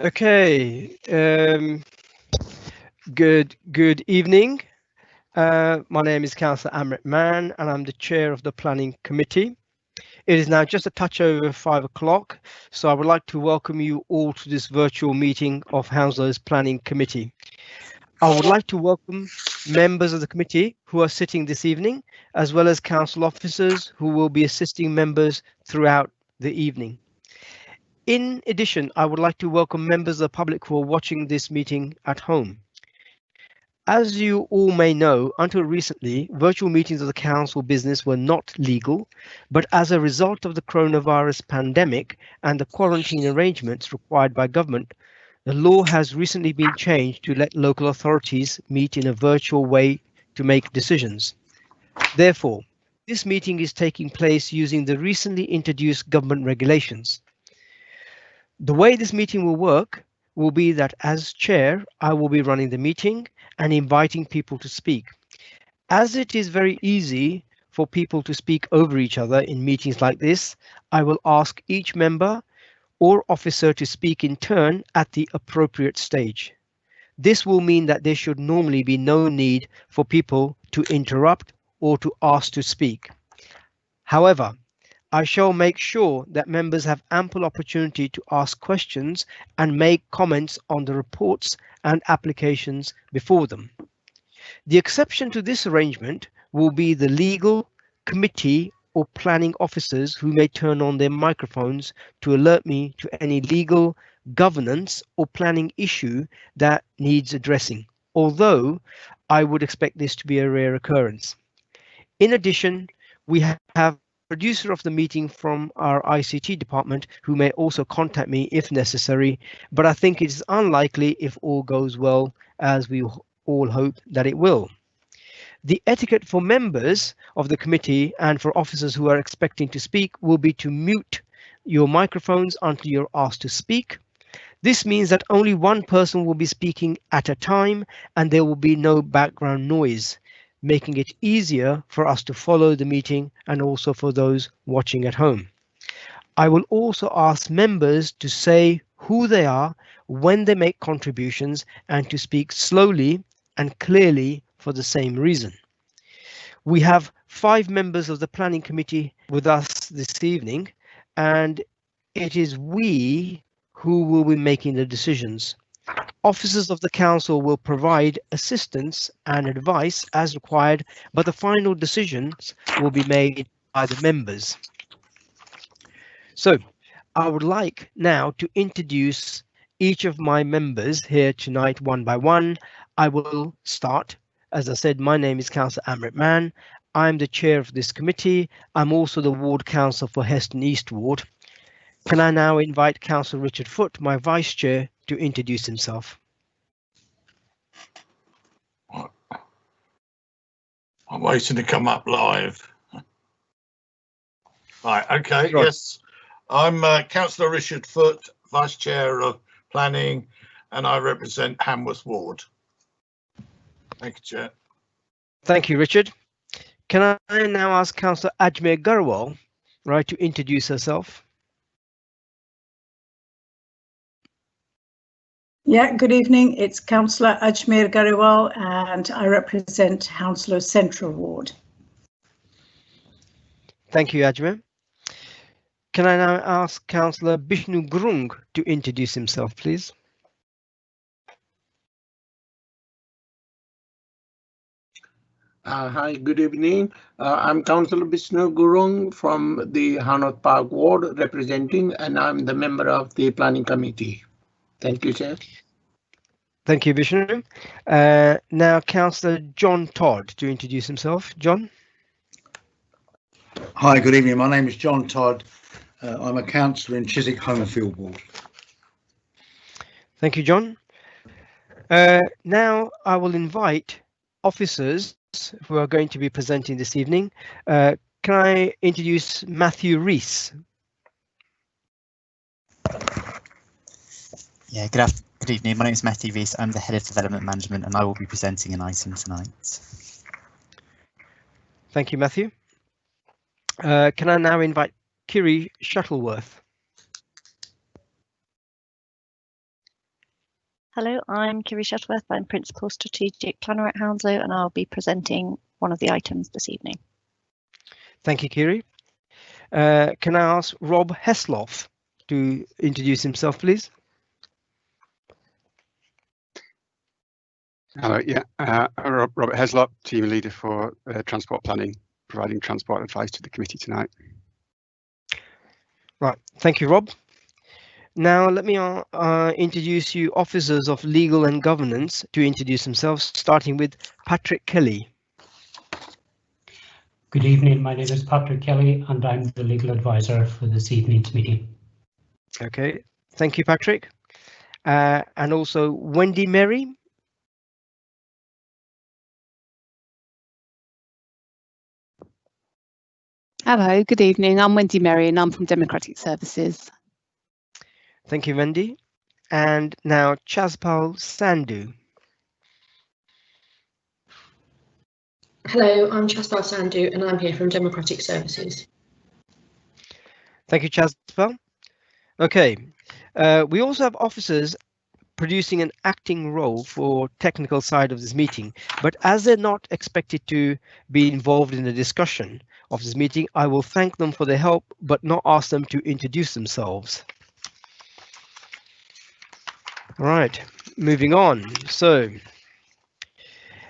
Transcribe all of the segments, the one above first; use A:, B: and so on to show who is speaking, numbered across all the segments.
A: Okay. Good evening. My name is Councillor Amrit Mann, and I'm the chair of the Planning Committee. It is now just a touch over 5 o'clock, so I would like to welcome you all to this virtual meeting of Hounslow's Planning Committee. I would like to welcome members of the committee who are sitting this evening, as well as council officers who will be assisting members throughout the evening. In addition, I would like to welcome members of the public who are watching this meeting at home. As you all may know, until recently, virtual meetings of the council business were not legal, but as a result of the coronavirus pandemic and the quarantine arrangements required by government, the law has recently been changed to let local authorities meet in a virtual way to make decisions. Therefore, this meeting is taking place using the recently introduced government regulations. The way this meeting will work will be that as chair, I will be running the meeting and inviting people to speak. As it is very easy for people to speak over each other in meetings like this, I will ask each member or officer to speak in turn at the appropriate stage. This will mean that there should normally be no need for people to interrupt or to ask to speak. However, I shall make sure that members have ample opportunity to ask questions and make comments on the reports and applications before them. The exception to this arrangement will be the legal, committee or planning officers who may turn on their microphones to alert me to any legal, governance or planning issue that needs addressing, although I would expect this to be a rare occurrence. In addition, we have producer of the meeting from our ICT department who may also contact me if necessary, but I think it is unlikely if all goes well, as we all hope that it will. The etiquette for members of the committee and for officers who are expecting to speak will be to mute your microphones until you're asked to speak. This means that only one person will be speaking at a time and there will be no background noise, making it easier for us to follow the meeting and also for those watching at home. I will also ask members to say who they are when they make contributions and to speak slowly and clearly for the same reason. We have 5 members of the planning committee with us this evening, and it is we who will be making the decisions. Officers of the council will provide assistance and advice as required, but the final decisions will be made by the members. So I would like now to introduce each of my members here tonight one by one. I will start. As I said, my name is Councillor Amrit Mann. I'm the chair of this committee. I'm also the ward councillor for Heston East Ward. Can I now invite Councillor Richard Foote, my vice chair, to introduce himself?
B: I'm waiting to come up live. Right, okay,
A: Right.
B: yes. I'm Councillor Richard Foote, Vice Chair of Planning, and I represent Hamworth Ward. Thank you, Chair.
A: Thank you, Richard. Can I now ask Councillor Ajmer Garwal, right, to introduce herself?
C: Yeah, good evening. It's Councillor Ajmer Gariwal and I represent Hounslow Central Ward.
A: Thank you, Ajmer. Can I now ask Councillor Bishnu Grung to introduce himself, please?
D: Hi, good evening. I'm Councillor Bishnu Gurung from the Hanoth Park Ward representing, and I'm the member of the Planning Committee. Thank you, Chair.
A: Thank you, Vishnu. Now, Councillor John Todd to introduce himself. John.
E: Hi, good evening. My name is John Todd. I'm a councillor in Chiswick Homefield Ward.
A: Thank you, John. Now I will invite officers who are going to be presenting this evening. Can I introduce Matthew Rees?
F: Yeah, good evening. My name is Matthew Rees. I'm the Head of Development Management and I will be presenting an item tonight.
A: Thank you, Matthew. Can I now invite Kiri Shuttleworth?
G: Hello, I'm Kiri Shuttleworth. I'm Principal Strategic Planner at Hounslow, and I'll be presenting one of the items this evening.
A: Thank you, Kiri. Can I ask Rob Hesloff to introduce himself, please?
H: Hello, Robert Heslop, Team Leader for Transport Planning, providing transport advice to the committee tonight.
A: Right, thank you, Rob. Now let me introduce you officers of legal and governance to introduce themselves, starting with Patrick Kelly.
I: Good evening, my name is Patrick Kelly and I'm the legal advisor for this evening's meeting.
A: Okay, thank you, Patrick. And also Wendy Merry.
J: Hello, good evening. I'm Wendy Merry and I'm from Democratic Services.
A: Thank you, Wendy. And now Chaspal Sandhu.
K: Hello, I'm Chaspal Sandhu and I'm here from Democratic Services.
A: Thank you, Chaspal. Okay, we also have officers producing an acting role for technical side of this meeting, but as they're not expected to be involved in the discussion of this meeting, I will thank them for their help, but not ask them to introduce themselves. All right, moving on. So,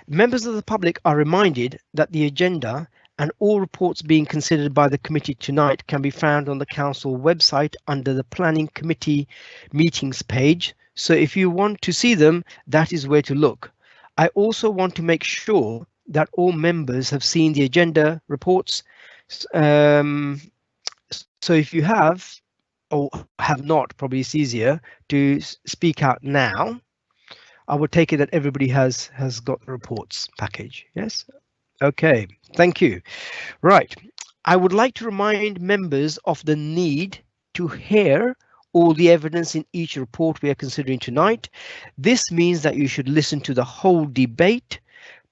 A: members of the public are reminded that the agenda and all reports being considered by the committee tonight can be found on the council website under the Planning Committee Meetings page. So if you want to see them, that is where to look. I also want to make sure that all members have seen the agenda reports. So if you have or have not, probably it's easier to speak out now. I would take it that everybody has got the reports package. Yes. Okay, thank you. Right. I would like to remind members of the need to hear all the evidence in each report we are considering tonight. This means that you should listen to the whole debate.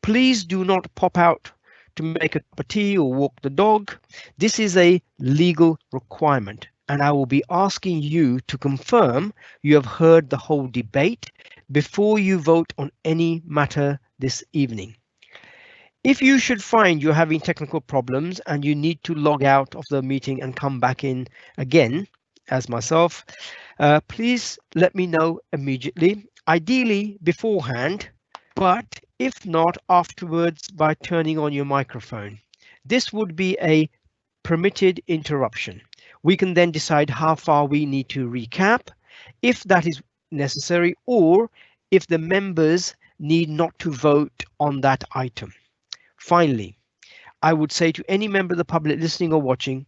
A: Please do not pop out to make a cup of tea or walk the dog. This is a legal requirement, and I will be asking you to confirm you have heard the whole debate before you vote on any matter this evening. If you should find you're having technical problems and you need to log out of the meeting and come back in again, as myself, please let me know immediately, ideally beforehand, but if not, afterwards by turning on your microphone. This would be a permitted interruption. We can then decide how far we need to recap, if that is necessary, or if the members need not to vote on that item. Finally, I would say to any member of the public listening or watching,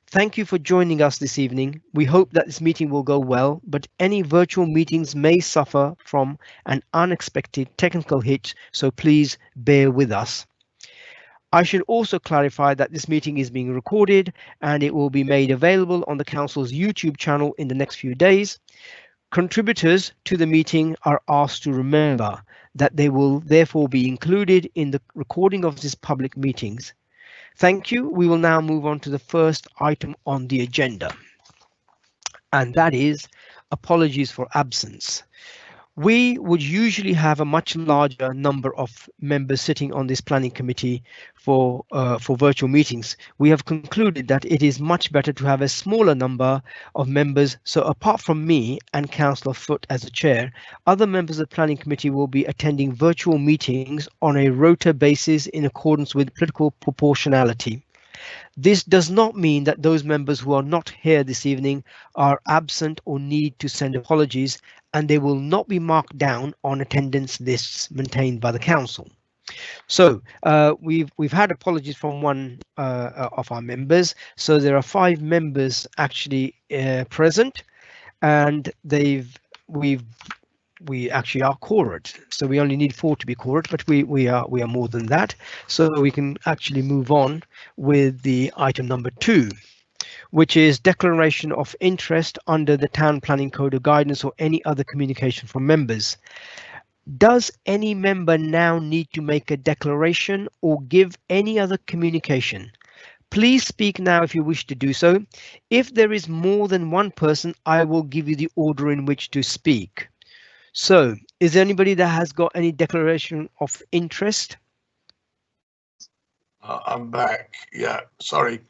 A: thank you for joining us this evening. We hope that this meeting will go well, but any virtual meetings may suffer from an unexpected technical hitch, so please bear with us. I should also clarify that this meeting is being recorded and it will be made available on the Council's YouTube channel in the next few days. Contributors to the meeting are asked to remember that they will therefore be included in the recording of these public meetings. Thank you. We will now move on to the first item on the agenda, and that is apologies for absence. We would usually have a much larger number of members sitting on this planning committee for virtual meetings. We have concluded that it is much better to have a smaller number of members. So apart from me and Councillor Foote as a chair, other members of the planning committee will be attending virtual meetings on a rota basis in accordance with political proportionality. This does not mean that those members who are not here this evening are absent or need to send apologies, and they will not be marked down on attendance lists maintained by the council. So we've had apologies from one of our members. So there are 5 members actually present, and we actually are quorate. So we only need 4 to be quorate, but we are more than that. So we can actually move on with the item number 2, which is declaration of interest under the Town Planning Code of Guidance or any other communication from members. Does any member now need to make a declaration or give any other communication? Please speak now if you wish to do so. If there is more than one person, I will give you the order in which to speak. So is there anybody that has got any declaration of interest?
B: I'm back. Yeah, sorry.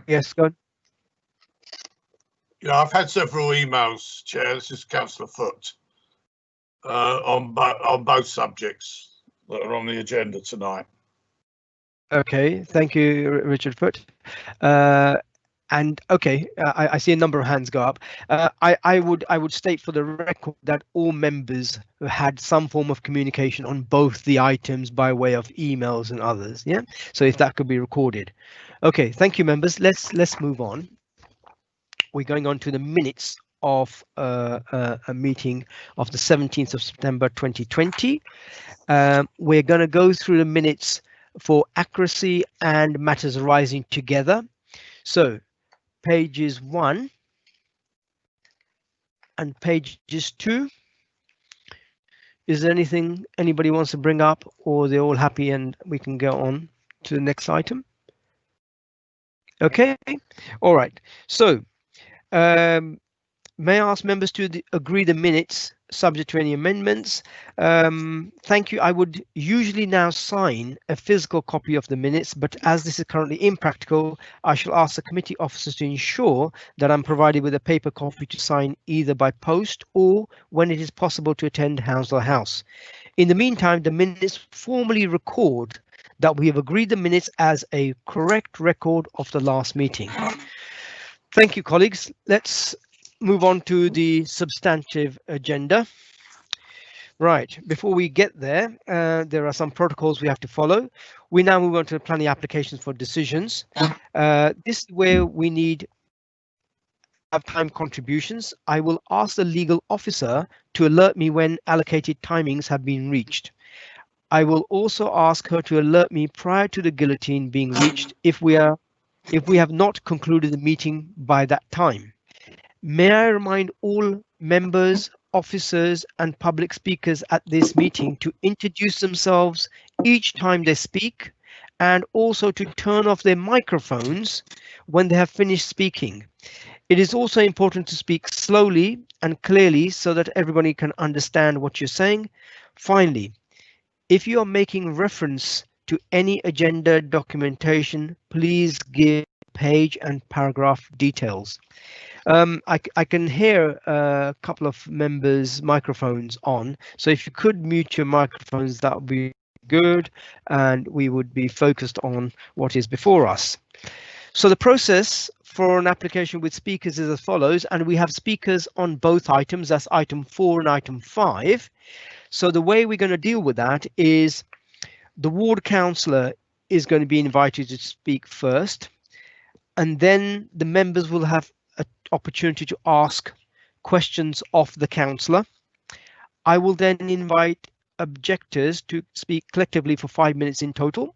A: Yes, go on.
B: Yeah, I've had several emails, Chair. This is Councillor Foot on both subjects that are on the agenda tonight.
A: Okay, thank you, Richard Foot. And okay, I see a number of hands go up. I would state for the record that all members had some form of communication on both the items by way of emails and others. Yeah, so if that could be recorded. Okay, thank you, members. Let's move on. We're going on to the minutes of a meeting of the 17th of September 2020. We're going to go through the minutes for accuracy and matters arising together. So pages 1 and pages 2. Is there anything anybody wants to bring up, or they're all happy and we can go on to the next item? Okay, all right. So may I ask members to agree the minutes subject to any amendments? Thank you. I would usually now sign a physical copy of the minutes, but as this is currently impractical, I shall ask the committee officers to ensure that I'm provided with a paper copy to sign either by post or when it is possible to attend Hounslow House. In the meantime, the minutes formally record that we have agreed the minutes as a correct record of the last meeting. Thank you, colleagues. Let's move on to the substantive agenda. Right, before we get there, there are some protocols we have to follow. We now move on to the planning applications for decisions. This is where we need time contributions. I will ask the legal officer to alert me when allocated timings have been reached. I will also ask her to alert me prior to the guillotine being reached if we have not concluded the meeting by that time. May I remind all members, officers and public speakers at this meeting to introduce themselves each time they speak, and also to turn off their microphones when they have finished speaking. It is also important to speak slowly and clearly so that everybody can understand what you're saying. Finally, if you are making reference to any agenda documentation, please give page and paragraph details. I can hear a couple of members' microphones on, so if you could mute your microphones, that would be good, and we would be focused on what is before us. So the process for an application with speakers is as follows, and we have speakers on both items, that's item 4 and item 5. So the way we're going to deal with that is the ward councillor is going to be invited to speak first, and then the members will have an opportunity to ask questions of the councillor. I will then invite objectors to speak collectively for 5 minutes in total.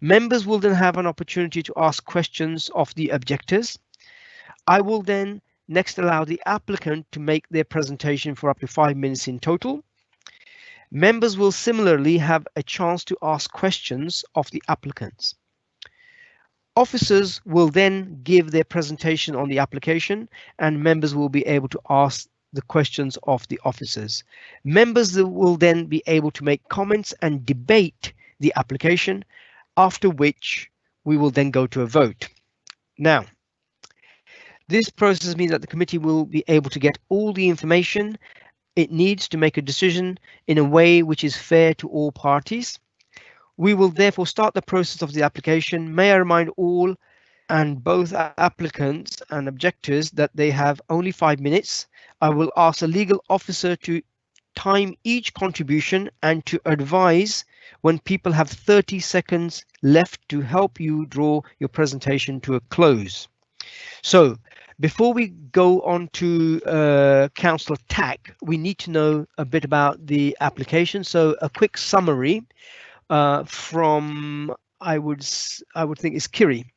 A: Members will then have an opportunity to ask questions of the objectors. I will then next allow the applicant to make their presentation for up to 5 minutes in total. Members will similarly have a chance to ask questions of the applicants. Officers will then give their presentation on the application, and members will be able to ask the questions of the officers. Members will then be able to make comments and debate the application, after which we will then go to a vote. Now, this process means that the committee will be able to get all the information it needs to make a decision in a way which is fair to all parties. We will therefore start the process of the application. May I remind all and both applicants and objectors that they have only 5 minutes. I will ask a legal officer to time each contribution and to advise when people have 30 seconds left to help you draw your presentation to a close. So before we go on to Councillor Tack, we need to know a bit about the application. So a quick summary from I would think it's Kiri.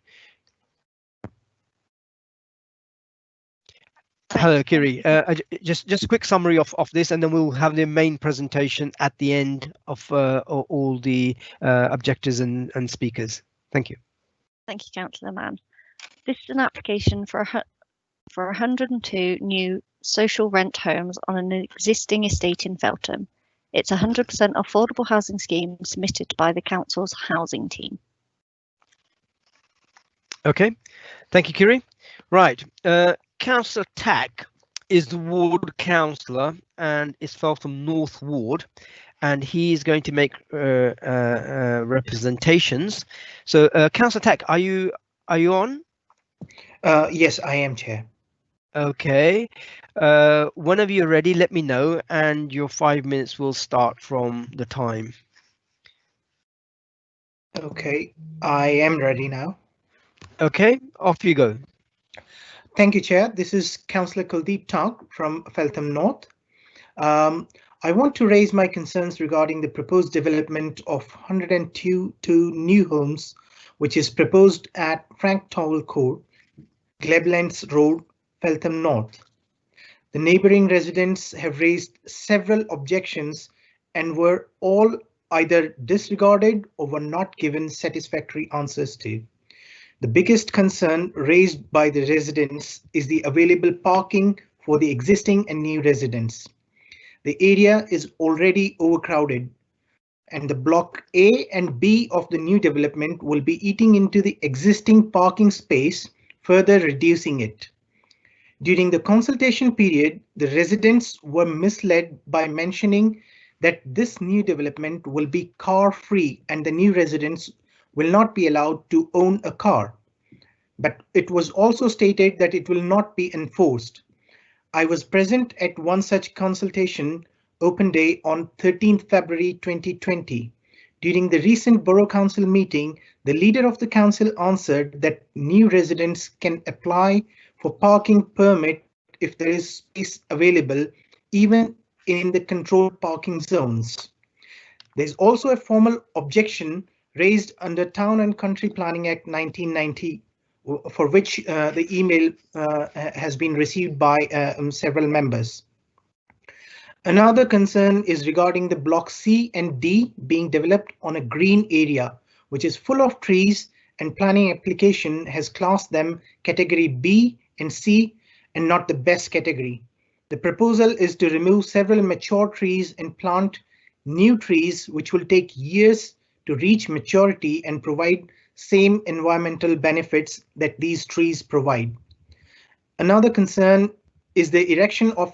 A: Hello, Kiri. Just a quick summary of this, and then we'll have the main presentation at the end of all the objectors and speakers. Thank you.
G: Thank you, Councillor Mann. This is an application for 102 new social rent homes on an existing estate in Feltham. It's a 100% affordable housing scheme submitted by the council's housing team.
A: Okay, thank you, Kiri. Right, Councillor Tack is the ward councillor and is Feltham North Ward, and he is going to make representations. So, Councillor Tack, are you on?
L: Yes, I am, Chair.
A: Okay. Whenever you're ready, let me know, and your 5 minutes will start from the time.
L: Okay, I am ready now.
A: Okay, off you go.
L: Thank you, Chair. This is Councillor Kuldeep Talk from Feltham North. I want to raise my concerns regarding the proposed development of 102 new homes, which is proposed at Frank Towell Court, Gleblands Road, Feltham North. The neighbouring residents have raised several objections and were all either disregarded or were not given satisfactory answers to. The biggest concern raised by the residents is the available parking for the existing and new residents. The area is already overcrowded, and the block A and B of the new development will be eating into the existing parking space, further reducing it. During the consultation period, the residents were misled by mentioning that this new development will be car-free and the new residents will not be allowed to own a car. But it was also stated that it will not be enforced. I was present at one such consultation open day on 13th February 2020. During the recent Borough Council meeting, the leader of the council answered that new residents can apply for parking permit if there is space available, even in the controlled parking zones. There's also a formal objection raised under Town and Country Planning Act 1990, for which the email has been received by several members. Another concern is regarding the block C and D being developed on a green area, which is full of trees, and planning application has classed them category B and C and not the best category. The proposal is to remove several mature trees and plant new trees, which will take years to reach maturity and provide same environmental benefits that these trees provide. Another concern is the erection of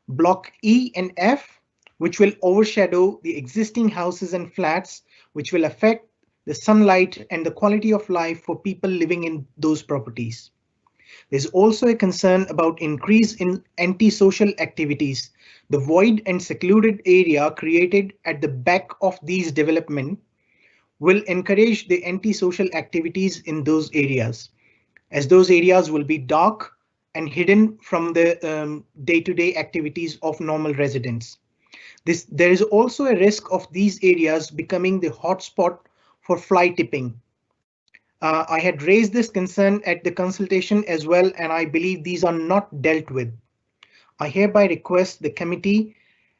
L: block E and F, which will overshadow the existing houses and flats, which will affect the sunlight and the quality of life for people living in those properties. There's also a concern about increase in antisocial activities. The void and secluded area created at the back of these developments will encourage the antisocial activities in those areas, as those areas will be dark and hidden from the day-to-day activities of normal residents. There is also a risk of these areas becoming the hotspot for fly tipping. I had raised this concern at the consultation as well, and I believe these are not dealt with. I hereby request the committee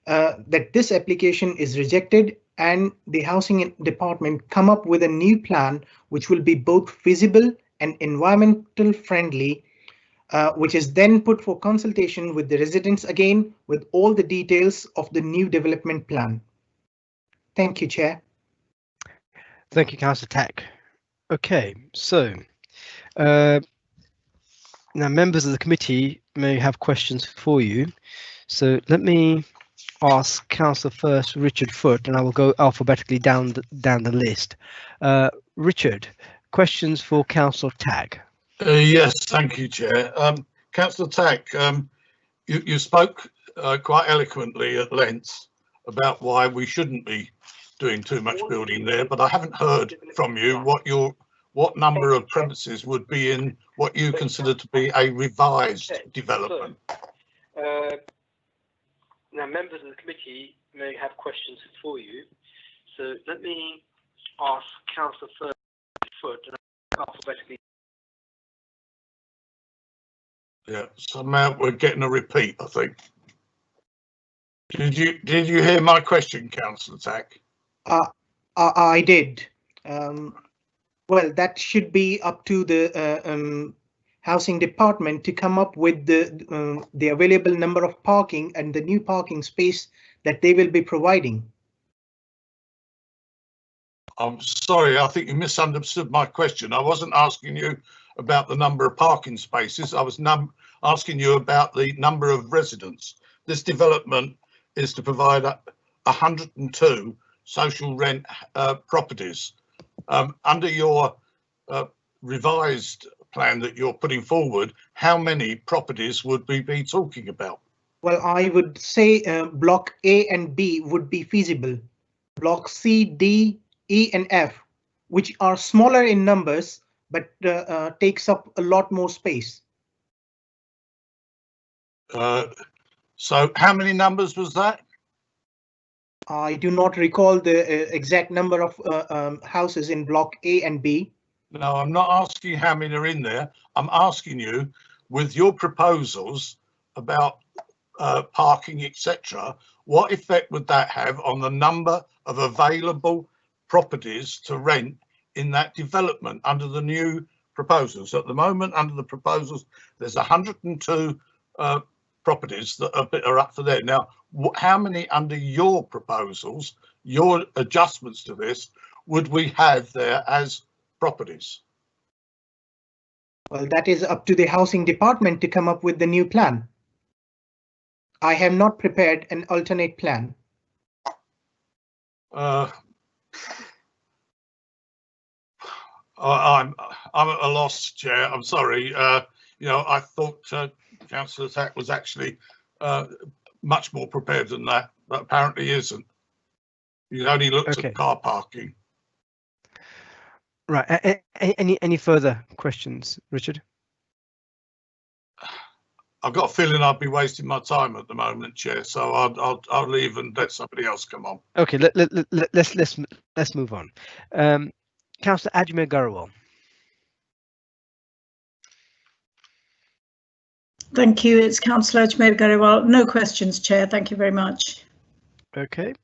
L: that this application is rejected and the housing department come up with a new plan which will be both feasible and environmental friendly, which is then put for consultation with the residents again with all the details of the new development plan. Thank you, Chair.
A: Thank you, Councillor Tack. Okay, so now members of the committee may have questions for you. So let me ask Councillor first, Richard Foote, and I will go alphabetically down the list. Richard, questions for Councillor Tack?
B: Yes, thank you, Chair. Councillor Tack, you spoke quite eloquently at length about why we shouldn't be doing too much building there, but I haven't heard from you what number of premises would be in what you consider to be a revised development.
A: Now, members of the committee may have questions for you, so let me ask Councillor Foote and alphabetically.
B: Yeah, somehow we're getting a repeat, I think. Did you hear my question, Councillor Tack?
L: I did. Well, that should be up to the housing department to come up with the available number of parking and the new parking space that they will be providing.
B: I'm sorry, I think you misunderstood my question. I wasn't asking you about the number of parking spaces. I was asking you about the number of residents. This development is to provide 102 social rent properties. Under your revised plan that you're putting forward, how many properties would we be talking about?
L: Well, I would say block A and B would be feasible. Block C, D, E and F, which are smaller in numbers, but takes up a lot more space.
B: So how many numbers was that?
L: I do not recall the exact number of houses in block A and B.
B: No, I'm not asking how many are in there. I'm asking you, with your proposals about parking, etc., what effect would that have on the number of available properties to rent in that development under the new proposals? At the moment, under the proposals, there's 102 properties that are up for there. Now, how many under your proposals, your adjustments to this, would we have there as properties?
L: Well, that is up to the housing department to come up with the new plan. I have not prepared an alternate plan.
B: I'm at a loss, Chair. I'm sorry. You know, I thought Councillor Tack was actually much more prepared than that, but apparently he isn't. He only looked at car parking.
A: Right. Any further questions, Richard?
B: I've got a feeling I'd be wasting my time at the moment, Chair. So I'll leave and let somebody else come on.
A: Okay. Let's move on. Councillor Ajmer Garawal.
C: Thank you. It's Councillor Ajmer Garawal. No questions, Chair. Thank you very much.
A: Okay.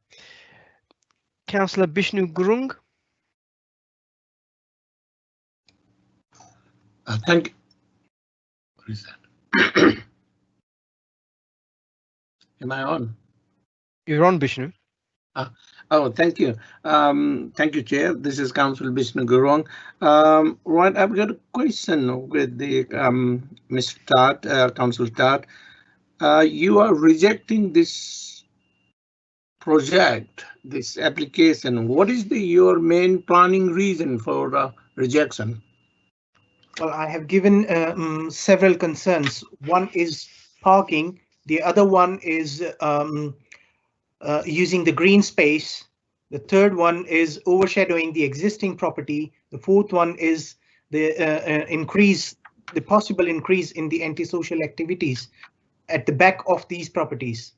A: Councillor Bishnu Gurung.
D: Thank you. What is that? Am I on?
A: You're on, Bishnu.
D: Oh, thank you. Thank you, Chair. This is Councillor Bishnu Gurung. Right, I've got a question with the Mr. Todd, Councillor Todd. You are rejecting this project, this application. What is your main planning reason for rejection?
L: Well, I have given several concerns. One is parking. The other one is using the green space. The third one is overshadowing the existing property. The fourth one is the possible increase in the antisocial activities at the back of these properties.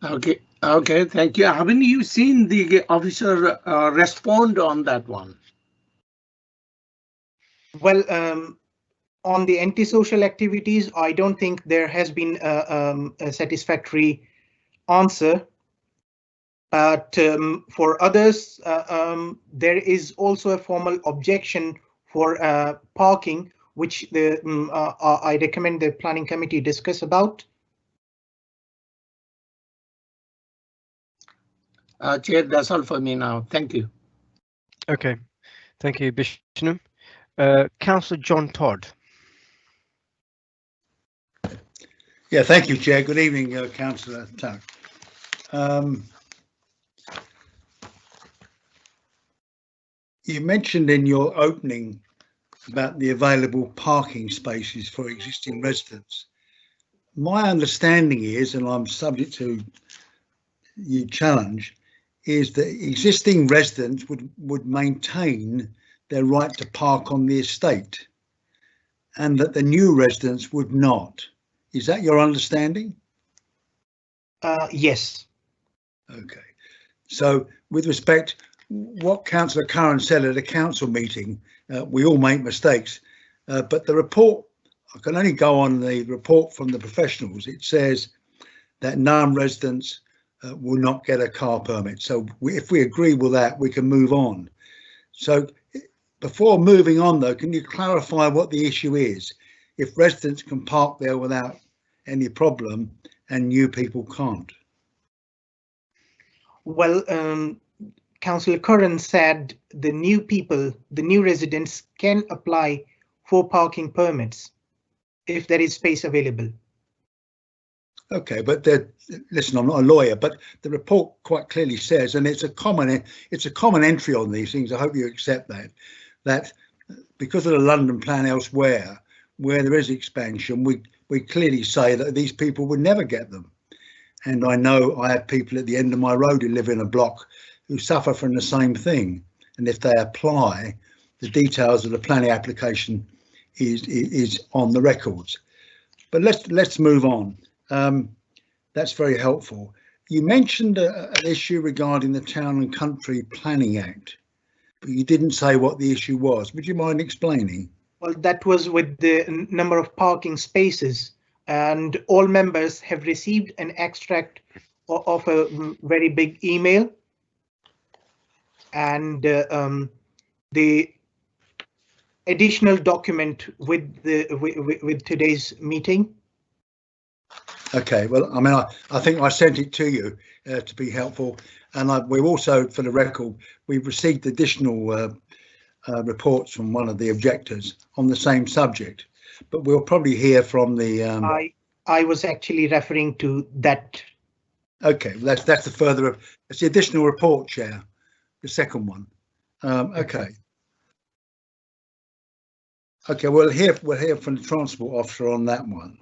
D: Okay, thank you. Haven't you seen the officer respond on that one?
L: Well, on the antisocial activities, I don't think there has been a satisfactory answer. But for others, there is also a formal objection for parking, which I recommend the planning committee discuss about.
D: Chair, that's all for me now. Thank you.
A: Okay, thank you, Bishnu. Councillor John Todd.
E: Yeah, thank you, Chair. Good evening, Councillor Tuck. You mentioned in your opening about the available parking spaces for existing residents. My understanding is, and I'm subject to your challenge, is that existing residents would maintain their right to park on the estate and that the new residents would not. Is that your understanding?
L: Yes.
E: Okay. So with respect, what Councillor Curran said at a council meeting, we all make mistakes, but the report, I can only go on the report from the professionals. It says that non-residents will not get a car permit. So if we agree with that, we can move on. So Before moving on though, can you clarify what the issue is? If residents can park there without any problem and new people can't?
L: Well, Councillor Curran said the new residents can apply for parking permits if there is space available.
E: Okay, but listen, I'm not a lawyer, but the report quite clearly says, and it's a common entry on these things. I hope you accept that because of the London plan elsewhere, where there is expansion, we clearly say that these people would never get them. And I know I have people at the end of my road who live in a block who suffer from the same thing. And if they apply, the details of the planning application is on the records. But let's move on. That's very helpful. You mentioned an issue regarding the Town and Country Planning Act, but you didn't say what the issue was. Would you mind explaining?
L: Well, that was with the number of parking spaces, and all members have received an extract of a very big email, and the additional document with today's meeting.
E: Okay, well, I mean, I think I sent it to you to be helpful, and we've also, for the record, we've received additional reports from one of the objectors on the same subject, but we'll probably hear from the.
L: I was actually referring to that.
E: Okay, well, that's the further. It's the additional report, Chair, the second one. Okay. Okay, we'll hear from the transport officer on that one.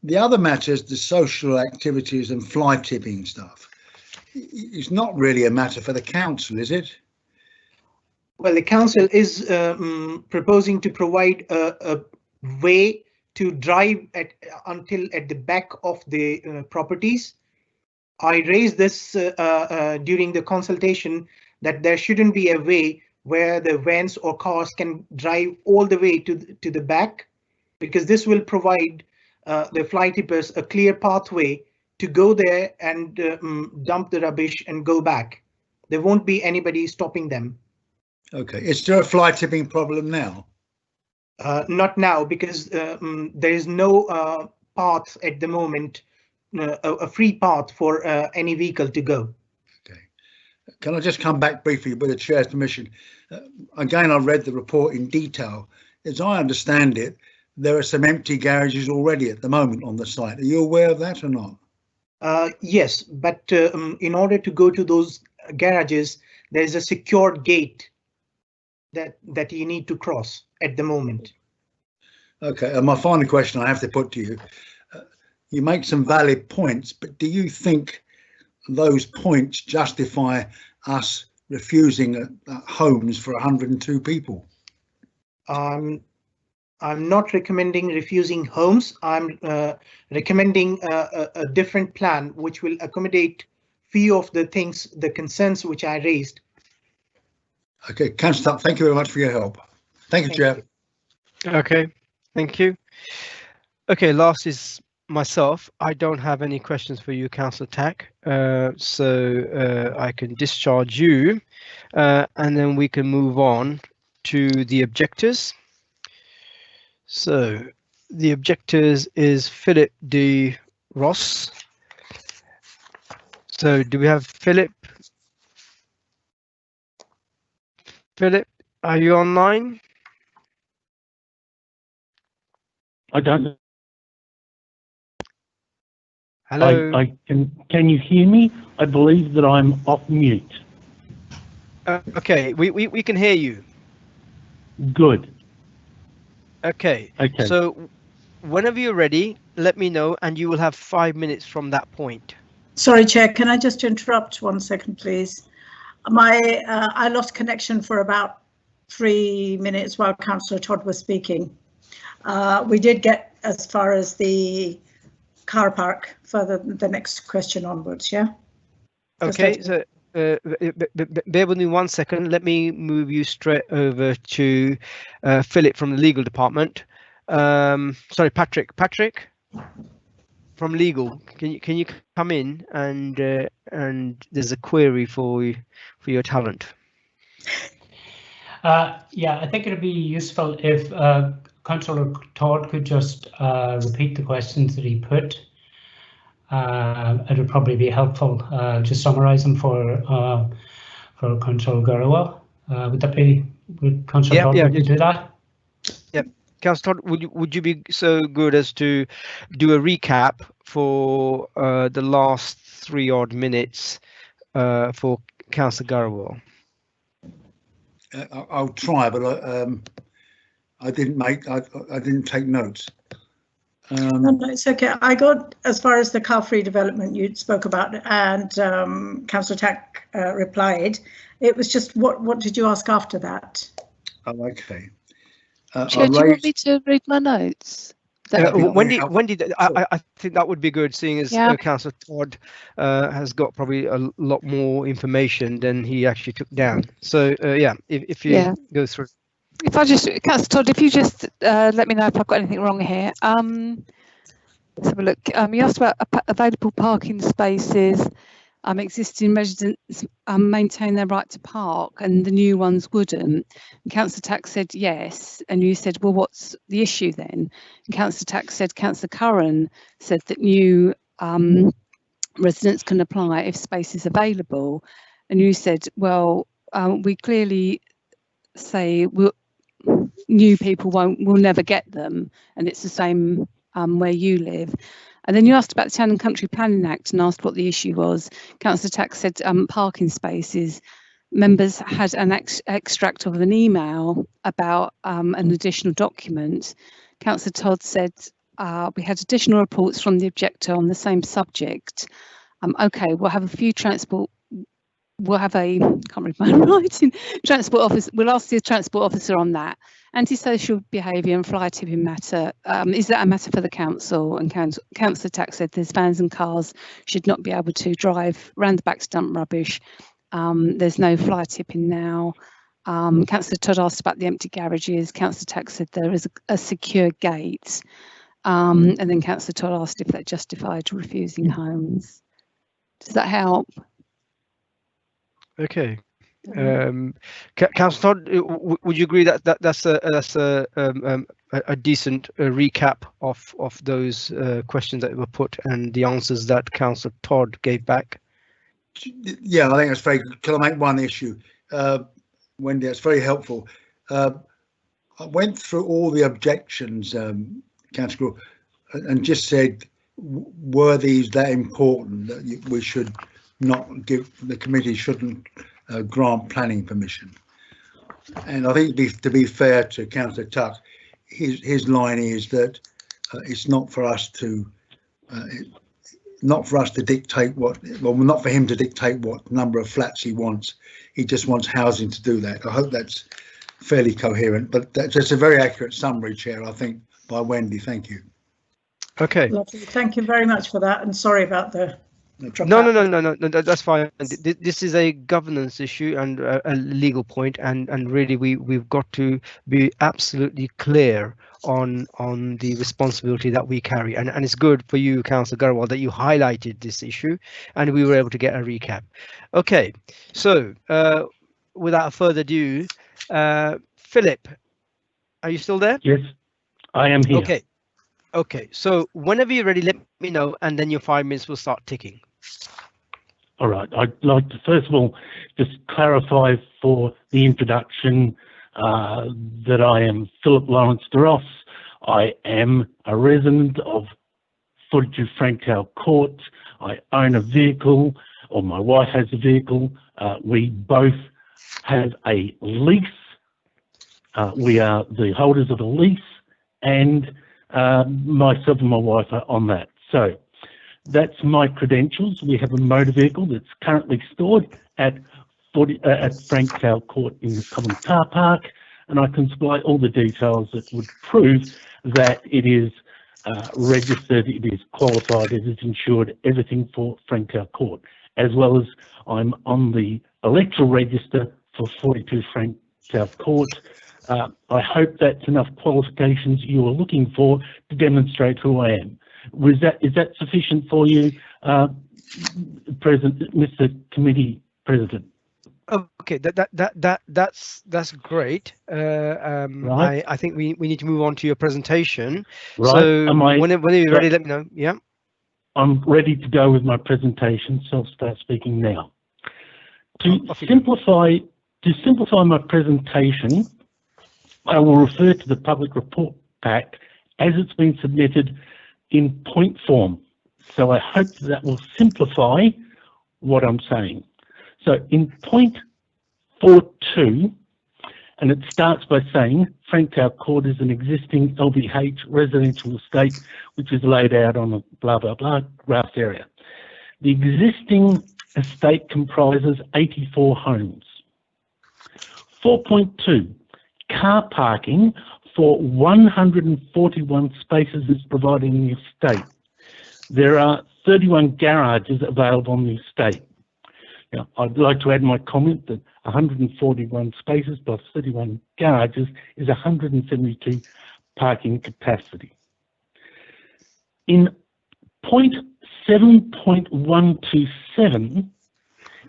E: The other matters, the social activities and fly tipping stuff, it's not really a matter for the council, is it?
L: Well, the council is proposing to provide a way to drive until at the back of the properties. I raised this during the consultation that there shouldn't be a way where the vans or cars can drive all the way to the back, because this will provide the fly tippers a clear pathway to go there and dump the rubbish and go back. There won't be anybody stopping them. Okay,
E: is there a fly tipping problem now?
L: Not now, because there is no path at the moment, a free path for any vehicle to go.
E: Okay, can I just come back briefly with the chair's permission? Again, I read the report in detail. As I understand it, there are some empty garages already at the moment on the site. Are you aware of that or not?
L: Yes, but in order to go to those garages, there is a secured gate that you need to cross at the moment.
E: Okay, and my final question I have to put to you, you make some valid points, but do you think those points justify us refusing homes for 102 people?
L: I'm not recommending refusing homes. I'm recommending a different plan which will accommodate few of the things, the concerns which I raised.
E: Okay, Councillor, thank you very much for your help. Thank you, Chair.
A: Okay, thank you. Okay, last is myself. I don't have any questions for you, Councillor Tack, so I can discharge you, and then we can move on to the objectors. So the objectors is Philip D. Ross. So do we have Philip? Philip, are you online?
M: I don't know.
A: Hello.
M: I can you hear me? I believe that I'm off mute.
A: Okay, we can hear you.
M: Good.
A: Okay.
M: Okay.
A: So whenever you're ready, let me know, and you will have 5 minutes from that point.
C: Sorry, Chair, can I just interrupt 1 second, please? I lost connection for about 3 minutes while Councillor Todd was speaking. We did get as far as the car park for the next question onwards, yeah?
A: Okay, so bear with me 1 second. Let me move you straight over to Philip from the legal department. Sorry, Patrick from legal. Can you come in and there's a query for your talent.
I: Yeah, I think it'd be useful if Councillor Todd could just repeat the questions that he put. It would probably be helpful to summarise them for Councillor Gurrow. Would Councillor Todd would you do that?
A: Yep. Councillor Todd, would you be so good as to do a recap for the last 3 odd minutes for Councillor Gurrow?
E: I'll try, but I didn't take notes.
C: No, it's okay. I got as far as the car-free development you spoke about, and Councillor Tack replied. It was just what did you ask after that?
E: Oh, okay.
J: Chair, do you want me to read my notes?
A: Wendy, I think that would be good, seeing as Councillor Todd has got probably a lot more information than he actually took down. So yeah, if you go through.
J: If I just, Councillor Todd, if you just let me know if I've got anything wrong here. Let's have a look. You asked about available parking spaces. Existing residents maintain their right to park, and the new ones wouldn't. And Councillor Tack said yes, and you said, well, what's the issue then? And Councillor Tack said, Councillor Curran said that new residents can apply if space is available, and you said, well, we clearly say new people will never get them, and it's the same where you live. And then you asked about the Town and Country Planning Act and asked what the issue was. Councillor Tack said parking spaces. Members had an extract of an email about an additional document. Councillor Todd said we had additional reports from the objector on the same subject. Okay, we'll have a few transport. We'll have a, can't read my writing, transport officer. We'll ask the transport officer on that. Antisocial behaviour and fly tipping matter. Is that a matter for the council? And Councillor Tack said there's vans and cars should not be able to drive round the back to dump rubbish. There's no fly tipping now. Councillor Todd asked about the empty garages. Councillor Tack said there is a secure gate. And then Councillor Todd asked if that justified refusing homes. Does that help?
A: Okay. Councillor Todd, would you agree that that's a decent recap of those questions that were put and the answers that Councillor Todd gave back?
E: Yeah, I think that's very good. Can I make one issue? Wendy, that's very helpful. I went through all the objections, Councillor, and just said, were these that important that we should not give, the committee shouldn't grant planning permission? And I think to be fair to Councillor Tuck, his line is that it's not for us to dictate what, well, not for him to dictate what number of flats he wants. He just wants housing to do that. I hope that's fairly coherent, but that's just a very accurate summary, Chair, I think, by Wendy. Thank you.
A: Okay.
C: Lovely. Thank you very much for that, and sorry about the
A: No, that's fine. This is a governance issue and a legal point, and really we've got to be absolutely clear on the responsibility that we carry, and it's good for you, Councillor Gurrow, that you highlighted this issue and we were able to get a recap. Okay, so without further ado, Philip, are you still there?
M: Yes, I am here.
A: Okay, so whenever you're ready, let me know, and then your 5 minutes will start ticking.
M: All right, I'd like to first of all just clarify for the introduction that I am Philip Lawrence de Ross. I am a resident of 42 Franktown Court. I own a vehicle, or my wife has a vehicle. We both have a lease. We are the holders of a lease, and myself and my wife are on that. So that's my credentials. We have a motor vehicle that's currently stored at Franktown Court in the common car park, and I can supply all the details that would prove that it is registered, it is qualified, it is insured, everything for Franktown Court, as well as I'm on the electoral register for 42 Franktown Court. I hope that's enough qualifications you are looking for to demonstrate who I am. Is that sufficient for you, President, Mr. Committee President?
A: Okay, that's great.
M: Right.
A: I think we need to move on to your presentation.
M: Right.
A: So
M: Am I-
A: whenever you're ready, let me know. Yeah.
M: I'm ready to go with my presentation, so I'll start speaking now. To simplify my presentation, I will refer to the public report pack as it's been submitted in point form. So I hope that will simplify what I'm saying. So in point 4.2, and it starts by saying Franktown Court is an existing LBH residential estate which is laid out on a blah blah blah grass area. The existing estate comprises 84 homes. 4.2, car parking for 141 spaces is provided in the estate. There are 31 garages available on the estate. Now, I'd like to add my comment that 141 spaces plus 31 garages is 172 parking capacity. In point 7.127,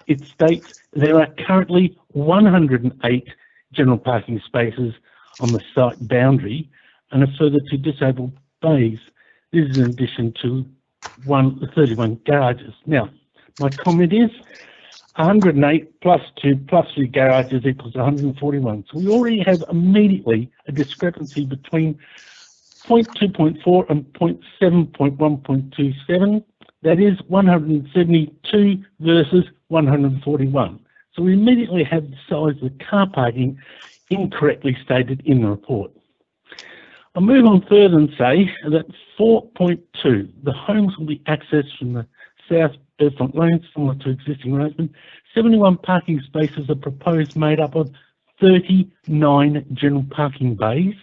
M: it states there are currently 108 general parking spaces on the site boundary and a further 2 disabled bays. This is in addition to 31 garages. Now, my comment is 108 plus 2 plus 3 garages equals 141. So we already have immediately a discrepancy between point 2.4 and point 7.1.27. That is 172 versus 141. So we immediately have the size of the car parking incorrectly stated in the report. I'll move on further and say that 4.2, the homes will be accessed from the south Bedfront lanes similar to existing arrangement. 71 parking spaces are proposed, made up of 39 general parking bays,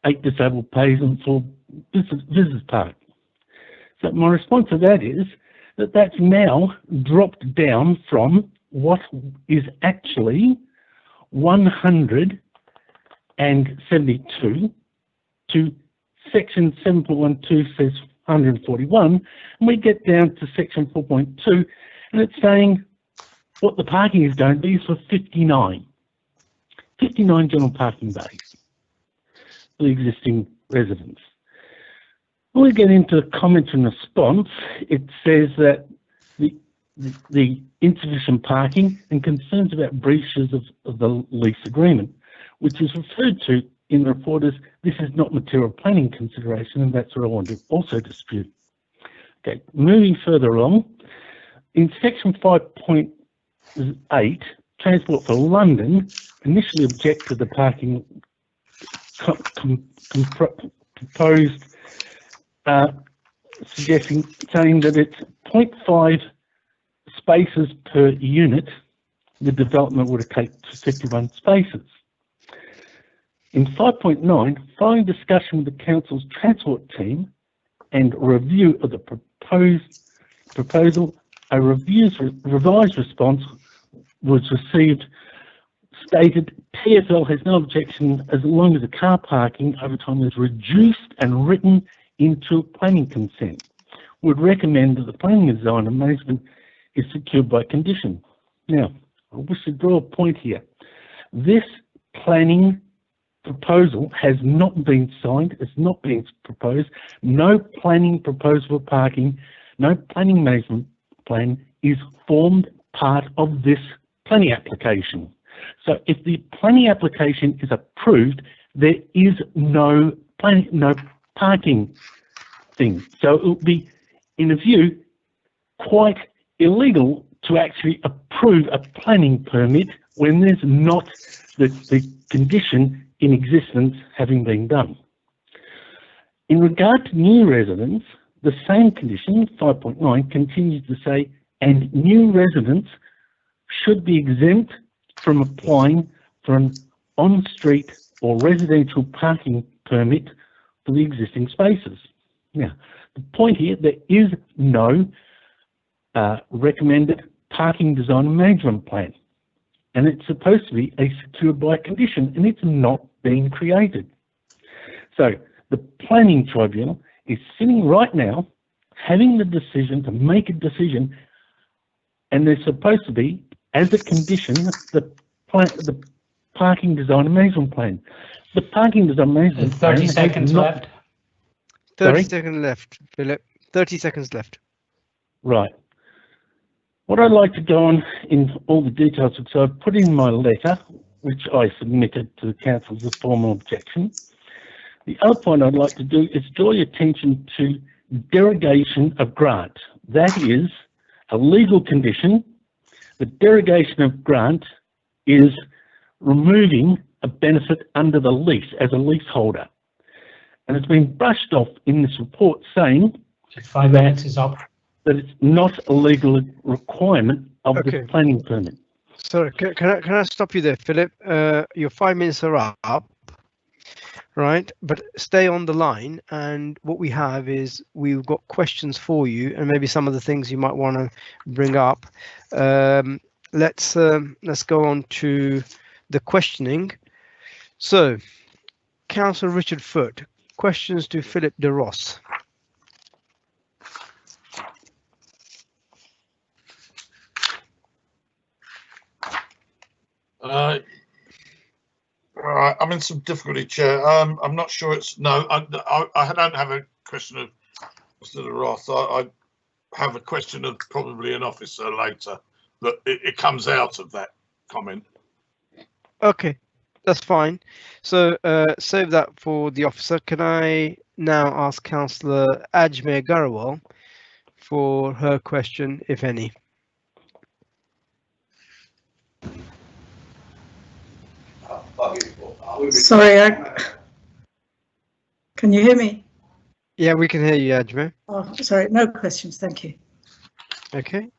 M: 8 disabled bays and 4 visitors park. So my response to that is that that's now dropped down from what is actually 172 to section 7.12 says 141, and we get down to section 4.2 and it's saying what the parking is going to be is for 59 general parking bays for the existing residents. When we get into the comments and response, it says that the insufficient parking and concerns about breaches of the lease agreement, which is referred to in the report as this is not material planning consideration, and that's what I want to also dispute. Okay, moving further along, in section 5.8, Transport for London initially object to the parking proposed, saying that it's 0.5 spaces per unit. The development would take to 51 spaces. In 5.9, following discussion with the council's transport team and review of the proposal, a revised response was received, stated TfL has no objection as long as the car parking over time is reduced and written into planning consent. Would recommend that the planning design and management is secured by condition. Now, I wish to draw a point here. This planning proposal has not been signed, it's not been proposed. No planning proposal for parking, no planning management plan is formed part of this planning application. So if the planning application is approved, there is no parking thing. So it will be, in a view, quite illegal to actually approve a planning permit when there's not the condition in existence having been done. In regard to new residents, the same condition, 5.9, continues to say, and new residents should be exempt from applying for an on-street or residential parking permit for the existing spaces. Now, the point here, there is no recommended parking design and management plan, and it's supposed to be a secured by condition, and it's not being created. So the planning tribunal is sitting right now having the decision to make a decision, and there's supposed to be as a condition the parking design and management plan. The parking design management plan
I: 30 seconds left.
A: 30
M: Sorry?
A: seconds left, Philip. 30 seconds left.
M: Right. What I'd like to go on in all the details, so I've put in my letter, which I submitted to the council as a formal objection. The other point I'd like to do is draw your attention to derogation of grant. That is a legal condition. The derogation of grant is removing a benefit under the lease as a leaseholder. And it's been brushed off in this report saying
I: 5 minutes is up.
M: that it's not a legal requirement of the planning permit.
A: Sorry, can I stop you there, Philip? Your 5 minutes are up, right? But stay on the line, and what we have is we've got questions for you, and maybe some of the things you might want to bring up. Let's go on to the questioning. So, Councillor Richard Foote, questions to Philip de Ross.
B: Right, I'm in some difficulty, Chair. I'm not sure it's no. I don't have a question of Mr. de Ross. I have a question of probably an officer later, but it comes out of that comment.
A: Okay, that's fine. So save that for the officer. Can I now ask Councillor Ajmer Garawal for her question, if any?
C: Sorry, can you hear me?
A: Yeah, we can hear you, Ajmer.
C: Oh, sorry, no questions, thank you.
A: Okay.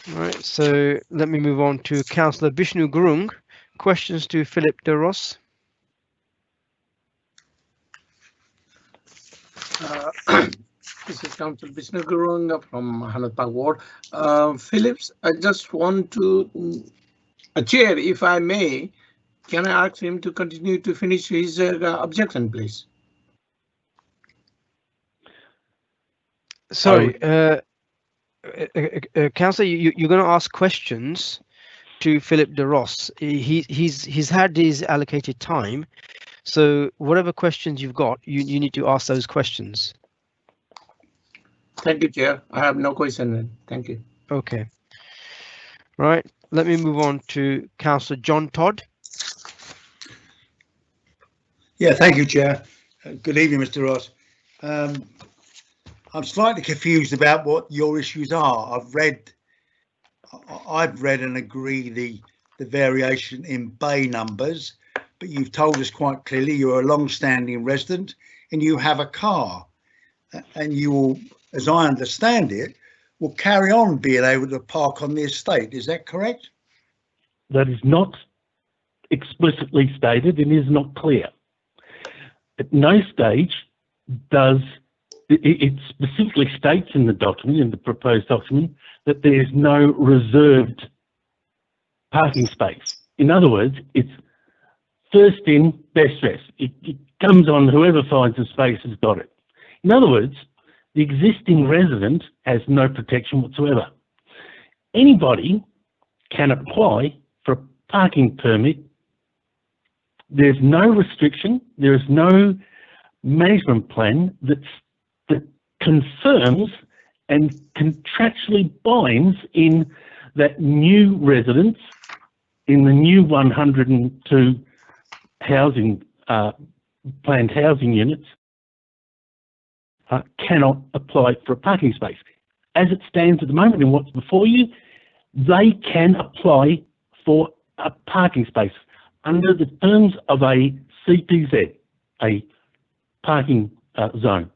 A: All right, so let me move on to Councillor Bishnu Gurung. Questions to Philip de Ross.
D: This is Councillor Bishnu Gurung from Hanat Park Ward. Phillips, I just want to, Chair, if I may, can I ask him to continue to finish his objection, please?
A: Sorry, Councillor, you're going to ask questions to Philip de Ross. He's had his allocated time, so whatever questions you've got, you need to ask those questions.
D: Thank you, Chair. I have no question then. Thank you.
A: Okay. Right. Let me move on to Councillor John Todd.
E: Yeah, thank you, Chair. Good evening, Mr. Ross. I'm slightly confused about what your issues are. I've read and agree the variation in bay numbers, but you've told us quite clearly you're a long-standing resident and you have a car, and you will, as I understand it, will carry on being able to park on the estate. Is that correct?
M: That is not explicitly stated and is not clear. At no stage does it specifically states in the document, in the proposed document, that there is no reserved parking space. In other words, it's first in, best dressed. It comes on, whoever finds the space has got it. In other words, the existing resident has no protection whatsoever. Anybody can apply for a parking permit. There's no restriction. There is no management plan that confirms and contractually binds in that new residents in the new 102 housing planned housing units cannot apply for a parking space. As it stands at the moment and what's before you, they can apply for a parking space under the terms of a CPZ, a parking zone.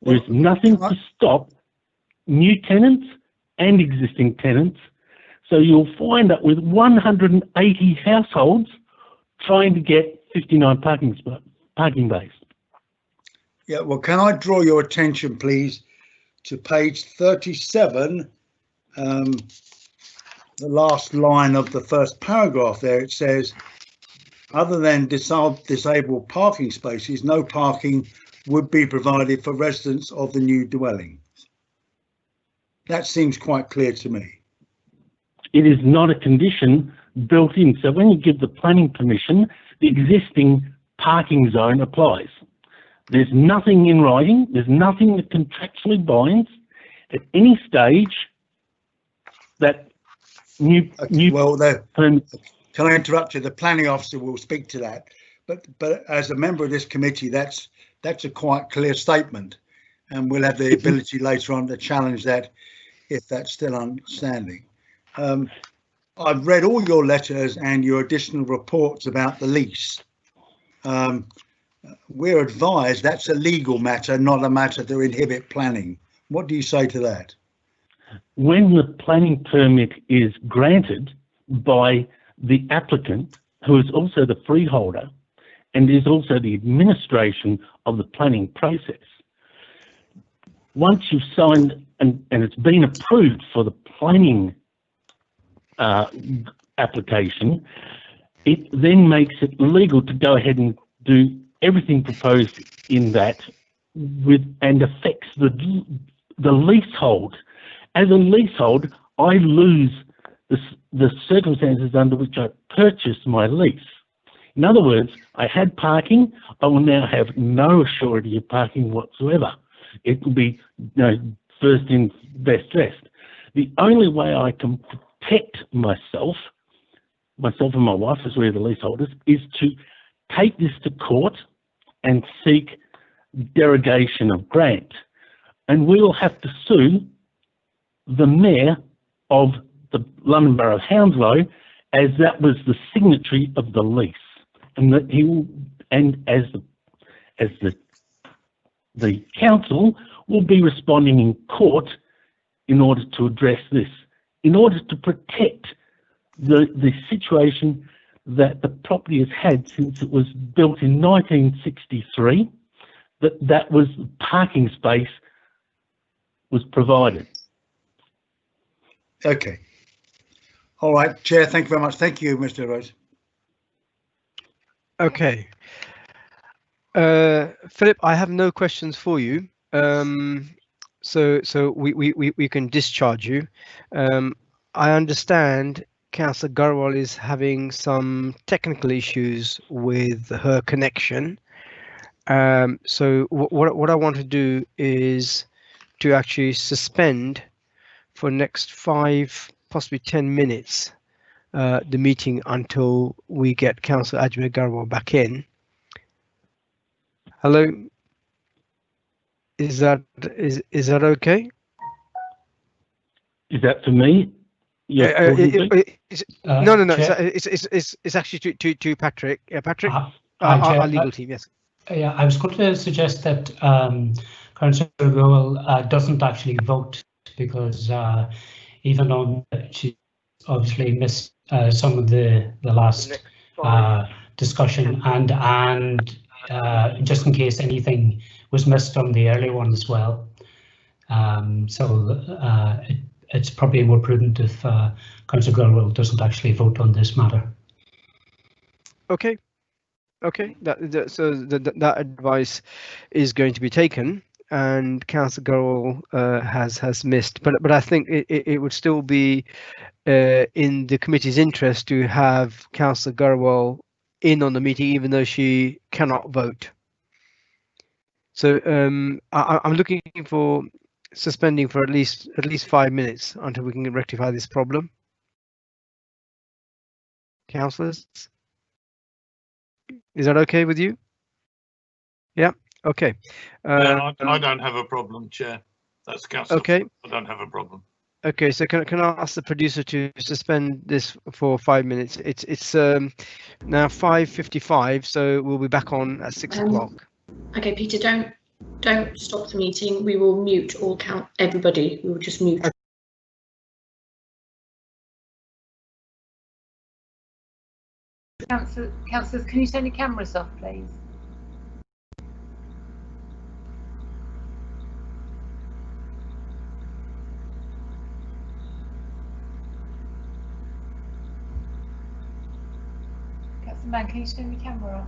M: There's nothing to stop new tenants and existing tenants. So you'll find that with 180 households trying to get 59 parking bays.
E: Yeah, well, can I draw your attention, please, to page 37, the last line of the first paragraph there. It says, other than disabled parking spaces, no parking would be provided for residents of the new dwelling. That seems quite clear to me.
M: It is not a condition built in. So when you give the planning permission, the existing parking zone applies. There's nothing in writing, there's nothing that contractually binds at any stage that
E: can I interrupt you? The planning officer will speak to that, but as a member of this committee, that's a quite clear statement, and we'll have the ability later on to challenge that if that's still understanding. I've read all your letters and your additional reports about the lease. We're advised that's a legal matter, not a matter to inhibit planning. What do you say to that?
M: When the planning permit is granted by the applicant, who is also the freeholder and is also the administration of the planning process, once you've signed and it's been approved for the planning application, it then makes it legal to go ahead and do everything proposed in that and affects the leasehold. As a leasehold, I lose the circumstances under which I purchased my lease. In other words, I had parking, I will now have no surety of parking whatsoever. It will be first in, best dressed. The only way I can protect myself and my wife, as we're the leaseholders, is to take this to court and seek derogation of grant. And we will have to sue the mayor of the London Borough of Hounslow, as that was the signatory of the lease, and that he will, and as the council will be responding in court in order to address this, in order to protect the situation that the property has had since it was built in 1963, that was parking space was provided.
E: Okay. All right, Chair, thank you very much. Thank you, Mr. Rose.
A: Okay. Philip, I have no questions for you. So we can discharge you. I understand Councillor Garwal is having some technical issues with her connection. So what I want to do is to actually suspend for next 5, possibly 10 minutes, the meeting until we get Councillor Ajmer Garwal back in. Hello. Is that okay?
M: Is that for me?
A: No. It's actually to Patrick. Yeah, Patrick, our legal team. Yes.
I: Yeah, I was going to suggest that Councillor Garwal doesn't actually vote, because even though she obviously missed some of the last discussion, and just in case anything was missed on the early one as well. It's probably more prudent if Councillor Garwal doesn't actually vote on this matter.
A: Okay. Okay. That advice is going to be taken, and Councillor Garwal has missed, but I think it would still be in the committee's interest to have Councillor Garwal in on the meeting, even though she cannot vote. So I'm looking for suspending for at least 5 minutes until we can rectify this problem. Councillors, is that okay with you? Yeah. Okay.
B: Yeah, I don't have a problem, Chair. That's Councillor.
A: Okay.
B: I don't have a problem.
A: Okay, so can I ask the producer to suspend this for 5 minutes? It's now 5:55, so we'll be back on at 6 o'clock.
K: Okay, Peter, don't stop the meeting. We will mute everybody. We will just mute.
J: Councillors, can you turn your cameras off, please? Councillor Mann, can you turn your camera off?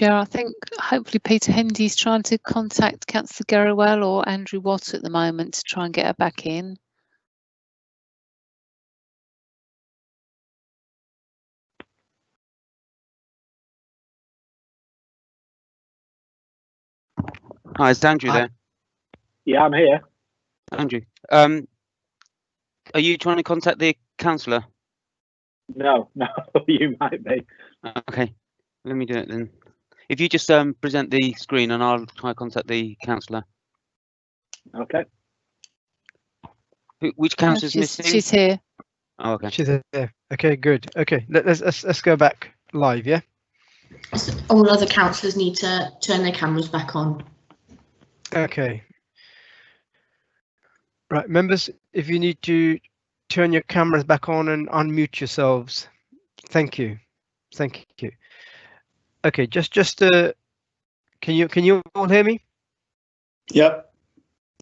J: Chair. I think hopefully Peter Hendy's trying to contact Councillor Garrawell or Andrew Watt at the moment to try and get her back in.
N: Hi, is Andrew there?
O: Yeah, I'm here.
N: Andrew, are you trying to contact the councillor?
O: No, you might be.
N: Okay, let me do it then. If you just present the screen and I'll try to contact the councillor.
O: Okay.
N: Which councillor's missing?
J: She's here.
N: Oh, okay.
A: She's there. Okay, good. Okay, let's go back live, yeah?
K: All other councillors need to turn their cameras back on.
A: Okay. Right, members, if you need to turn your cameras back on and unmute yourselves. Thank you. Thank you. Okay, just can you all hear me?
E: Yep.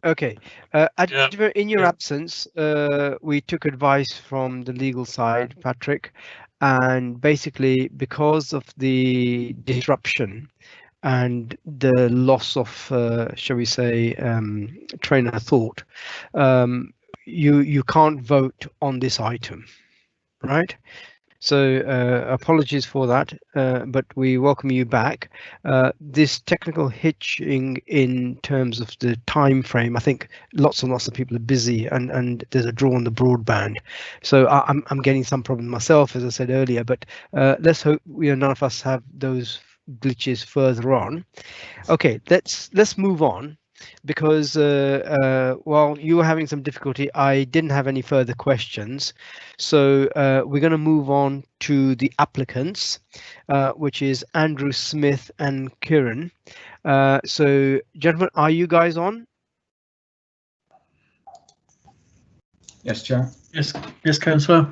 A: Okay. In your absence, we took advice from the legal side, Patrick, and basically because of the disruption and the loss of, shall we say, train of thought, you can't vote on this item, right? So apologies for that, but we welcome you back. This technical hitching in terms of the time frame, I think lots and lots of people are busy, and there's a draw on the broadband. So I'm getting some problem myself, as I said earlier, but let's hope none of us have those glitches further on. Okay, let's move on, because while you were having some difficulty, I didn't have any further questions. So we're going to move on to the applicants, which is Andrew Smith and Kieran. So gentlemen, are you guys on?
P: Yes, Chair.
Q: Yes, Councillor.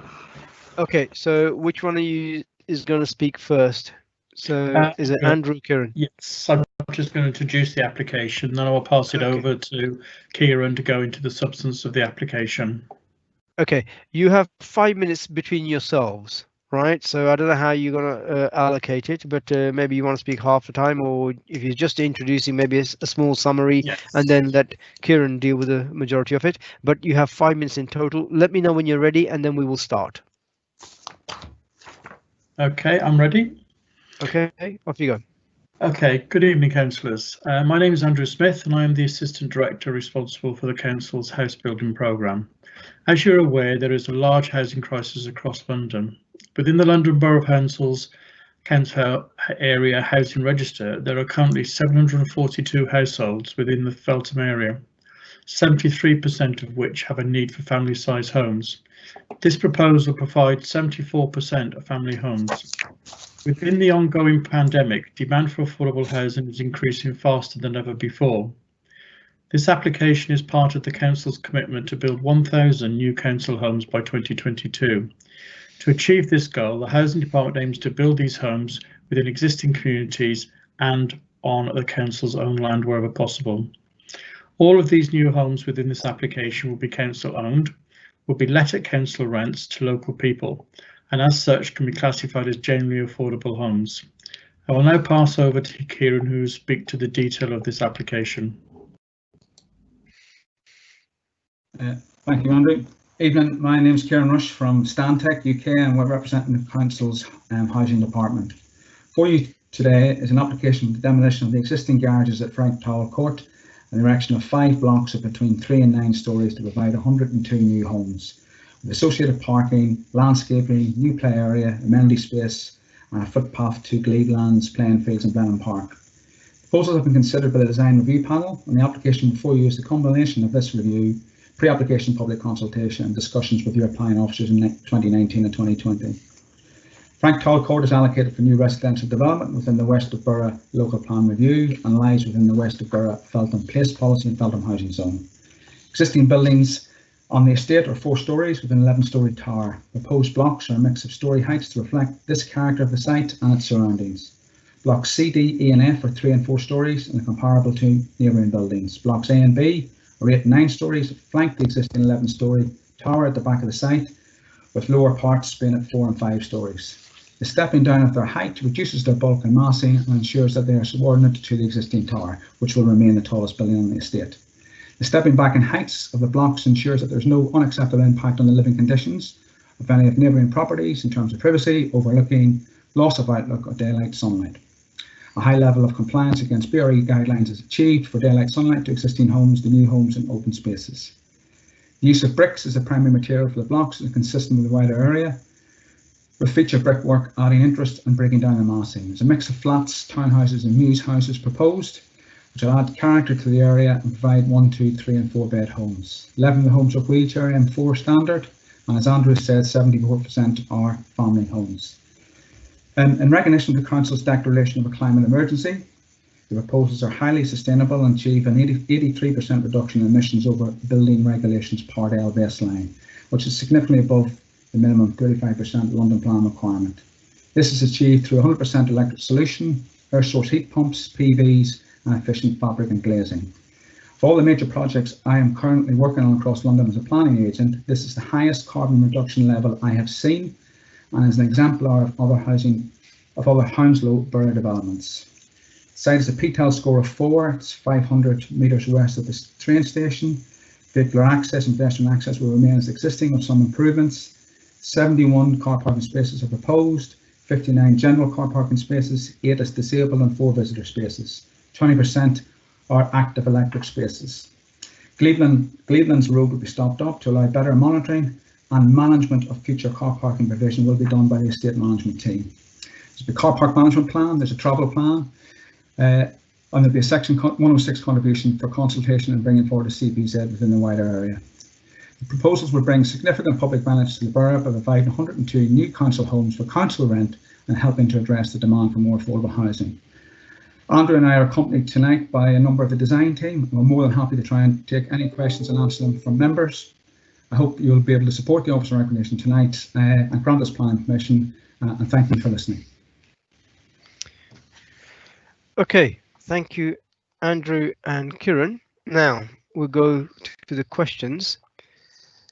A: Okay, so which one of you is going to speak first? So is it Andrew or Kieran?
Q: Yes, I'm just going to introduce the application, then I will pass it over to Kieran to go into the substance of the application. Okay,
A: you have 5 minutes between yourselves, right? So I don't know how you're going to allocate it, but maybe you want to speak half the time, or if you're just introducing, maybe a small summary, yes, and then let Kieran deal with the majority of it. But you have 5 minutes in total. Let me know when you're ready, and then we will start.
Q: Okay, I'm ready.
A: Okay, off you go.
Q: Okay, good evening, councillors. My name is Andrew Smith and I am the Assistant Director responsible for the Council's house building programme. As you're aware, there is a large housing crisis across London. Within the London Borough of Hounslow Council Area Housing Register, there are currently 742 households within the Feltham area, 73% of which have a need for family-size homes. This proposal provides 74% of family homes. Within the ongoing pandemic, demand for affordable housing is increasing faster than ever before. This application is part of the Council's commitment to build 1,000 new council homes by 2022. To achieve this goal, the Housing Department aims to build these homes within existing communities and on the Council's own land wherever possible. All of these new homes within this application will be council owned, will be let at council rents to local people, and as such can be classified as genuinely affordable homes. I will now pass over to Kieran, who will speak to the detail of this application.
P: Thank you, Andrew. Evening, my name is Kieran Rush from Stantec UK, and we're representing the Council's Housing Department. For you today is an application for the demolition of the existing garages at Frank Tower Court and the erection of 5 blocks of between 3 and 9 stories to provide 102 new homes, with associated parking, landscaping, new play area, amenity space, and a footpath to Gleadlands, playing fields and Blenheim Park. Proposals have been considered by the Design Review Panel, and the application before you is the combination of this review, pre-application public consultation and discussions with your applying officers in 2019 and 2020. Frank Tower Court is allocated for new residential development within the West of Borough Local Plan Review and lies within the West of Borough Feltham Place Policy and Feltham Housing Zone. Existing buildings on the estate are 4 stories with an 11-storey tower. Proposed blocks are a mix of storey heights to reflect this character of the site and its surroundings. Blocks C, D, E and F are 3 and 4 stories and are comparable to neighbouring buildings. Blocks A and B are 8 and 9 stories, flank the existing 11-storey tower at the back of the site, with lower parts being at 4 and 5 stories. The stepping down of their height reduces their bulk and massing and ensures that they are subordinate to the existing tower, which will remain the tallest building on the estate. The stepping back in heights of the blocks ensures that there's no unacceptable impact on the living conditions of any of neighbouring properties in terms of privacy, overlooking, loss of outlook or daylight sunlight. A high level of compliance against BRE guidelines is achieved for daylight sunlight to existing homes, to new homes and open spaces. The use of bricks as a primary material for the blocks is consistent with the wider area, with feature brickwork adding interest and breaking down the massing. There's a mix of flats, townhouses and mews houses proposed, which will add character to the area and provide 1, 2, 3 and 4 bed homes. 11 of the homes are wheelchair M4 standard, and as Andrew said, 74% are family homes. In recognition of the Council's declaration of a climate emergency, the proposals are highly sustainable and achieve an 83% reduction in emissions over building regulations Part L baseline, which is significantly above the minimum 35% London Plan requirement. This is achieved through 100% electric solution, air source heat pumps, PVs and efficient fabric and glazing. Of all the major projects I am currently working on across London as a planning agent, this is the highest carbon reduction level I have seen and is an exemplar of other Hounslow Borough developments. The site is a PTEL score of 4, it's 500 metres west of the train station. Vehicular access and pedestrian access will remain as existing with some improvements. 71 car parking spaces are proposed, 59 general car parking spaces, 8 as disabled and 4 visitor spaces. 20% are active electric spaces. Cleveland's road will be stopped up to allow better monitoring, and management of future car parking provision will be done by the estate management team. There's the car park management plan, there's a travel plan, and there'll be a section 106 contribution for consultation and bringing forward a CPZ within the wider area. The proposals will bring significant public benefits to the borough by providing 102 new council homes for council rent and helping to address the demand for more affordable housing. Andrew and I are accompanied tonight by a number of the design team, and we're more than happy to try and take any questions and answer them from members. I hope you'll be able to support the officer recommendation tonight and grant us planning permission, and thank you for listening.
A: Okay, thank you, Andrew and Kieran. Now we'll go to the questions.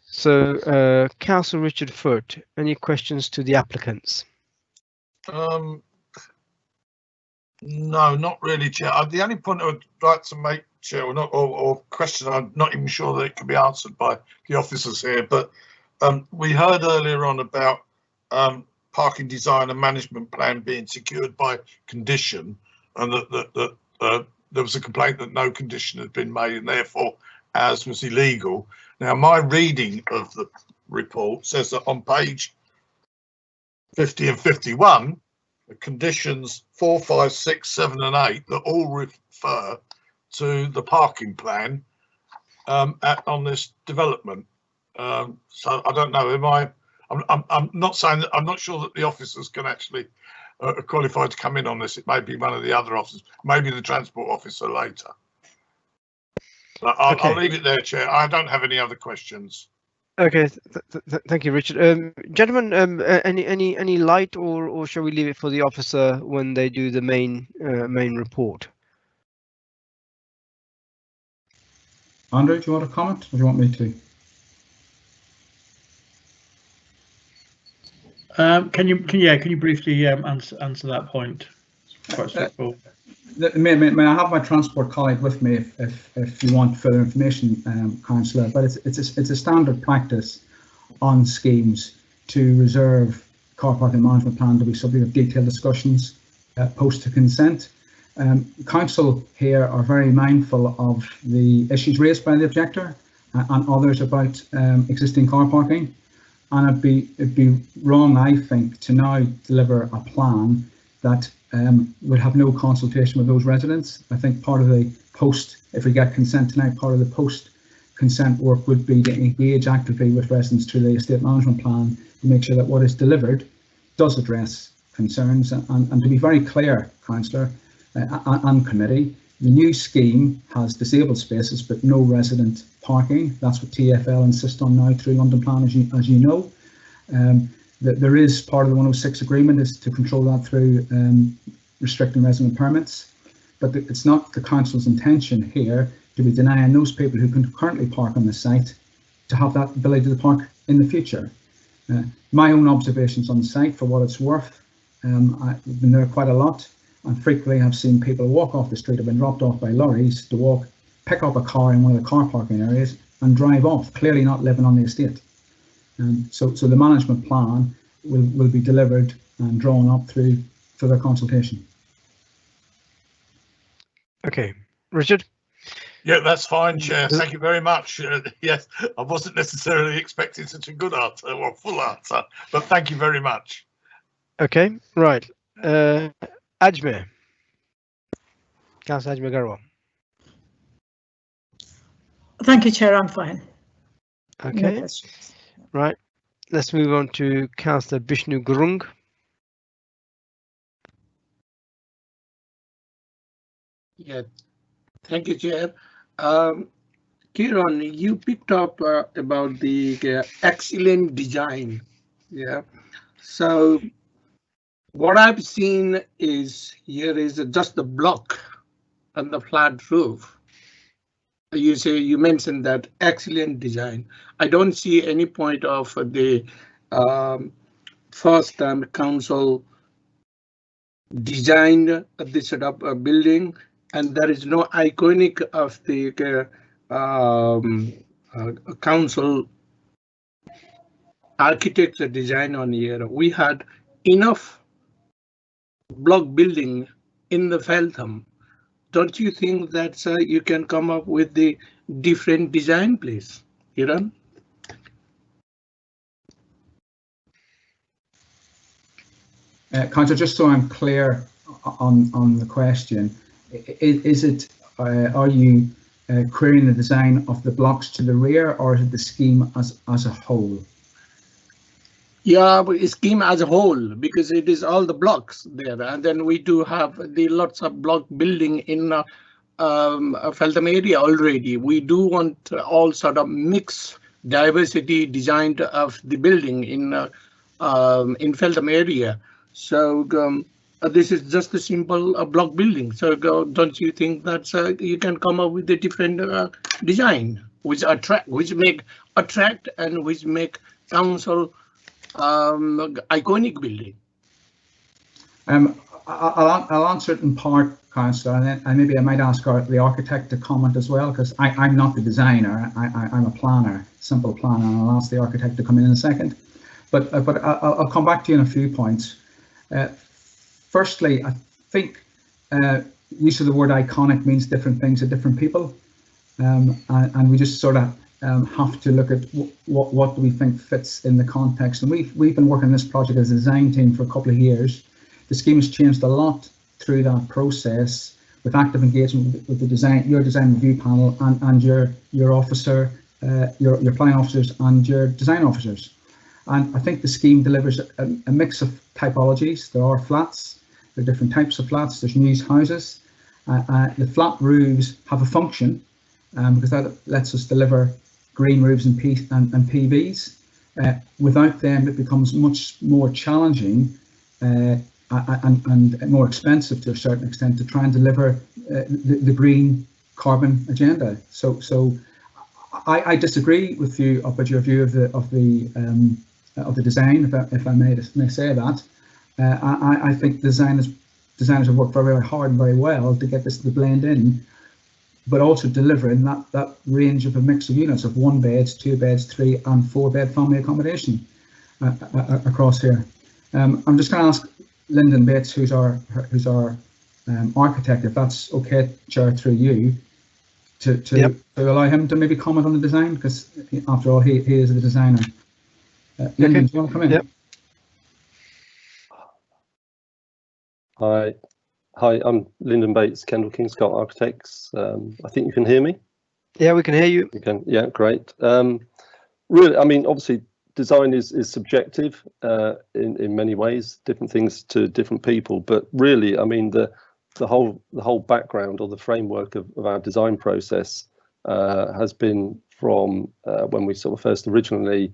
A: So, Councillor Richard Foote, any questions to the applicants?
B: No, not really, Chair. The only point I would like to make, Chair, or question, I'm not even sure that it can be answered by the officers here, but we heard earlier on about parking design and management plan being secured by condition, and that there was a complaint that no condition had been made and therefore ours was illegal. Now, my reading of the report says that on page 50 and 51, the conditions 4, 5, 6, 7 and 8 that all refer to the parking plan on this development. So I don't know, I'm not saying that, I'm not sure that the officers can actually are qualified to come in on this. It may be one of the other officers, maybe the transport officer later. I'll leave it there, Chair. I don't have any other questions.
A: Okay, thank you, Richard. Gentlemen, any light, or shall we leave it for the officer when they do the main report?
P: Andrew, do you want to comment, or do you want me to?
Q: Can you briefly answer that point? Quite straightforward.
P: May I have my transport colleague with me if you want further information, Councillor? But it's a standard practice on schemes to reserve car parking management plan to be subject to detailed discussions post to consent. Council here are very mindful of the issues raised by the objector and others about existing car parking, and it'd be wrong, I think, to now deliver a plan that would have no consultation with those residents. I think part of the post, if we get consent tonight, part of the post consent work would be to engage actively with residents through the estate management plan to make sure that what is delivered does address concerns. And to be very clear, Councillor and committee, the new scheme has disabled spaces but no resident parking. That's what TfL insists on now through London Plan, as you know. There is part of the 106 agreement is to control that through restricting resident permits, but it's not the council's intention here to be denying those people who can currently park on the site to have that ability to park in the future. My own observations on the site, for what it's worth, I've been there quite a lot, and frequently I've seen people walk off the street, have been dropped off by lorries to walk, pick up a car in one of the car parking areas and drive off, clearly not living on the estate. So the management plan will be delivered and drawn up through further consultation.
A: Okay, Richard?
B: Yeah, that's fine, Chair. Thank you very much. Yes, I wasn't necessarily expecting such a good answer or full answer, but thank you very much.
A: Okay, right. Ajmer. Councillor Ajmer Garwal.
C: Thank you, Chair. I'm fine.
A: Okay,
C: No questions.
A: right. Let's move on to Councillor Bishnu Gurung.
D: Yeah, thank you, Chair. Kieran, you picked up about the excellent design. Yeah. So what I've seen is here is just the block and the flat roof. You mentioned that excellent design. I don't see any point of the first time council designed this sort of building, and there is no iconic of the council architecture design on here. We had enough block building in the Feltham. Don't you think that you can come up with the different design, please, Kiran?
P: Councillor, just so I'm clear on the question, is it are you querying the design of the blocks to the rear, or is it the scheme as a whole?
D: Yeah, but scheme as a whole, because it is all the blocks there, and then we do have the lots of block building in Feltham area already. We do want all sort of mix diversity designed of the building in Feltham area. So this is just a simple block building. So don't you think that you can come up with a different design which make attract and which make council iconic building?
P: I'll answer it in part, Councillor, and maybe I might ask the architect to comment as well, because I'm not the designer. I'm a planner, simple planner, and I'll ask the architect to come in a second. But I'll come back to you in a few points. Firstly, I think use of the word iconic means different things to different people, and we just sort of have to look at what do we think fits in the context. And we've been working on this project as a design team for a couple of years. The scheme has changed a lot through that process, with active engagement with the your design review panel and your officer, your planning officers and your design officers. And I think the scheme delivers a mix of typologies. There are flats, there are different types of flats, there's news houses. The flat roofs have a function because that lets us deliver green roofs and PVs. Without them, it becomes much more challenging and more expensive to a certain extent to try and deliver the green carbon agenda. So I disagree with you about your view of the design, if I may say that. I think designers have worked very, very hard and very well to get this to blend in, but also delivering that range of a mix of units of 1 beds, 2 beds, 3 and 4 bed family accommodation across here. I'm just going to ask Lyndon Bates, who's our architect, if that's okay, Chair, through you, to allow him to maybe comment on the design, because after all, he is the designer. Lyndon, do you want to come in?
A: Yep.
R: Hi, I'm Lyndon Bates, Kendall Kingscott Architects. I think you can hear me.
A: Yeah, we can hear you.
R: You can. Yeah, great. Really, I mean, obviously, design is subjective in many ways, different things to different people. But really, I mean, the whole background or the framework of our design process has been from when we sort of first originally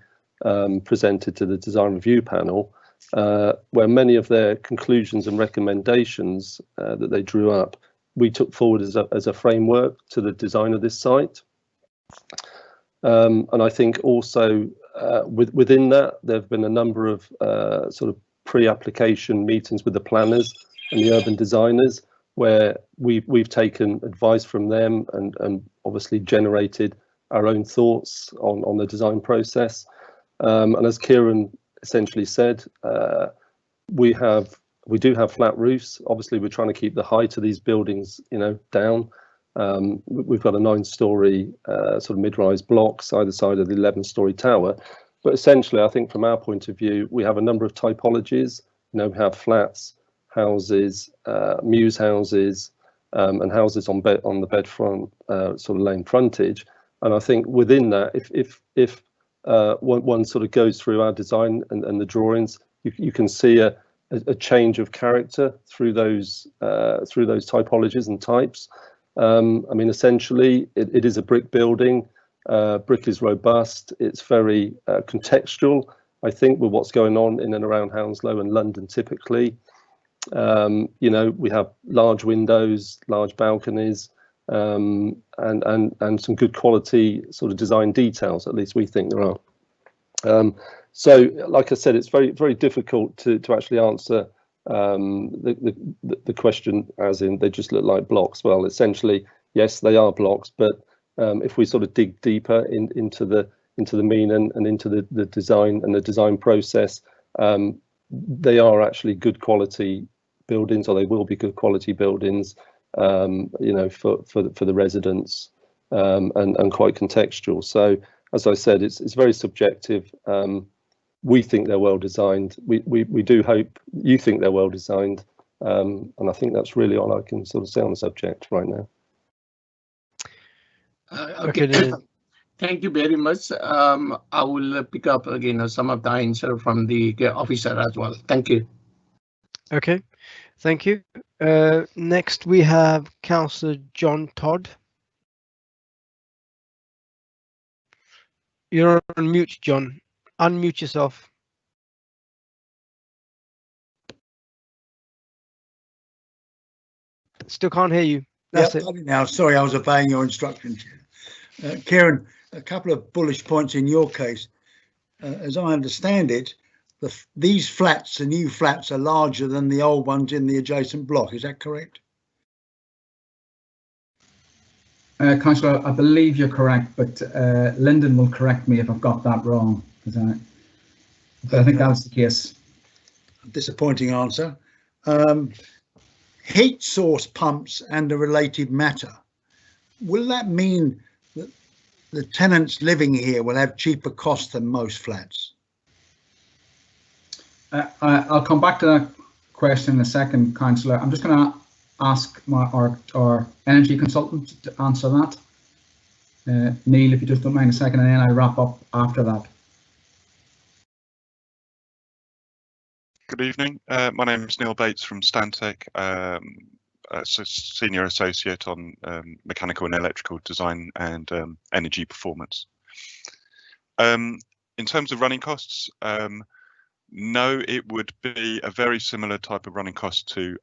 R: presented to the design review panel, where many of their conclusions and recommendations that they drew up, we took forward as a framework to the design of this site. And I think also within that, there have been a number of sort of pre-application meetings with the planners and the urban designers, where we've taken advice from them and obviously generated our own thoughts on the design process. And as Kieran essentially said, we do have flat roofs. Obviously, we're trying to keep the height of these buildings, down. We've got a 9-storey sort of mid-rise blocks either side of the 11-storey tower. But essentially, I think from our point of view, we have a number of typologies. We have flats, houses, mews houses, and houses on the bedfront sort of lane frontage. And I think within that, if one sort of goes through our design and the drawings, you can see a change of character through those typologies and types. I mean, essentially, it is a brick building. Brick is robust. It's very contextual, I think, with what's going on in and around Hounslow and London typically. We have large windows, large balconies, and some good quality sort of design details, at least we think there are. So, like I said, it's very, very difficult to actually answer the question as in they just look like blocks. Well, essentially, yes, they are blocks, but if we sort of dig deeper into the mean and into the design and the design process, they are actually good quality buildings, or they will be good quality buildings, for the residents, and quite contextual. So, as I said, it's very subjective. We think they're well designed. We do hope you think they're well designed, and I think that's really all I can sort of say on the subject right now.
D: Okay. Thank you very much. I will pick up again some of the answer from the officer as well. Thank you.
A: Okay, thank you. Next, we have Councillor John Todd. You're on mute, John. Unmute yourself. Still can't hear you. That's it.
E: Now, sorry, I was obeying your instructions. Kieran, a couple of bullish points in your case. As I understand it, these flats, the new flats, are larger than the old ones in the adjacent block. Is that correct?
P: Councillor, I believe you're correct, but Lyndon will correct me if I've got that wrong. But I think that's the case.
E: Disappointing answer. Heat source pumps and the related matter. Will that mean that the tenants living here will have cheaper costs than most flats?
P: I'll come back to that question in a second, Councillor. I'm just going to ask our energy consultant to answer that. Neil, if you just don't mind a second, and then I'll wrap up after that.
S: Good evening. My name is Neil Bates from Stantec, Senior Associate on Mechanical and Electrical Design and Energy Performance. In terms of running costs, no, it would be a very similar type of running cost to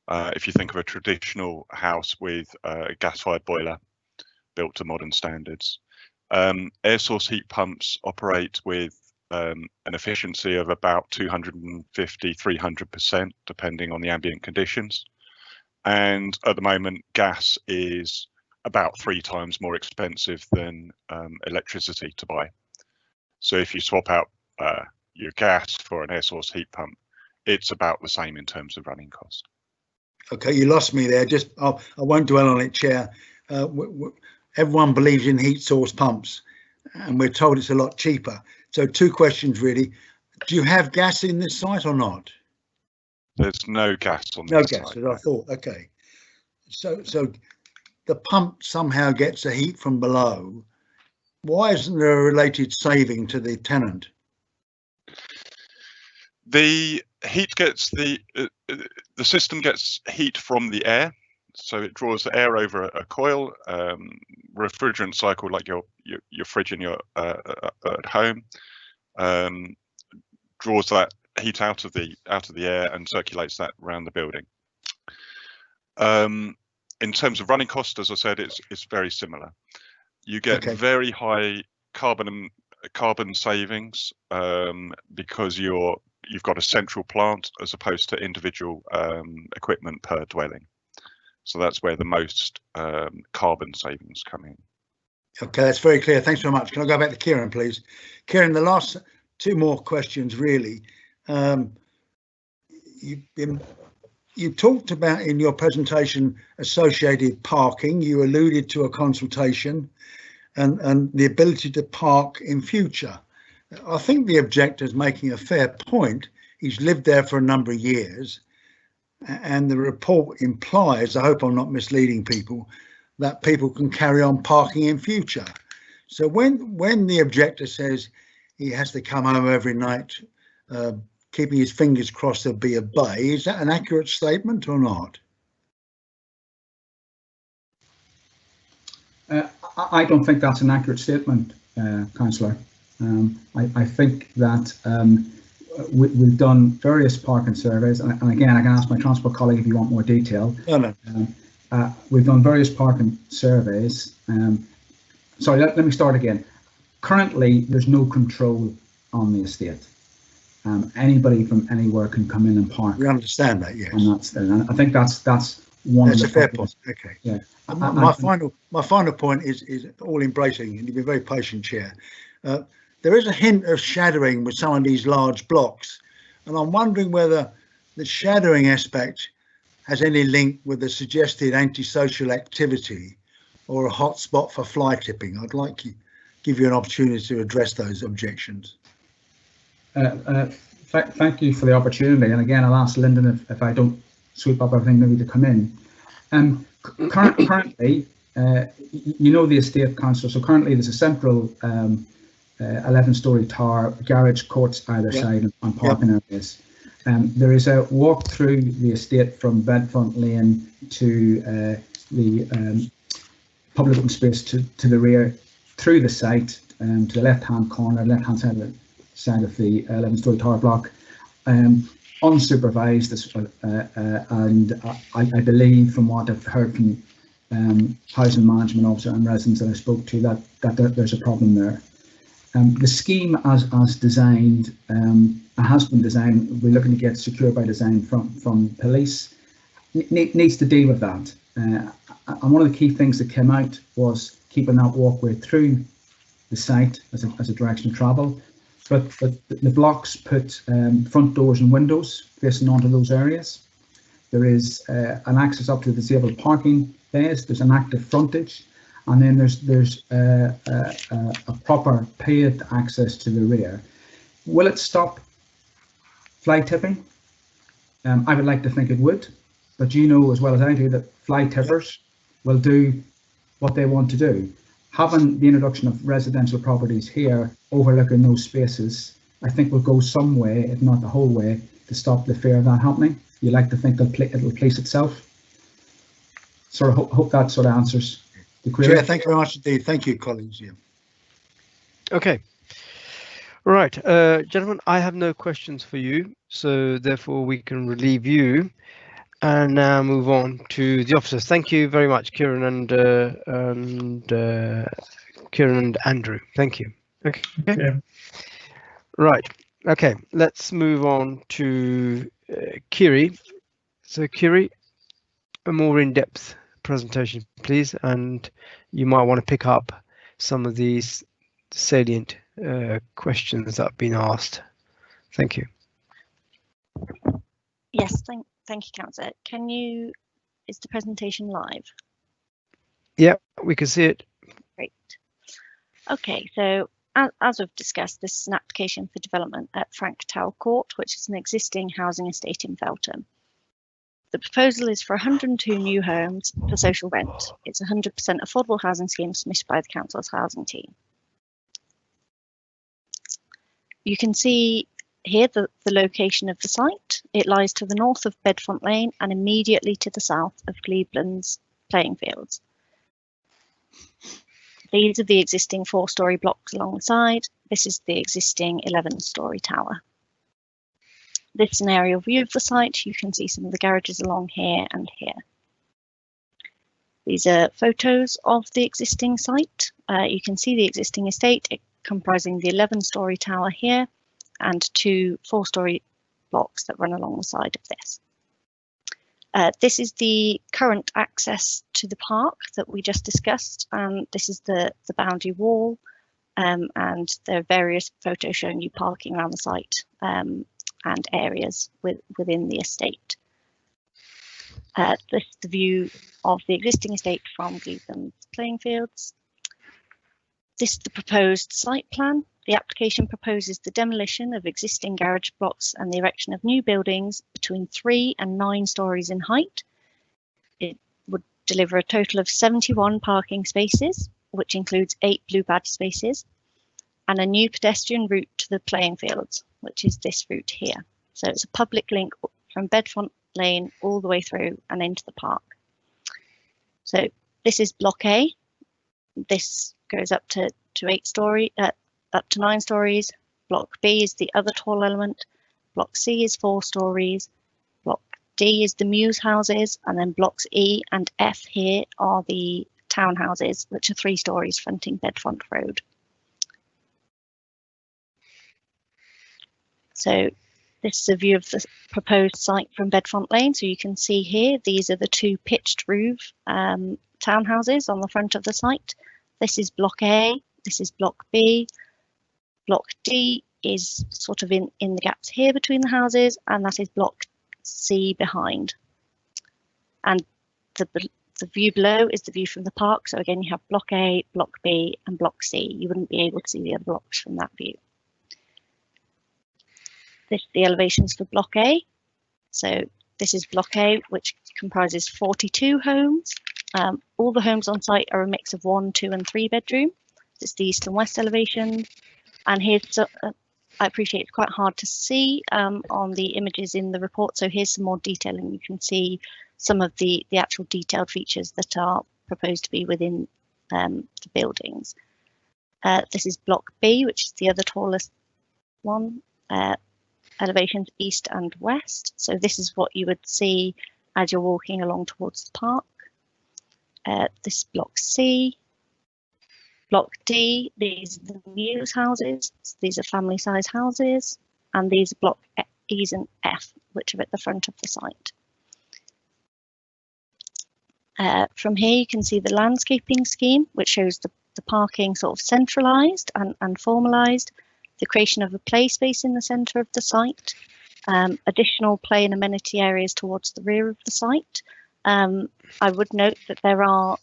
S: if you think of a traditional house with a gas-fired boiler built to modern standards. Air source heat pumps operate with an efficiency of about 250–300%, depending on the ambient conditions. And at the moment, gas is about 3 times more expensive than electricity to buy. So if you swap out your gas for an air source heat pump, it's about the same in terms of running cost.
E: Okay, you lost me there. Just I won't dwell on it, Chair. Everyone believes in heat source pumps, and we're told it's a lot cheaper. So 2 questions really. Do you have gas in this site or not?
S: There's no gas on
E: no
S: this
E: gas,
S: site.
E: as I thought. Okay. So the pump somehow gets the heat from below. Why isn't there a related saving to the tenant?
S: The heat gets the system gets heat from the air, so it draws the air over a coil, refrigerant cycle like your fridge in your at home, draws that heat out of the air and circulates that around the building. In terms of running cost, as I said, it's very similar. You get very high carbon savings because you're you've got a central plant as opposed to individual equipment per dwelling. So that's where the most carbon savings come in.
E: Okay, that's very clear. Thanks very much. Can I go back to Kieran, please? Kieran, the last two more questions, really. You talked about in your presentation associated parking. You alluded to a consultation and the ability to park in future. I think the objector is making a fair point. He's lived there for a number of years, and the report implies, I hope I'm not misleading people, that people can carry on parking in future. So when the objector says he has to come home every night, keeping his fingers crossed there'll be a bay, is that an accurate statement or not?
P: I don't think that's an accurate statement, Councillor. I think that we've done various parking surveys, and again, I can ask my transport colleague if you want more detail.
E: No.
P: We've done various parking surveys. Sorry, let me start again. Currently, there's no control on the estate. Anybody from anywhere can come in and park.
E: We understand that, yes.
P: And I think that's one of the.
E: That's a fair point. Okay.
P: Yeah.
E: My final point is all embracing, and you've been very patient, Chair. There is a hint of shadowing with some of these large blocks, and I'm wondering whether the shadowing aspect has any link with the suggested antisocial activity or a hotspot for fly tipping. I'd like to give you an opportunity to address those objections.
P: Thank you for the opportunity, and again, I'll ask Lyndon if I don't sweep up everything maybe to come in. Currently, you know the estate, Councillor, so currently there's a central 11-storey tower, garage, courts either side, and parking areas. There is a walk through the estate from Bedfront Lane to the public open space to the rear, through the site, to the left-hand corner, left-hand side of the 11-storey tower block, unsupervised, and I believe from what I've heard from housing management officer and residents that I spoke to that there's a problem there. The scheme as designed has been designed. We're looking to get secure by design from police. Needs to deal with that. And one of the key things that came out was keeping that walkway through the site as a direction of travel. But the blocks put front doors and windows facing onto those areas. There is an access up to the disabled parking bays. There's an active frontage. And then there's a proper paved access to the rear. Will it stop fly tipping? I would like to think it would, but you know as well as I do that fly tippers will do what they want to do. Having the introduction of residential properties here overlooking those spaces, I think will go some way, if not the whole way, to stop the fear of that happening. You like to think it'll police itself. Sort of hope that sort of answers.
E: Chair, thank you very much indeed. Thank you, colleagues. Yeah.
A: Okay. Right, gentlemen, I have no questions for you, so therefore we can relieve you and now move on to the officers. Thank you very much, Kieran and Andrew. Thank you. Okay.
Q: Yeah.
A: Right. Okay. Let's move on to Kiri. So, Kiri, a more in-depth presentation, please, and you might want to pick up some of these salient questions that have been asked. Thank you.
G: Yes, thank you, Councillor. Is the presentation live?
A: Yeah, we can see it.
G: Great. Okay, so as we've discussed, this is an application for development at Frank Tower Court, which is an existing housing estate in Feltham. The proposal is for 102 new homes for social rent. It's a 100% affordable housing scheme submitted by the council's housing team. You can see here the location of the site. It lies to the north of Bedfront Lane and immediately to the south of Cleveland's playing fields. These are the existing 4-storey blocks along the side. This is the existing 11-storey tower. This is an aerial view of the site. You can see some of the garages along here and here. These are photos of the existing site. You can see the existing estate comprising the 11-storey tower here and 2 4-storey blocks that run along the side of this. This is the current access to the park that we just discussed, and this is the boundary wall, and there are various photos showing you parking around the site and areas within the estate. This is the view of the existing estate from Cleveland's playing fields. This is the proposed site plan. The application proposes the demolition of existing garage blocks and the erection of new buildings between 3 and 9 stories in height. It would deliver a total of 71 parking spaces, which includes 8 blue badge spaces, and a new pedestrian route to the playing fields, which is this route here. So it's a public link from Bedfont Lane all the way through and into the park. So this is Block A. This goes up to 9 stories. Block B is the other tall element. Block C is 4 stories. Block D is the Mews houses, and then blocks E and F here are the townhouses, which are 3 stories fronting Bedfont Road. So this is a view of the proposed site from Bedfont Lane. So you can see here, these are the 2 pitched roof townhouses on the front of the site. This is Block A, this is Block B. Block D is sort of in the gaps here between the houses, and that is Block C behind. And the view below is the view from the park. So again, you have Block A, Block B, and Block C. You wouldn't be able to see the other blocks from that view. This is the elevations for Block A. So this is Block A, which comprises 42 homes. All the homes on site are a mix of 1, 2, and 3 bedroom. This is the east and west elevation. And here's, I appreciate it's quite hard to see on the images in the report. So here's some more detail, and you can see some of the actual detailed features that are proposed to be within the buildings. This is Block B, which is the other tallest one. Elevations east and west. So this is what you would see as you're walking along towards the park. This is Block C. Block D, these are the Mews houses. So these are family size houses, and these are Block E's and F, which are at the front of the site. From here you can see the landscaping scheme, which shows the parking sort of centralised and formalised, the creation of a play space in the centre of the site, additional play and amenity areas towards the rear of the site. I would note that there are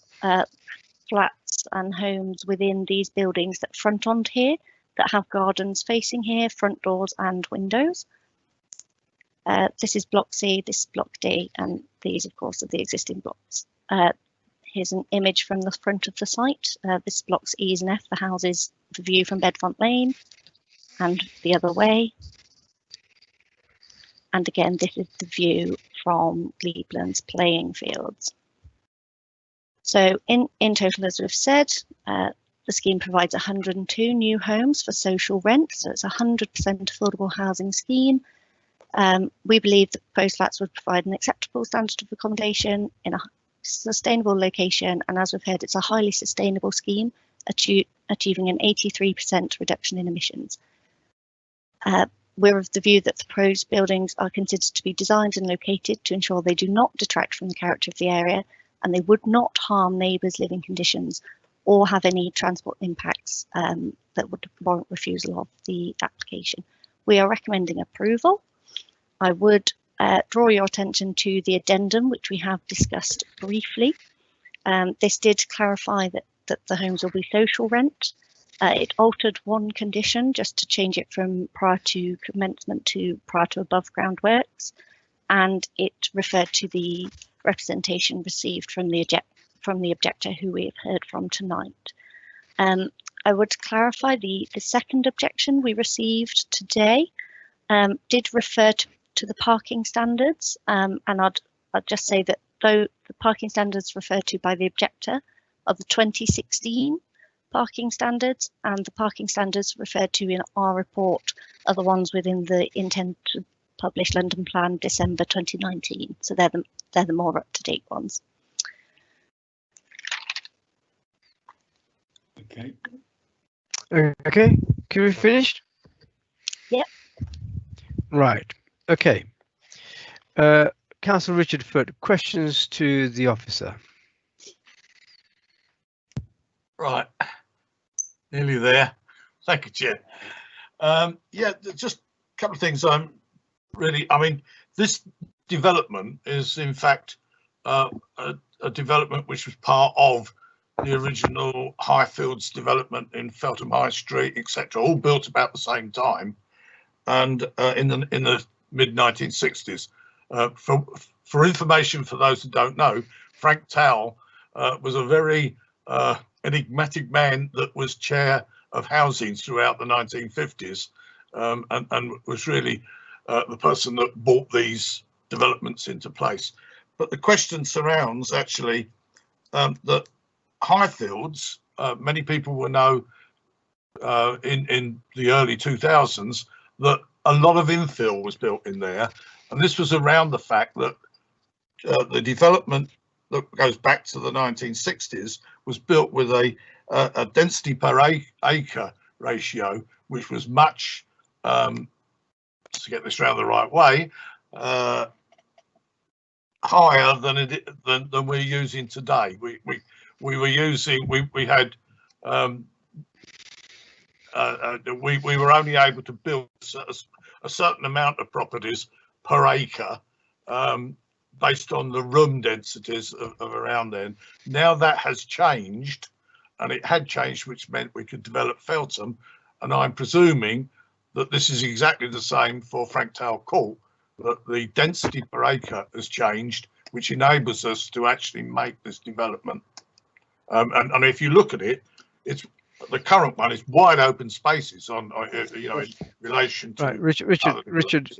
G: flats and homes within these buildings that front onto here that have gardens facing here, front doors and windows. This is Block C, this is Block D, and these of course are the existing blocks. Here's an image from the front of the site. This is Blocks E's and F, the houses, the view from Bedfont Lane and the other way. And again, this is the view from Cleveland's playing fields. So in total, as we've said, the scheme provides 102 new homes for social rent. So it's a 100% affordable housing scheme. We believe the proposed flats would provide an acceptable standard of accommodation in a sustainable location. And as we've heard, it's a highly sustainable scheme, achieving an 83% reduction in emissions. We're of the view that the proposed buildings are considered to be designed and located to ensure they do not detract from the character of the area, and they would not harm neighbours' living conditions or have any transport impacts that would warrant refusal of the application. We are recommending approval. I would draw your attention to the addendum, which we have discussed briefly. This did clarify that the homes will be social rent. It altered one condition just to change it from prior to commencement to prior to above ground works, and it referred to the representation received from the objector who we have heard from tonight. I would clarify the second objection we received today did refer to the parking standards, and I'd just say that though the parking standards referred to by the objector are the 2016 parking standards, and the parking standards referred to in our report are the ones within the intent to publish London Plan December 2019. So they're the more up-to-date ones.
E: Okay.
A: Okay, can we finish?
G: Yep.
A: Right. Okay. Councillor Richard Foote, questions to the officer.
B: Right, nearly there. Thank you, Chair. Yeah, just a couple of things. I mean, this development is in fact a development which was part of the original Highfields development in Feltham High Street, etc., all built about the same time, and in the mid 1960s. For information for those who don't know, Frank Towell was a very enigmatic man that was chair of housing throughout the 1950s, and was really the person that brought these developments into place. But the question surrounds actually that Highfields, many people will know in the early 2000s that a lot of infill was built in there, and this was around the fact that the development that goes back to the 1960s was built with a density per acre ratio, which was much, to get this round the right way, higher than we're using today. We were using, we had we were only able to build a certain amount of properties per acre, based on the room densities of around then. Now that has changed, and it had changed, which meant we could develop Feltham, and I'm presuming that this is exactly the same for Frank Towell Court, that the density per acre has changed, which enables us to actually make this development. And if you look at it, it's the current one is wide open spaces on, you know, in relation to.
A: Right, Richard.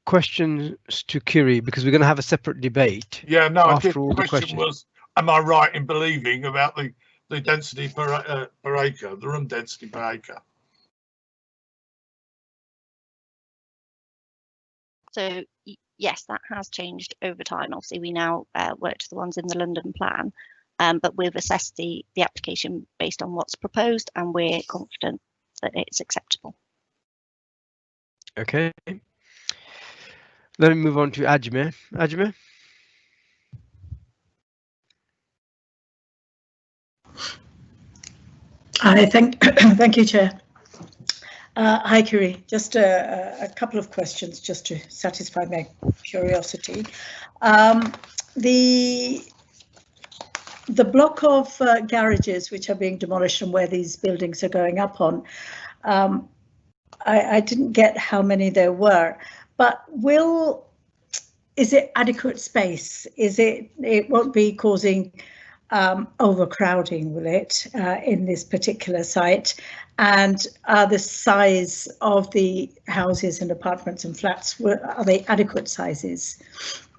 A: Questions to Kiri, because we're going to have a separate debate.
B: Yeah, no.
A: After all
B: The
A: the
B: question
A: questions.
B: was, am I right in believing about the density per acre, the room density per acre?
G: So yes, that has changed over time. Obviously, we now work to the ones in the London plan, but we've assessed the application based on what's proposed, and we're confident that it's acceptable.
A: Okay. Let me move on to Ajmer. Ajmer.
C: I thank you, Chair. Hi, Kiri. Just a couple of questions just to satisfy my curiosity. The block of garages which are being demolished and where these buildings are going up on, I didn't get how many there were, but is it adequate space? It won't be causing overcrowding, will it, in this particular site? And are the size of the houses and apartments and flats, are they adequate sizes?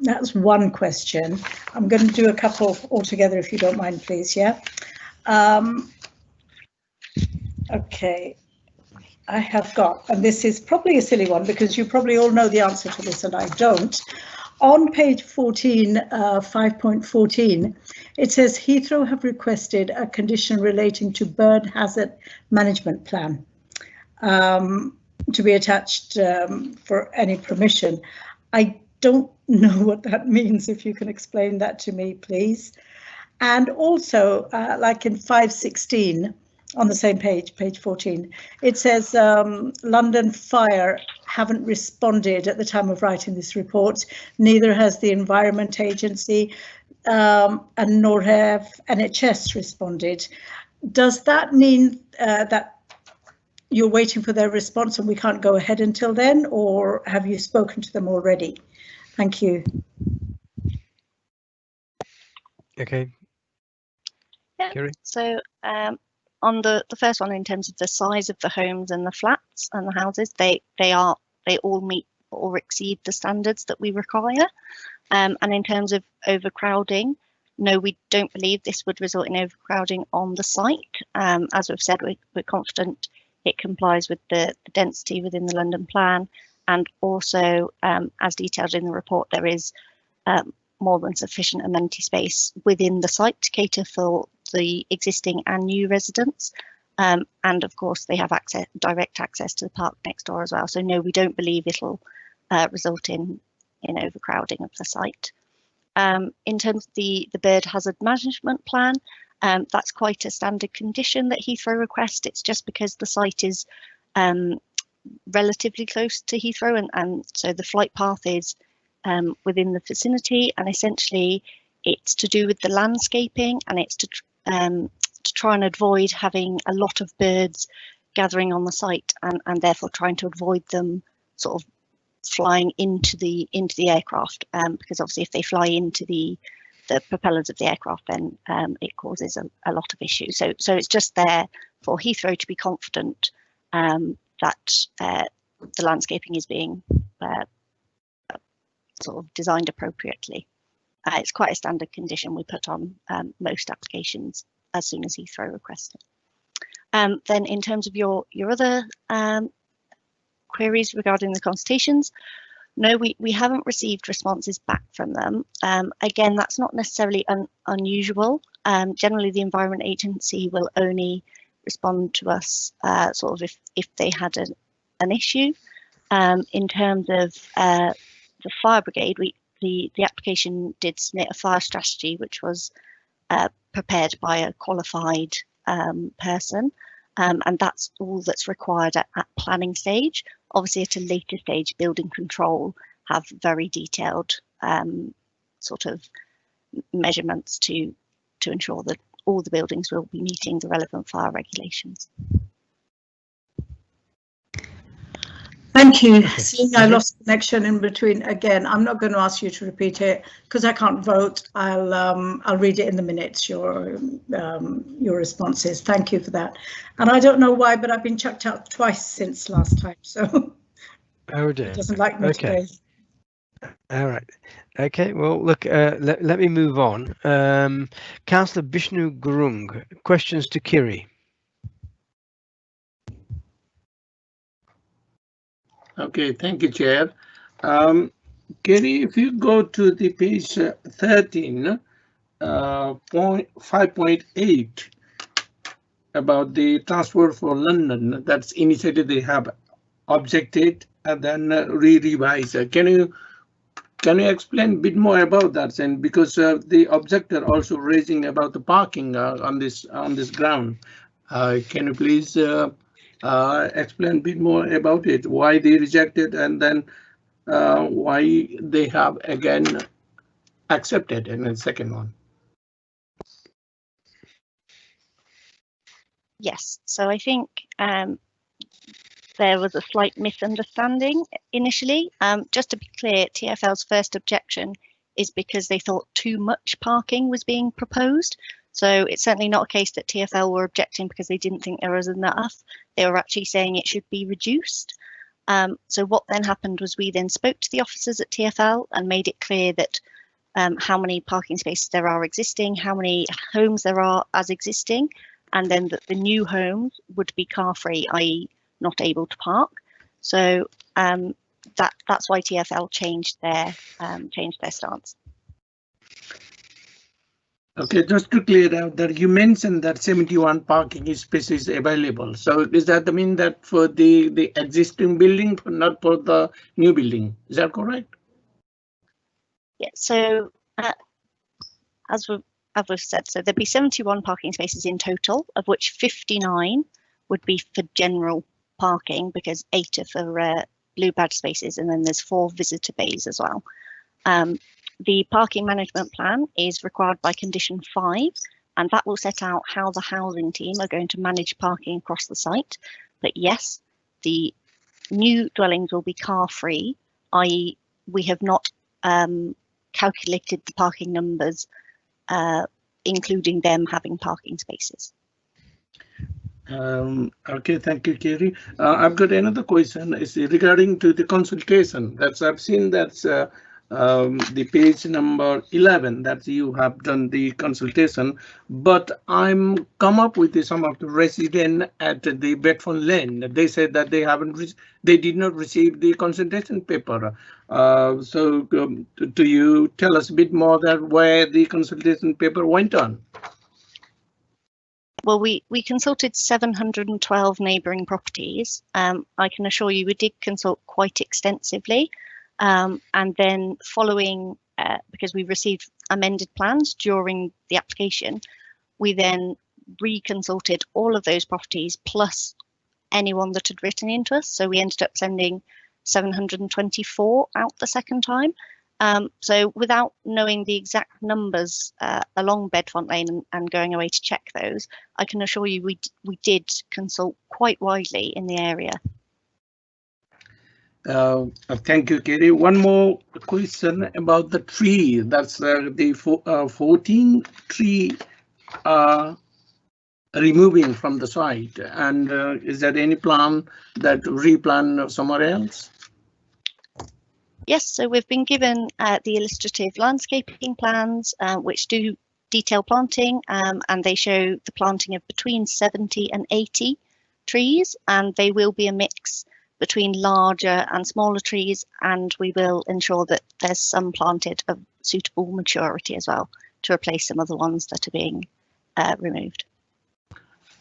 C: That's one question. I'm going to do a couple altogether, if you don't mind, please. Yeah. Okay. I have got, and this is probably a silly one because you probably all know the answer to this and I don't. On page 14, 5.14, it says Heathrow have requested a condition relating to bird hazard management plan to be attached for any permission. I don't know what that means. If you can explain that to me, please. And also, like in 5.16, on the same page, page 14, it says London Fire haven't responded at the time of writing this report, neither has the Environment Agency, and nor have NHS responded. Does that mean that you're waiting for their response and we can't go ahead until then, or have you spoken to them already? Thank you.
A: Okay.
G: Yeah.
A: Kiri?
G: So on the first one, in terms of the size of the homes and the flats and the houses, they all meet or exceed the standards that we require. And in terms of overcrowding, no, we don't believe this would result in overcrowding on the site. As we've said, we're confident it complies with the density within the London plan, and also, as detailed in the report, there is more than sufficient amenity space within the site to cater for the existing and new residents. And of course, they have direct access to the park next door as well. So no, we don't believe it'll result in overcrowding of the site. In terms of the bird hazard management plan, that's quite a standard condition that Heathrow request. It's just because the site is relatively close to Heathrow, and so the flight path is within the vicinity, and essentially it's to do with the landscaping, and it's to try and avoid having a lot of birds gathering on the site, and therefore trying to avoid them sort of flying into the aircraft, because obviously if they fly into the propellers of the aircraft, then it causes a lot of issues. So it's just there for Heathrow to be confident that the landscaping is being sort of designed appropriately. It's quite a standard condition we put on most applications as soon as Heathrow requests it. Then in terms of your other queries regarding the consultations, no, we haven't received responses back from them. Again, that's not necessarily unusual. Generally, the Environment Agency will only respond to us sort of if they had an issue. In terms of the fire brigade, the application did submit a fire strategy, which was prepared by a qualified person, and that's all that's required at planning stage. Obviously, at a later stage, building control have very detailed sort of measurements to ensure that all the buildings will be meeting the relevant fire regulations.
C: Thank you. Seeing I lost connection in between again, I'm not going to ask you to repeat it because I can't vote. I'll read it in the minutes, your responses. Thank you for that. And I don't know why, but I've been chucked out twice since last time, so
A: oh dear.
C: It doesn't like me today.
A: All right. Okay. Well, look. Let me move on. Councillor Bishnu Gurung, questions to Kiri.
D: Okay, thank you, Chair. Kerry, if you go to the page 13, 5.8 about the transfer for London, that's initially they have objected and then re-revise. Can you explain a bit more about that? And because the objector also raising about the parking on this ground, can you please explain a bit more about it, why they rejected and then why they have again accepted in the second one?
G: Yes, so I think there was a slight misunderstanding initially. Just to be clear, TfL's first objection is because they thought too much parking was being proposed. So it's certainly not a case that TfL were objecting because they didn't think there was enough. They were actually saying it should be reduced. So what then happened was we then spoke to the officers at TfL and made it clear that how many parking spaces there are existing, how many homes there are as existing, and then that the new homes would be car free, i.e. not able to park. So that's why TfL changed their stance.
D: Okay, just to clear out that you mentioned that 71 parking spaces available. So does that mean that for the existing building, not for the new building? Is that correct?
G: Yeah, so as we've said, so there'd be 71 parking spaces in total, of which 59 would be for general parking because 8 are for blue badge spaces, and then there's 4 visitor bays as well. The parking management plan is required by condition 5, and that will set out how the housing team are going to manage parking across the site. But yes, the new dwellings will be car free, i.e. we have not calculated the parking numbers, including them having parking spaces.
D: Okay, thank you, Kerry. I've got another question. Is regarding to the consultation. I've seen that's the page number 11 that you have done the consultation, but I'm come up with some of the resident at the Bedford Lane. They said that they did not receive the consultation paper. So do you tell us a bit more that where the consultation paper went on?
G: Well, we consulted 712 neighbouring properties. I can assure you we did consult quite extensively. And then following, because we received amended plans during the application, we then reconsulted all of those properties plus anyone that had written into us. So we ended up sending 724 out the second time. So without knowing the exact numbers along Bedfont Lane and going away to check those, I can assure you we did consult quite widely in the area.
D: Thank you, Kerry. One more question about the tree. That's the 14 tree removing from the site. And is there any plan that replant somewhere else?
G: Yes, so we've been given the illustrative landscaping plans, which do detail planting, and they show the planting of between 70 and 80 trees, and they will be a mix between larger and smaller trees, and we will ensure that there's some planted of suitable maturity as well to replace some of the ones that are being removed.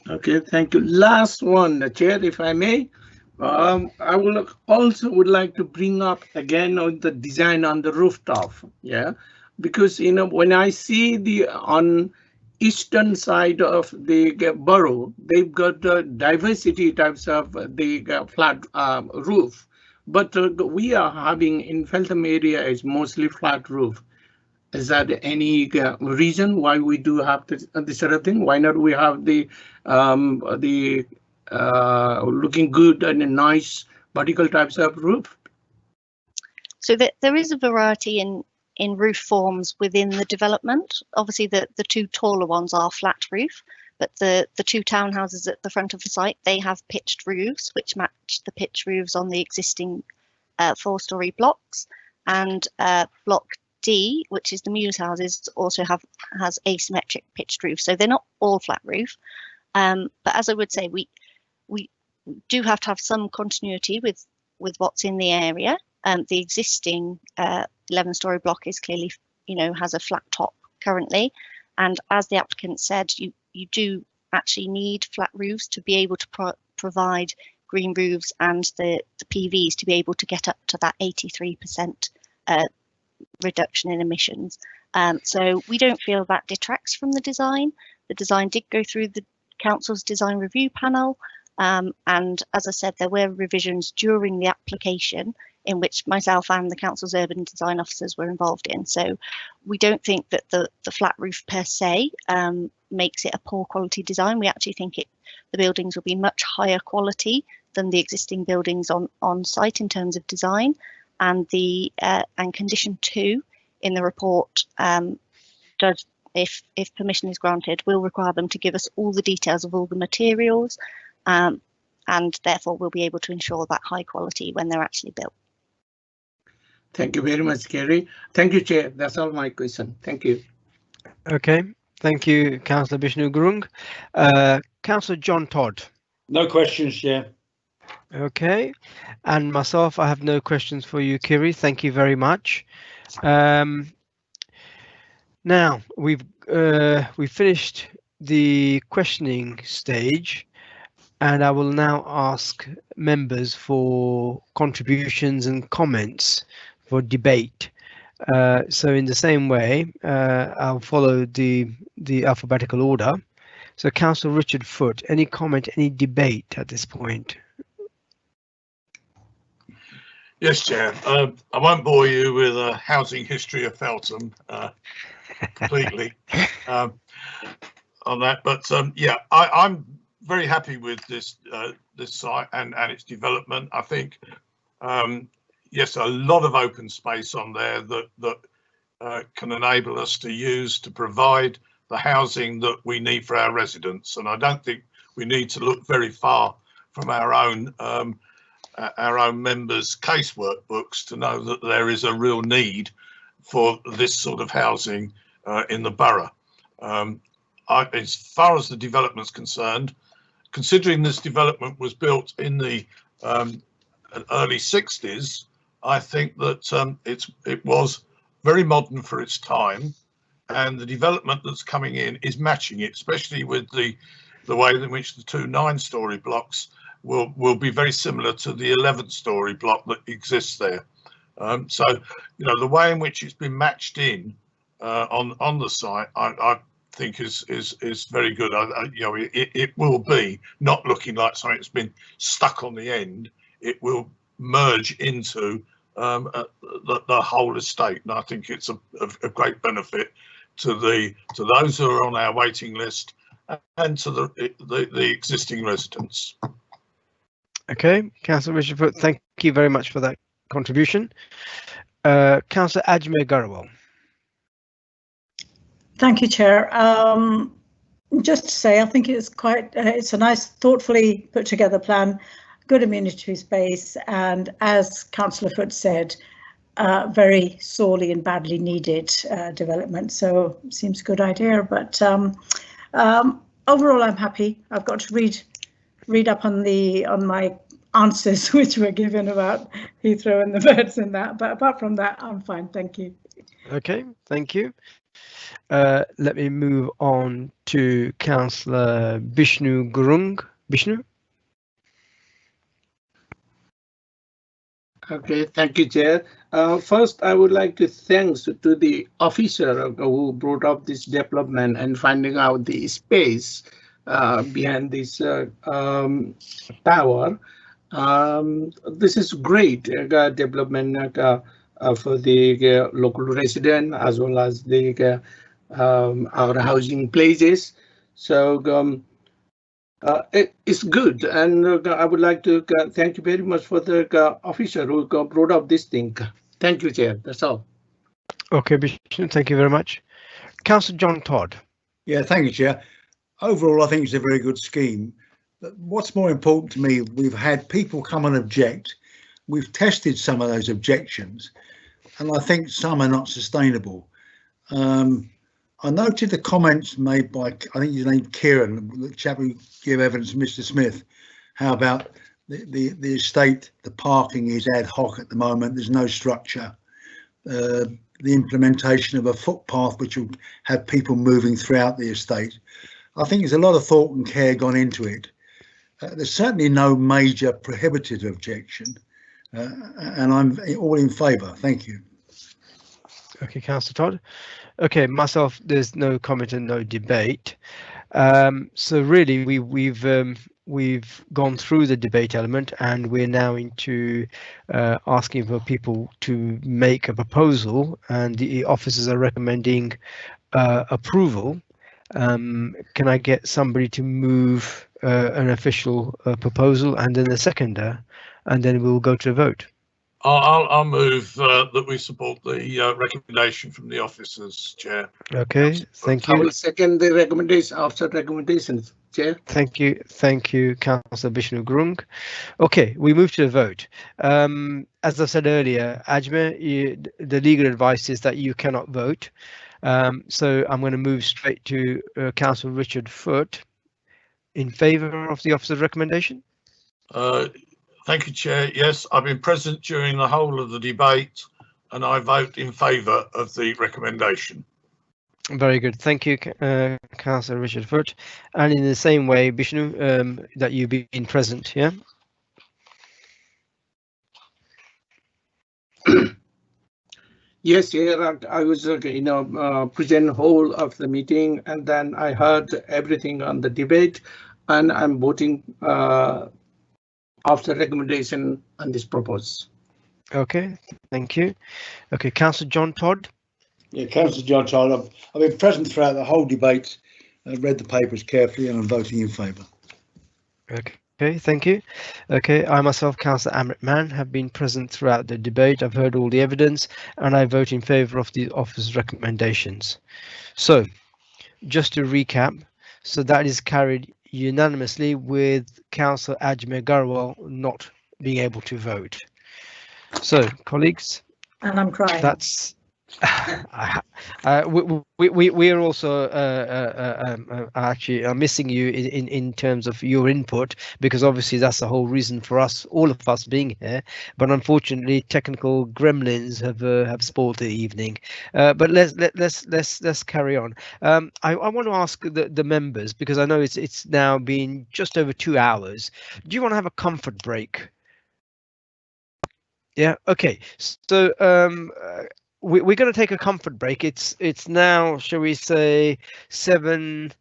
D: Okay, thank you. Last one, Chair, if I may. I would like to bring up again on the design on the rooftop. Yeah, because when I see on eastern side of the borough, they've got diversity types of the flat roof, but we are having in Feltham area is mostly flat roof. Is that any reason why we do have this sort of thing? Why not we have the looking good and nice vertical types of roof?
G: So there is a variety in roof forms within the development. Obviously the two taller ones are flat roof, but the two townhouses at the front of the site, they have pitched roofs which match the pitched roofs on the existing 4-storey blocks, and block D, which is the Muse houses, also has asymmetric pitched roofs, so they're not all flat roof. But as I would say, we do have to have some continuity with what's in the area. The existing 11-storey block is clearly, has a flat top currently, and as the applicant said, you do actually need flat roofs to be able to provide green roofs and the PVs to be able to get up to that 83% reduction in emissions. So we don't feel that detracts from the design. The design did go through the council's design review panel, and as I said, there were revisions during the application in which myself and the council's urban design officers were involved in. So we don't think that the flat roof per se makes it a poor quality design. We actually think the buildings will be much higher quality than the existing buildings on site in terms of design. And and condition 2 in the report does, if permission is granted, will require them to give us all the details of all the materials, and therefore we'll be able to ensure that high quality when they're actually built.
D: Thank you very much, Kerry. Thank you, Chair. That's all my question. Thank you.
A: Okay, thank you, Councillor Bishnu Gurung. Councillor John Todd.
T: No questions, Chair.
A: Okay, and myself, I have no questions for you, Kiri. Thank you very much. Now we've finished the questioning stage, and I will now ask members for contributions and comments for debate. So in the same way, I'll follow the alphabetical order. So Councillor Richard Foote, any comment, any debate at this point?
B: Yes, Chair. I won't bore you with a housing history of Feltham completely on that, but yeah, I'm very happy with this site and its development. I think yes, a lot of open space on there that can enable us to use to provide the housing that we need for our residents, and I don't think we need to look very far from our own members' casework books to know that there is a real need for this sort of housing in the borough. As far as the development's concerned, considering this development was built in the early 60s, I think that it was very modern for its time, and the development that's coming in is matching it, especially with the way in which the two 9-storey blocks will be very similar to the 11-storey block that exists there. So, you know, the way in which it's been matched in on the site, I think is very good. You know, it will be not looking like something that's been stuck on the end. It will merge into the whole estate, and I think it's a great benefit to those who are on our waiting list and to the existing residents.
A: Okay, Councillor Richard Foote, thank you very much for that contribution. Councillor Ajmer Garawal.
C: Thank you, Chair. Just to say, I think it's a nice, thoughtfully put together plan, good amenity space, and as Councillor Foote said, very sorely and badly needed development. So seems a good idea, but overall I'm happy. I've got to read up on my answers which were given about Heathrow and the birds and that, but apart from that I'm fine, thank you.
A: Okay, thank you. Let me move on to Councillor Bishnu Gurung. Bishnu?
D: Okay, thank you, Chair. First, I would like to thank to the officer who brought up this development and finding out the space behind this tower. This is great development for the local resident as well as the our housing places. So it's good, and I would like to thank you very much for the officer who brought up this thing. Thank you, Chair. That's all.
A: Okay, Bishnu, thank you very much. Councillor John Todd.
E: Yeah, thank you, Chair. Overall, I think it's a very good scheme. But what's more important to me, we've had people come and object. We've tested some of those objections, and I think some are not sustainable. I noted the comments made by, I think his name Kieran, the chap who gave evidence to Mr. Smith, how about the estate, the parking is ad hoc at the moment, there's no structure. The implementation of a footpath which will have people moving throughout the estate. I think there's a lot of thought and care gone into it. There's certainly no major prohibited objection, and I'm all in favour. Thank you.
A: Okay, Councillor Todd. Okay, myself, there's no comment and no debate. So really, we've gone through the debate element, and we're now into asking for people to make a proposal, and the officers are recommending approval. Can I get somebody to move an official proposal and then a seconder, and then we'll go to a vote?
B: I'll move that we support the recommendation from the officers, Chair.
A: Okay, thank you.
D: I will second the recommendation after recommendations, Chair.
A: Thank you, Councillor Bishnu Gurung. Okay, we move to the vote. As I said earlier, Ajmer, the legal advice is that you cannot vote. So I'm going to move straight to Councillor Richard Foote. In favour of the officer's recommendation?
B: Thank you, Chair. Yes, I've been present during the whole of the debate, and I vote in favour of the recommendation.
A: Very good. Thank you, Councillor Richard Foote. And in the same way, Bishnu, that you've been present, yeah?
D: Yes, yeah, I was, present whole of the meeting, and then I heard everything on the debate, and I'm voting after recommendation on this proposal.
A: Okay, thank you. Okay, Councillor John Todd.
E: Yeah, Councillor John Todd. I've been present throughout the whole debate. I've read the papers carefully, and I'm voting in favour.
A: Okay, thank you. Okay, I myself, Councillor Amrit Mann, have been present throughout the debate. I've heard all the evidence, and I vote in favour of the officer's recommendations. So, just to recap, so that is carried unanimously with Councillor Ajmer Garawal not being able to vote. So, colleagues,
C: and I'm crying.
A: That's we are also actually missing you in terms of your input, because obviously that's the whole reason for us, all of us, being here. But unfortunately, technical gremlins have spoiled the evening. But let's carry on. I want to ask the members, because I know it's now been just over 2 hours. Do you want to have a comfort break? Yeah. Okay. So we're going to take a comfort break. It's now, shall we say, 7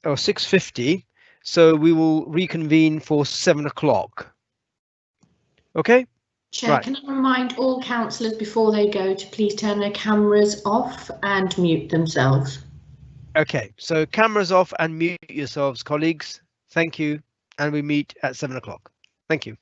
A: or 6:50. So we will reconvene for 7 o'clock. Okay.
K: Chair,
A: Right.
K: can I remind all councillors before they go to please turn their cameras off and mute themselves?
A: Okay. So cameras off and mute yourselves, colleagues. Thank you. And we meet at 7 o'clock. Thank you.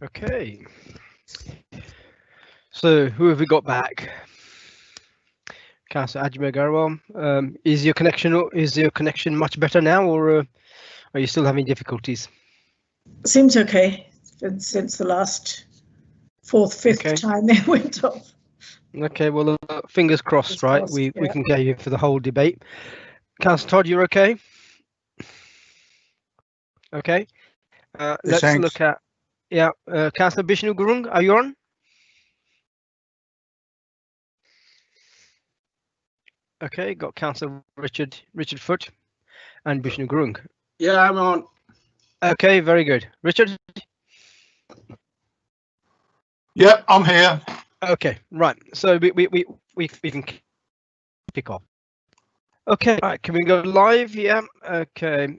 A: Okay. So who have we got back? Councillor Ajmer Garwal. Is your connection much better now, or are you still having difficulties?
C: Seems okay. It's been since the last fifth time it went off.
A: Okay, well, fingers crossed, right? We can get you for the whole debate. Councillor Todd, you're okay? Okay. Let's
E: thanks.
A: look at, Councillor Bishnu Gurung, are you on? Okay, got Councillor Richard Foote and Bishnu Gurung.
D: Yeah, I'm on.
A: Okay, very good. Richard?
B: Yep, I'm here.
A: Okay, right. So we can kick off. Okay, right, can we go live? Yeah, okay.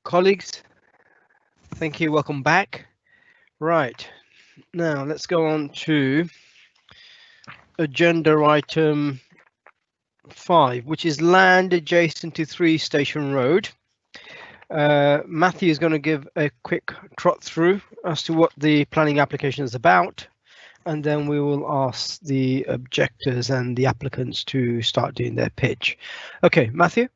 A: Colleagues, thank you, welcome back. Right, now let's go on to agenda item 5, which is land adjacent to 3 Station Road. Matthew is going to give a quick trot through as to what the planning application is about, and then we will ask the objectors and the applicants to start doing their pitch. Okay, Matthew.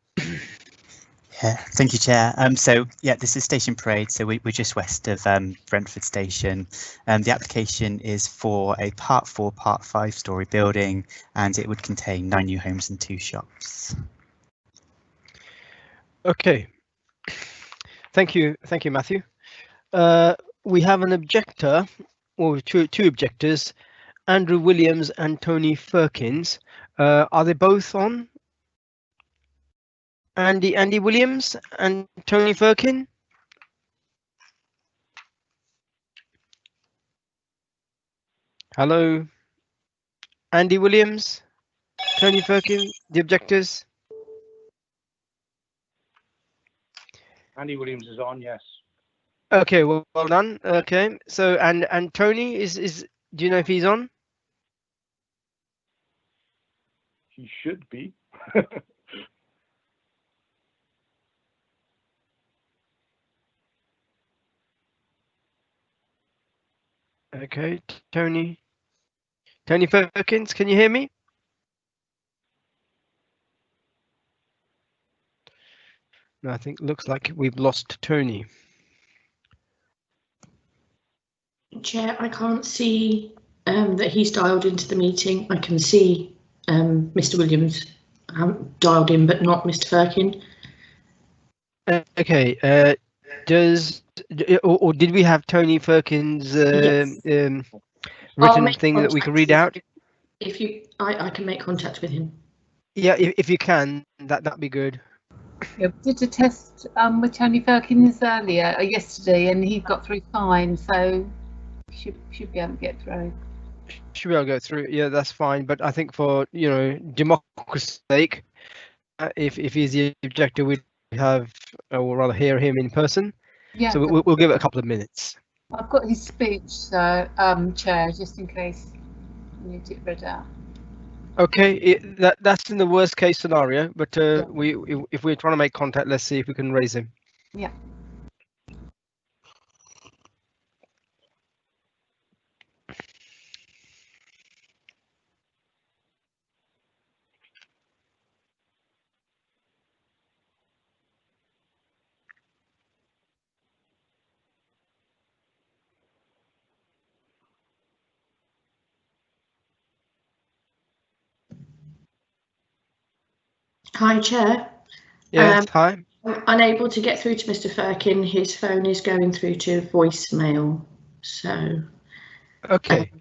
F: Yeah, thank you, Chair. So yeah, this is Station Parade. So we're just west of Brentford Station. The application is for a Part 4, Part 5-storey building, and it would contain 9 new homes and 2 shops.
A: Okay. Thank you, Matthew. We have an objector, or two objectors, Andrew Williams and Tony Firkins. Are they both on? Andy Williams and Tony Firkin? Hello, Andy Williams, Tony Firkin, the objectors.
O: Andy Williams is on, yes.
A: Okay, well done. Okay, so and Tony is do you know if he's on?
O: He should be.
A: Okay, Tony Firkins, can you hear me? No, I think looks like we've lost Tony.
K: Chair, I can't see that he's dialed into the meeting. I can see Mr. Williams dialed in, but not Mr. Firkin.
A: Okay, or did we have Tony Firkins' written thing that we can read out?
K: If you, I can make contact with him.
A: Yeah, if you can, that'd be good.
J: Yeah, we did a test with Tony Firkins earlier, yesterday, and he got through fine, so should be able to get through.
A: Should be able to go through. Yeah, that's fine. But I think for democracy's sake, if he's the objector, we have, or rather, hear him in person.
J: Yeah.
A: So we'll give it a couple of minutes.
J: I've got his speech, so Chair, just in case you need it read out.
A: Okay, that's in the worst case scenario. But if we're trying to make contact, let's see if we can raise him.
J: Yeah.
K: Hi, Chair.
A: Yes, hi.
K: I'm unable to get through to Mr. Firkin. His phone is going through to voicemail. So.
A: Okay.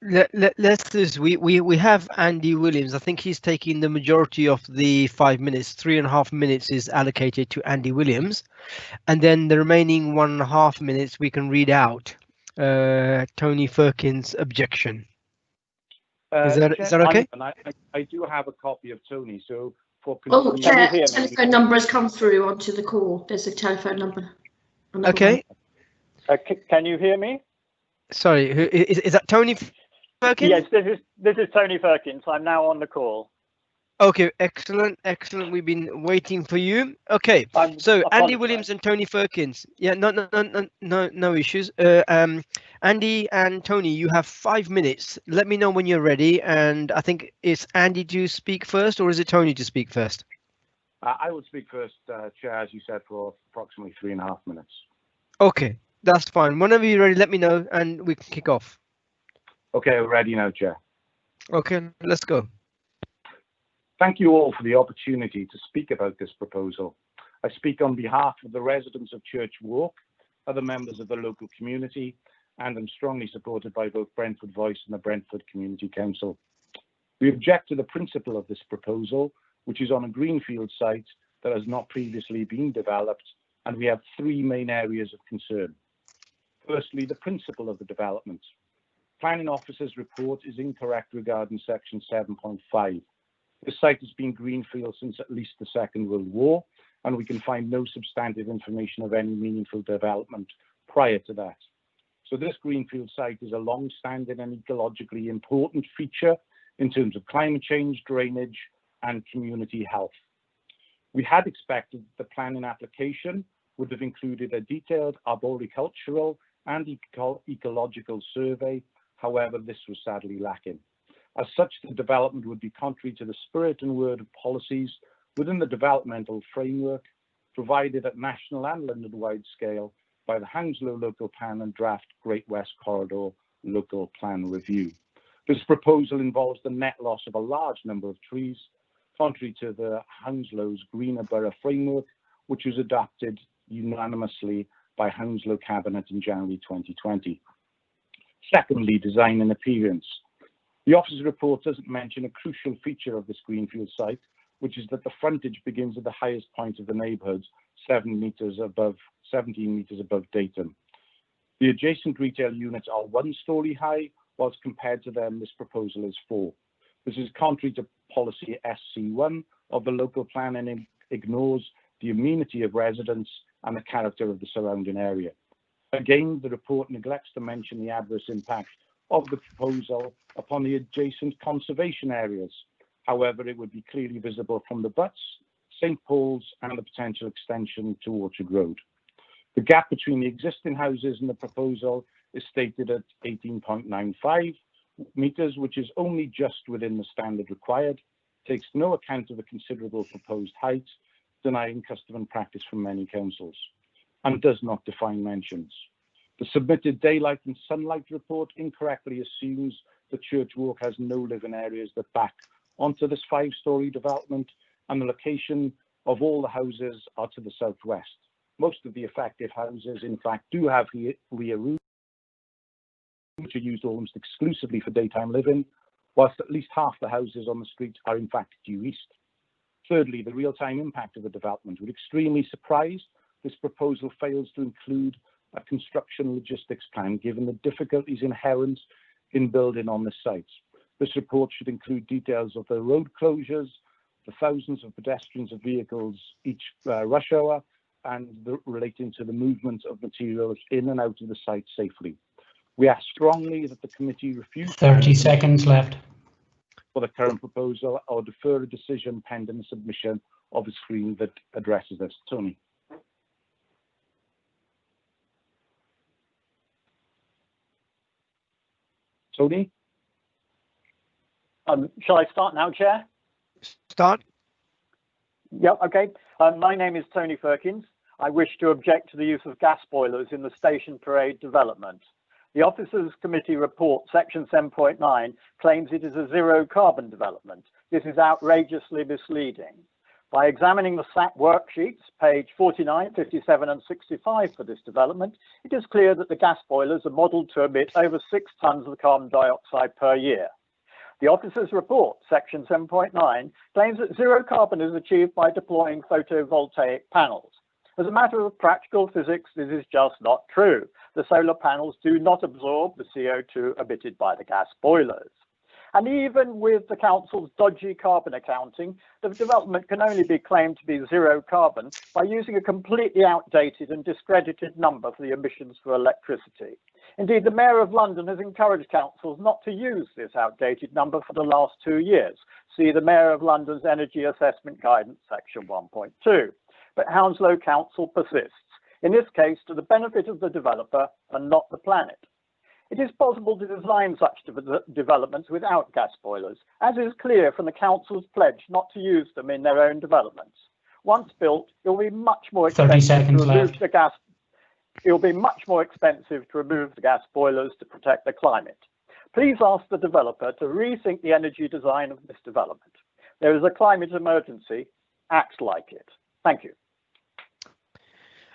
A: Let's do this. We have Andy Williams. I think he's taking the majority of the 5 minutes. 3.5 minutes is allocated to Andy Williams, and then the remaining 1.5 minutes we can read out Tony Firkins' objection. Is that okay?
O: I do have a copy of Tony, so for
K: Chair, telephone number has come through onto the call. There's a telephone number.
A: Okay.
O: Can you hear me?
A: Sorry, is that Tony Firkins?
O: Yes, this is Tony Firkins. I'm now on the call.
A: Okay, excellent, excellent. We've been waiting for you. Okay, so Andy Williams and Tony Firkins. Yeah, no issues. Andy and Tony, you have 5 minutes. Let me know when you're ready. And I think it's Andy to speak first, or is it Tony to speak first?
O: I will speak first, Chair, as you said, for approximately 3.5 minutes.
A: Okay, that's fine. Whenever you're ready, let me know and we can kick off.
O: Okay, we're ready now, Chair.
A: Okay, let's go.
O: Thank you all for the opportunity to speak about this proposal. I speak on behalf of the residents of Church Walk, other members of the local community, and am strongly supported by both Brentford Voice and the Brentford Community Council. We object to the principle of this proposal, which is on a greenfield site that has not previously been developed, and we have 3 main areas of concern. Firstly, the principle of the development. Planning Officer's report is incorrect regarding section 7.5. The site has been greenfield since at least the Second World War, and we can find no substantive information of any meaningful development prior to that. So this greenfield site is a long-standing and ecologically important feature in terms of climate change, drainage, and community health. We had expected the planning application would have included a detailed arboricultural and ecological survey. However, this was sadly lacking. As such, the development would be contrary to the spirit and word of policies within the developmental framework provided at national and London-wide scale by the Hounslow Local Plan and Draft Great West Corridor Local Plan Review. This proposal involves the net loss of a large number of trees, contrary to the Hounslow's Greener Borough Framework, which was adopted unanimously by Hounslow Cabinet in January 2020. Secondly, design and appearance. The officer's report doesn't mention a crucial feature of this greenfield site, which is that the frontage begins at the highest point of the neighbourhood, 17 metres above datum. The adjacent retail units are 1 storey high, whilst compared to them, this proposal is 4. This is contrary to policy SC1 of the local plan and ignores the amenity of residents and the character of the surrounding area. Again, the report neglects to mention the adverse impact of the proposal upon the adjacent conservation areas. However, it would be clearly visible from the Butts, St Paul's and the potential extension to Orchard Road. The gap between the existing houses and the proposal is stated at 18.95 metres, which is only just within the standard required, takes no account of the considerable proposed height, denying custom and practice from many councils, and does not define mentions. The submitted daylight and sunlight report incorrectly assumes that Church Walk has no living areas that back onto this 5-storey development, and the location of all the houses are to the southwest. Most of the affected houses, in fact, do have rear roofs, which are used almost exclusively for daytime living, whilst at least half the houses on the street are in fact due east. Thirdly, the real-time impact of the development. We're extremely surprised this proposal fails to include a construction logistics plan, given the difficulties inherent in building on this site. This report should include details of the road closures, the thousands of pedestrians and vehicles each rush hour, and relating to the movement of materials in and out of the site safely. We ask strongly that the committee refuse
I: 30 seconds left
O: for the current proposal or defer a decision pending the submission of a screen that addresses this. Tony. Tony?
T: Shall I start now, Chair?
A: Start.
T: Yep, okay. My name is Tony Firkins. I wish to object to the use of gas boilers in the Station Parade development. The Officers Committee report, section 7.9, claims it is a zero carbon development. This is outrageously misleading. By examining the SAP worksheets, page 49, 57 and 65 for this development, it is clear that the gas boilers are modelled to emit over 6 tonnes of carbon dioxide per year. The Officers report, section 7.9, claims that zero carbon is achieved by deploying photovoltaic panels. As a matter of practical physics, this is just not true. The solar panels do not absorb the CO2 emitted by the gas boilers. And even with the council's dodgy carbon accounting, the development can only be claimed to be zero carbon by using a completely outdated and discredited number for the emissions for electricity. Indeed, the Mayor of London has encouraged councils not to use this outdated number for the last 2 years. See the Mayor of London's Energy Assessment Guidance, section 1.2. But Hounslow Council persists, in this case to the benefit of the developer and not the planet. It is possible to design such developments without gas boilers, as is clear from the council's pledge not to use them in their own developments. Once built, it will be much more expensive to remove the gas. It will be much more expensive to remove the gas boilers to protect the climate. Please ask the developer to rethink the energy design of this development. There is a climate emergency. Act like it. Thank you.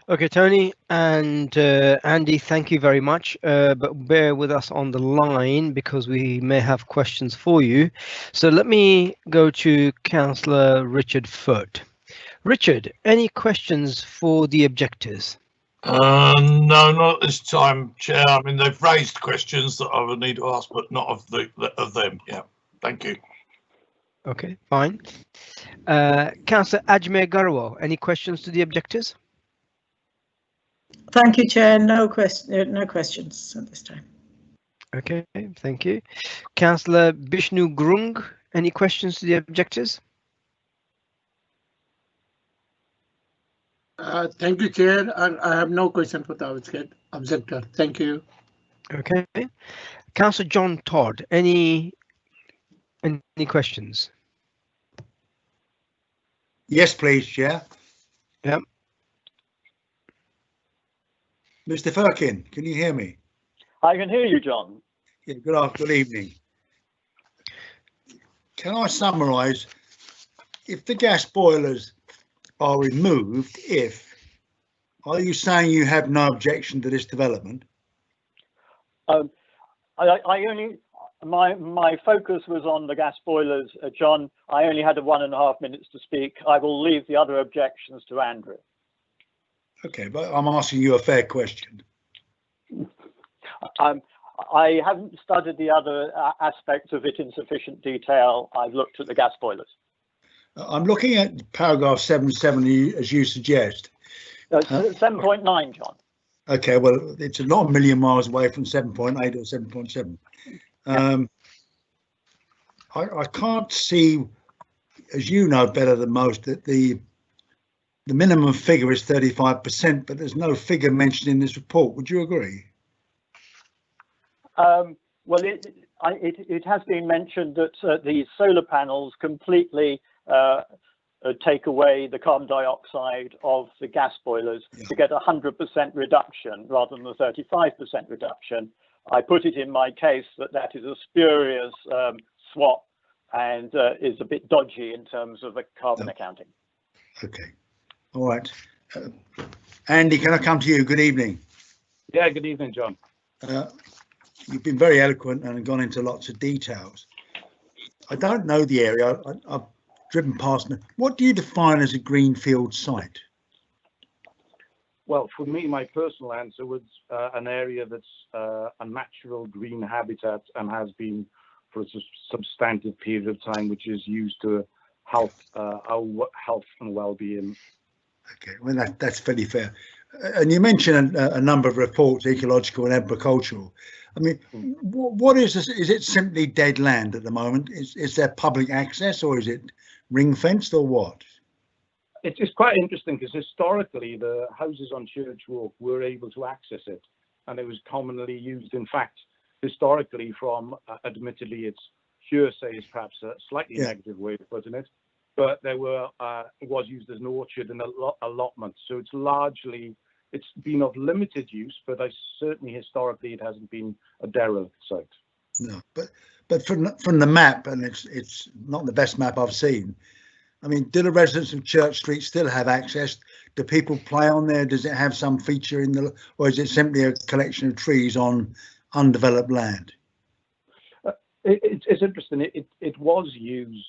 A: Okay, Tony and Andy, thank you very much, but bear with us on the line because we may have questions for you. So let me go to Councillor Richard Foot. Richard, any questions for the objectors?
B: No, not at this time, Chair. I mean, they've raised questions that I would need to ask, but not of them. Yeah, thank you.
A: Okay, fine. Councillor Ajmer Garwal, any questions to the objectors?
C: Thank you, Chair. No questions at this time.
A: Okay, thank you. Councillor Bishnu Grung, any questions to the objectors?
D: Thank you, Chair. I have no question for the objector. Thank you.
A: Okay. Councillor John Todd, any questions?
E: Yes, please, Chair.
A: Yep.
E: Mr. Firkin, can you hear me?
T: I can hear you, John.
E: Yeah, good evening. Can I summarise? If the gas boilers are removed, are you saying you have no objection to this development?
T: My focus was on the gas boilers, John. I only had 1.5 minutes to speak. I will leave the other objections to Andrew.
E: Okay, but I'm asking you a fair question.
T: I haven't studied the other aspects of it in sufficient detail. I've looked at the gas boilers.
E: I'm looking at paragraph 7.7 as you suggest.
T: 7.9, John.
E: Okay, well, it's not a million miles away from 7.8 or 7.7. I can't see, as you know better than most, that the minimum figure is 35%, but there's no figure mentioned in this report. Would you agree?
T: Well, it has been mentioned that the solar panels completely take away the carbon dioxide of the gas boilers to get 100% reduction rather than the 35% reduction. I put it in my case that is a spurious swap and is a bit dodgy in terms of the carbon accounting.
E: Okay. All right. Andy, can I come to you? Good evening.
O: Yeah, good evening, John.
E: You've been very eloquent and gone into lots of details. I don't know the area. I've driven past. What do you define as a greenfield site?
O: Well, for me, my personal answer was an area that's a natural green habitat and has been for a substantive period of time, which is used to help our health and well-being.
E: Okay, well, that's fairly fair. And you mentioned a number of reports, ecological and agricultural. I mean, what is this? Is it simply dead land at the moment? Is there public access, or is it ring fenced, or what?
O: It's quite interesting because historically the houses on Church Walk were able to access it, and it was commonly used. In fact, historically, from admittedly it's hearsay is perhaps a slightly negative way of putting it, but there were it was used as an orchard and allotment. So it's been of limited use, but certainly historically it hasn't been a derelict site.
E: No, but from the map, and it's not the best map I've seen. I mean, do the residents of Church Street still have access? Do people play on there? Does it have some feature or is it simply a collection of trees on undeveloped land?
O: It's interesting. It was used,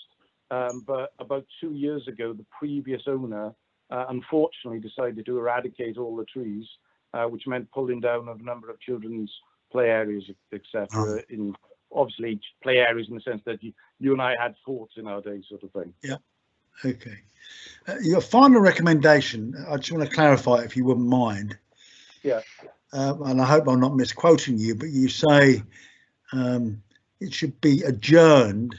O: but about 2 years ago, the previous owner unfortunately decided to eradicate all the trees, which meant pulling down a number of children's play areas, etc., in obviously play areas in the sense that you and I had thoughts in our day, sort of thing.
E: Yeah. Okay. Your final recommendation, I just want to clarify if you wouldn't mind.
O: Yeah.
E: And I hope I'm not misquoting you, but you say it should be adjourned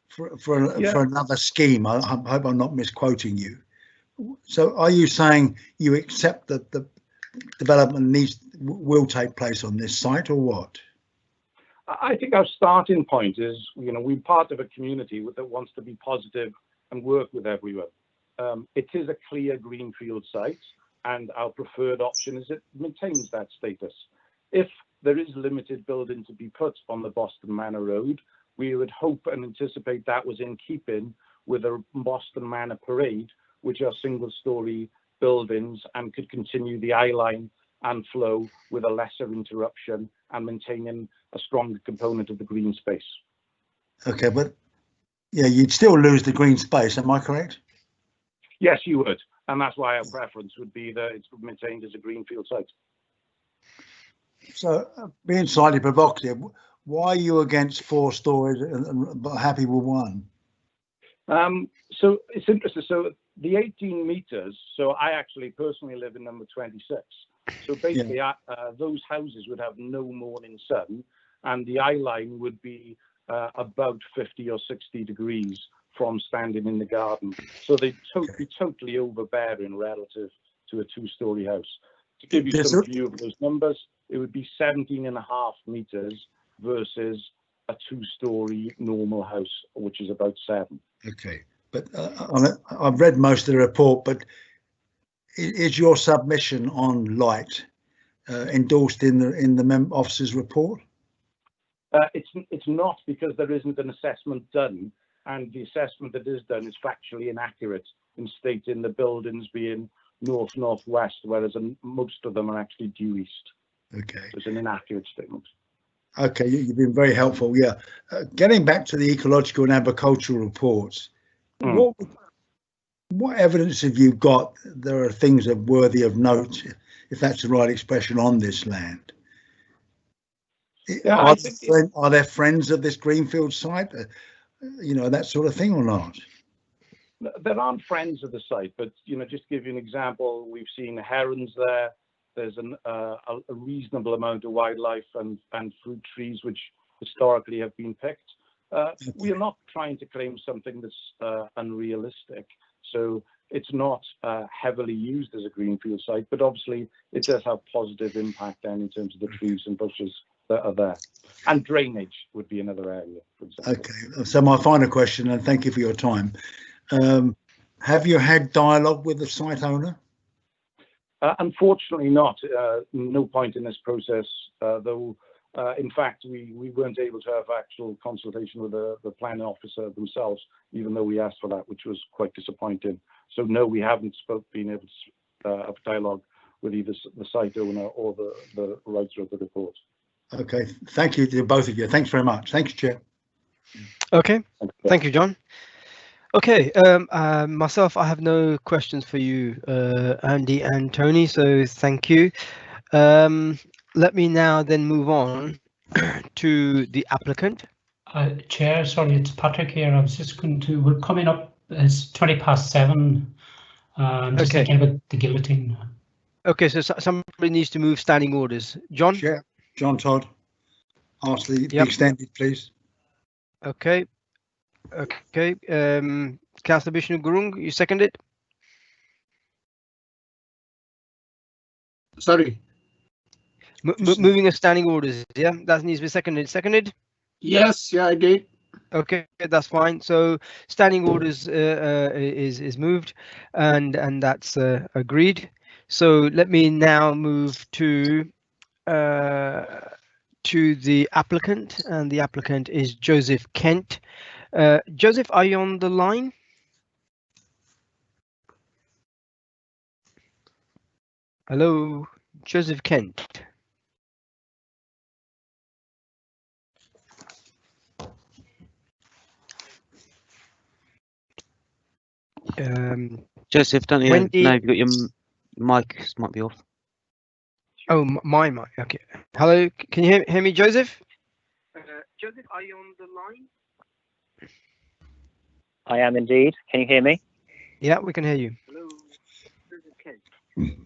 E: for another scheme. I hope I'm not misquoting you. So are you saying you accept that the development will take place on this site, or what?
O: I think our starting point is, we're part of a community that wants to be positive and work with everyone. It is a clear greenfield site, and our preferred option is it maintains that status. If there is limited building to be put on the Boston Manor Road, we would hope and anticipate that was in keeping with a Boston Manor Parade, which are single-story buildings and could continue the eye line and flow with a lesser interruption and maintaining a stronger component of the green space.
E: Okay, but yeah, you'd still lose the green space, am I correct?
O: Yes, you would, and that's why our preference would be that it's maintained as a greenfield site.
E: So, being slightly provocative, why are you against 4 stories but happy with 1?
O: So it's interesting. So the 18 meters. So I actually personally live in number 26. So basically, those houses would have no morning sun, and the eye line would be about 50 or 60 degrees from standing in the garden. So they'd be totally overbearing relative to a 2-story house. To give you some view of those numbers, it would be 17.5 meters versus a 2-story normal house, which is about 7.
E: Okay, but I've read most of the report, but is your submission on light endorsed in the officer's report?
O: It's not, because there isn't an assessment done, and the assessment that is done is factually inaccurate in stating the buildings being north-northwest, whereas most of them are actually due east.
E: Okay.
O: It's an inaccurate statement.
E: Okay, you've been very helpful. Yeah, getting back to the ecological and agricultural reports, what evidence have you got there are things that are worthy of note, if that's the right expression, on this land? Yeah, are there friends of this greenfield site, that sort of thing, or not?
O: There aren't friends of the site, but just to give you an example, we've seen herons there. There's a reasonable amount of wildlife and fruit trees which historically have been picked. We are not trying to claim something that's unrealistic. So it's not heavily used as a greenfield site, but obviously it does have positive impact then in terms of the trees and bushes that are there. And drainage would be another area, for example.
E: Okay, so my final question, and thank you for your time. Have you had dialogue with the site owner?
O: Unfortunately not. No point in this process, though. In fact, we weren't able to have actual consultation with the planning officer themselves, even though we asked for that, which was quite disappointing. So no, we haven't been able to have dialogue with either the site owner or the writer of the report.
E: Okay, thank you to both of you. Thanks very much. Thanks, Chair.
A: Okay, thank you, John. Okay, myself, I have no questions for you, Andy and Tony, so thank you. Let me now then move on to the applicant.
I: Chair, sorry, it's Patrick here. I was just going to, we're coming up, it's 20:07. I'm just thinking about the guillotine.
A: Okay, so somebody needs to move standing orders. John?
E: Chair, John Todd. Ask the extended, please.
A: Okay. Okay. Councillor Vishnu Gurung, you second it?
D: Sorry.
A: Moving a standing orders, yeah? That needs to be seconded. Seconded?
D: Yes, yeah, I did.
A: Okay, that's fine. So standing orders is moved, and that's agreed. So let me now move to the applicant, and the applicant is Joseph Kent. Joseph, are you on the line? Hello, Joseph Kent.
N: Joseph, don't you know you've got your mic might be off.
A: Oh, my mic. Okay. Hello, can you hear me, Joseph?
U: Joseph, are you on the line?
V: I am indeed. Can you hear me?
A: Yeah, we can hear you.
U: Hello. Okay.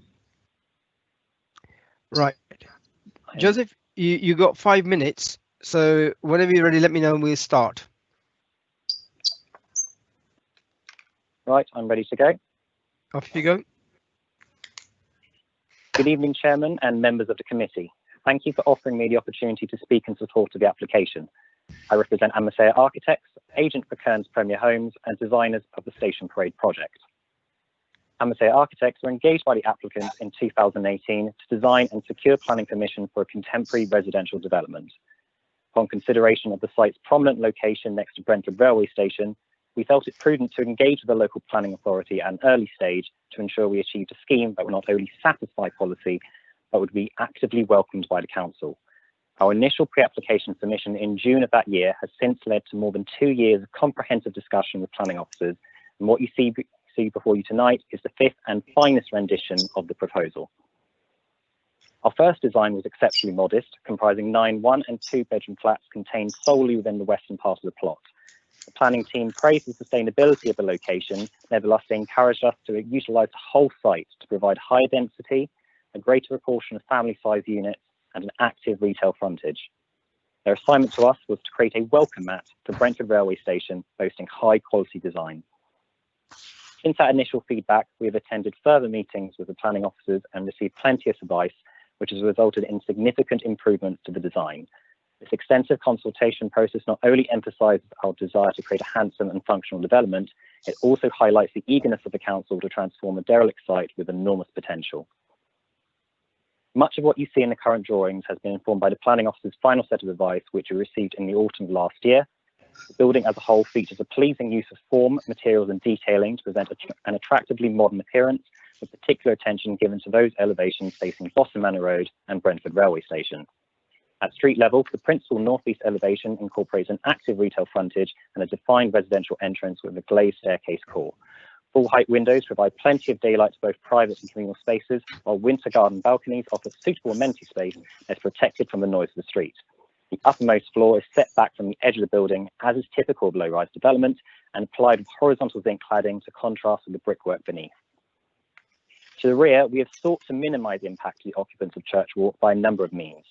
A: Right. Joseph, you got 5 minutes. So whenever you're ready, let me know and we'll start.
V: Right, I'm ready to go.
A: Off you go.
V: Good evening, Chairman and members of the committee. Thank you for offering me the opportunity to speak in support of the application. I represent Amrit Architects, agent for Cairns Premier Homes and designers of the Station Parade project. Amrit Architects were engaged by the applicant in 2018 to design and secure planning permission for a contemporary residential development. Upon consideration of the site's prominent location next to Brentford Railway Station, we felt it prudent to engage with the local planning authority at an early stage to ensure we achieved a scheme that would not only satisfy policy, but would be actively welcomed by the council. Our initial pre-application submission in June of that year has since led to more than 2 years of comprehensive discussion with planning officers, and what you see before you tonight is the 5th and finest rendition of the proposal. Our first design was exceptionally modest, comprising 9 1- and 2-bedroom flats contained solely within the western part of the plot. The planning team praised the sustainability of the location, nevertheless they encouraged us to utilise the whole site to provide high density, a greater proportion of family-sized units, and an active retail frontage. Their assignment to us was to create a welcome mat for Brentford Railway Station, boasting high-quality design. Since that initial feedback, we have attended further meetings with the planning officers and received plenty of advice, which has resulted in significant improvements to the design. This extensive consultation process not only emphasises our desire to create a handsome and functional development, it also highlights the eagerness of the council to transform a derelict site with enormous potential. Much of what you see in the current drawings has been informed by the planning officer's final set of advice, which we received in the autumn of last year. The building as a whole features a pleasing use of form, materials and detailing to present an attractively modern appearance, with particular attention given to those elevations facing Boston Manor Road and Brentford Railway Station. At street level, the principal northeast elevation incorporates an active retail frontage and a defined residential entrance with a glazed staircase core. Full-height windows provide plenty of daylight to both private and communal spaces, while winter garden balconies offer suitable amenity space that's protected from the noise of the street. The uppermost floor is set back from the edge of the building, as is typical of low-rise development, and applied with horizontal zinc cladding to contrast with the brickwork beneath. To the rear, we have sought to minimise the impact to the occupants of Church Walk by a number of means.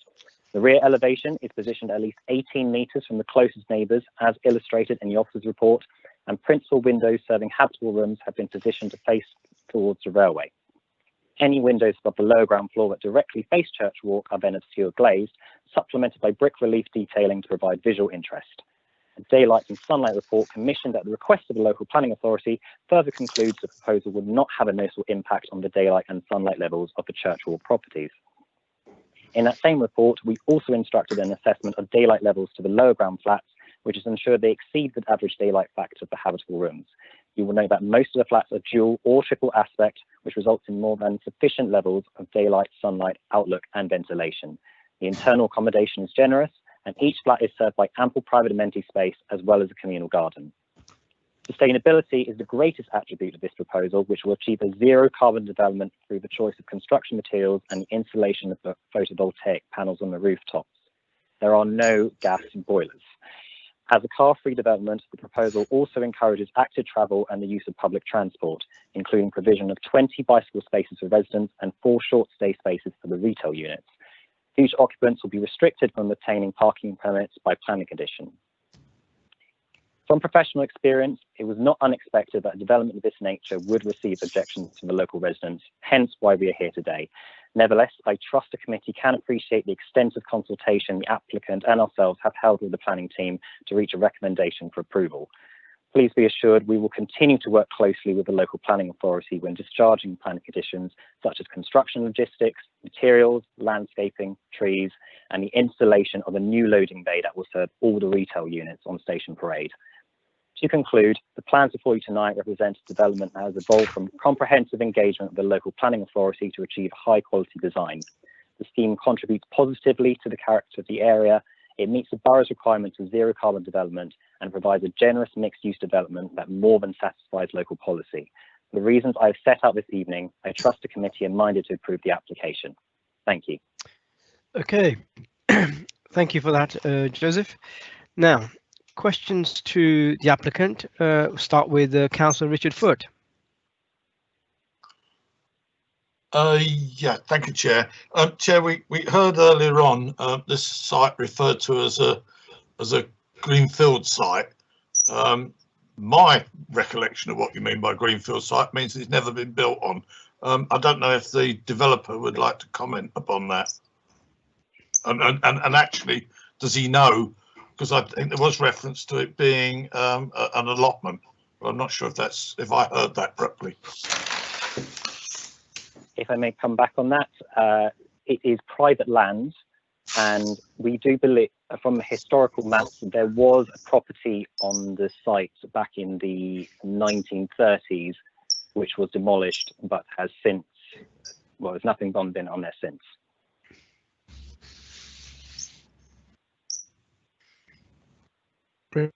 V: The rear elevation is positioned at least 18 metres from the closest neighbours, as illustrated in the officer's report, and principal windows serving habitable rooms have been positioned to face towards the railway. Any windows above the lower ground floor that directly face Church Walk are then obscure glazed, supplemented by brick relief detailing to provide visual interest. A daylight and sunlight report commissioned at the request of the local planning authority further concludes the proposal would not have a noticeable impact on the daylight and sunlight levels of the Church Walk properties. In that same report, we also instructed an assessment of daylight levels to the lower ground flats, which has ensured they exceed the average daylight factor for habitable rooms. You will note that most of the flats are dual or triple aspect, which results in more than sufficient levels of daylight, sunlight, outlook, and ventilation. The internal accommodation is generous, and each flat is served by ample private amenity space as well as a communal garden. Sustainability is the greatest attribute of this proposal, which will achieve a zero carbon development through the choice of construction materials and the installation of the photovoltaic panels on the rooftops. There are no gas boilers. As a car-free development, the proposal also encourages active travel and the use of public transport, including provision of 20 bicycle spaces for residents and 4 short stay spaces for the retail units. Future occupants will be restricted from obtaining parking permits by planning condition. From professional experience, it was not unexpected that a development of this nature would receive objections from the local residents, hence why we are here today. Nevertheless, I trust the committee can appreciate the extensive consultation the applicant and ourselves have held with the planning team to reach a recommendation for approval. Please be assured we will continue to work closely with the local planning authority when discharging planning conditions such as construction logistics, materials, landscaping, trees, and the installation of a new loading bay that will serve all the retail units on Station Parade. To conclude, the plans before you tonight represent a development that has evolved from comprehensive engagement with the local planning authority to achieve high quality design. The scheme contributes positively to the character of the area. It meets the borough's requirements of zero carbon development and provides a generous mixed use development that more than satisfies local policy. For the reasons I have set out this evening, I trust the committee are minded to approve the application. Thank you.
A: Okay, thank you for that, Joseph. Now, questions to the applicant. We'll start with Councillor Richard Foote.
B: Yeah, thank you, Chair. Chair, we heard earlier on this site referred to as a greenfield site. My recollection of what you mean by greenfield site means it's never been built on. I don't know if the developer would like to comment upon that. And actually, does he know? Because I think there was reference to it being an allotment, but I'm not sure if I heard that properly.
V: If I may come back on that, it is private land, and we do believe from historical maps there was a property on the site back in the 1930s which was demolished but has since, well, there's nothing been on there since.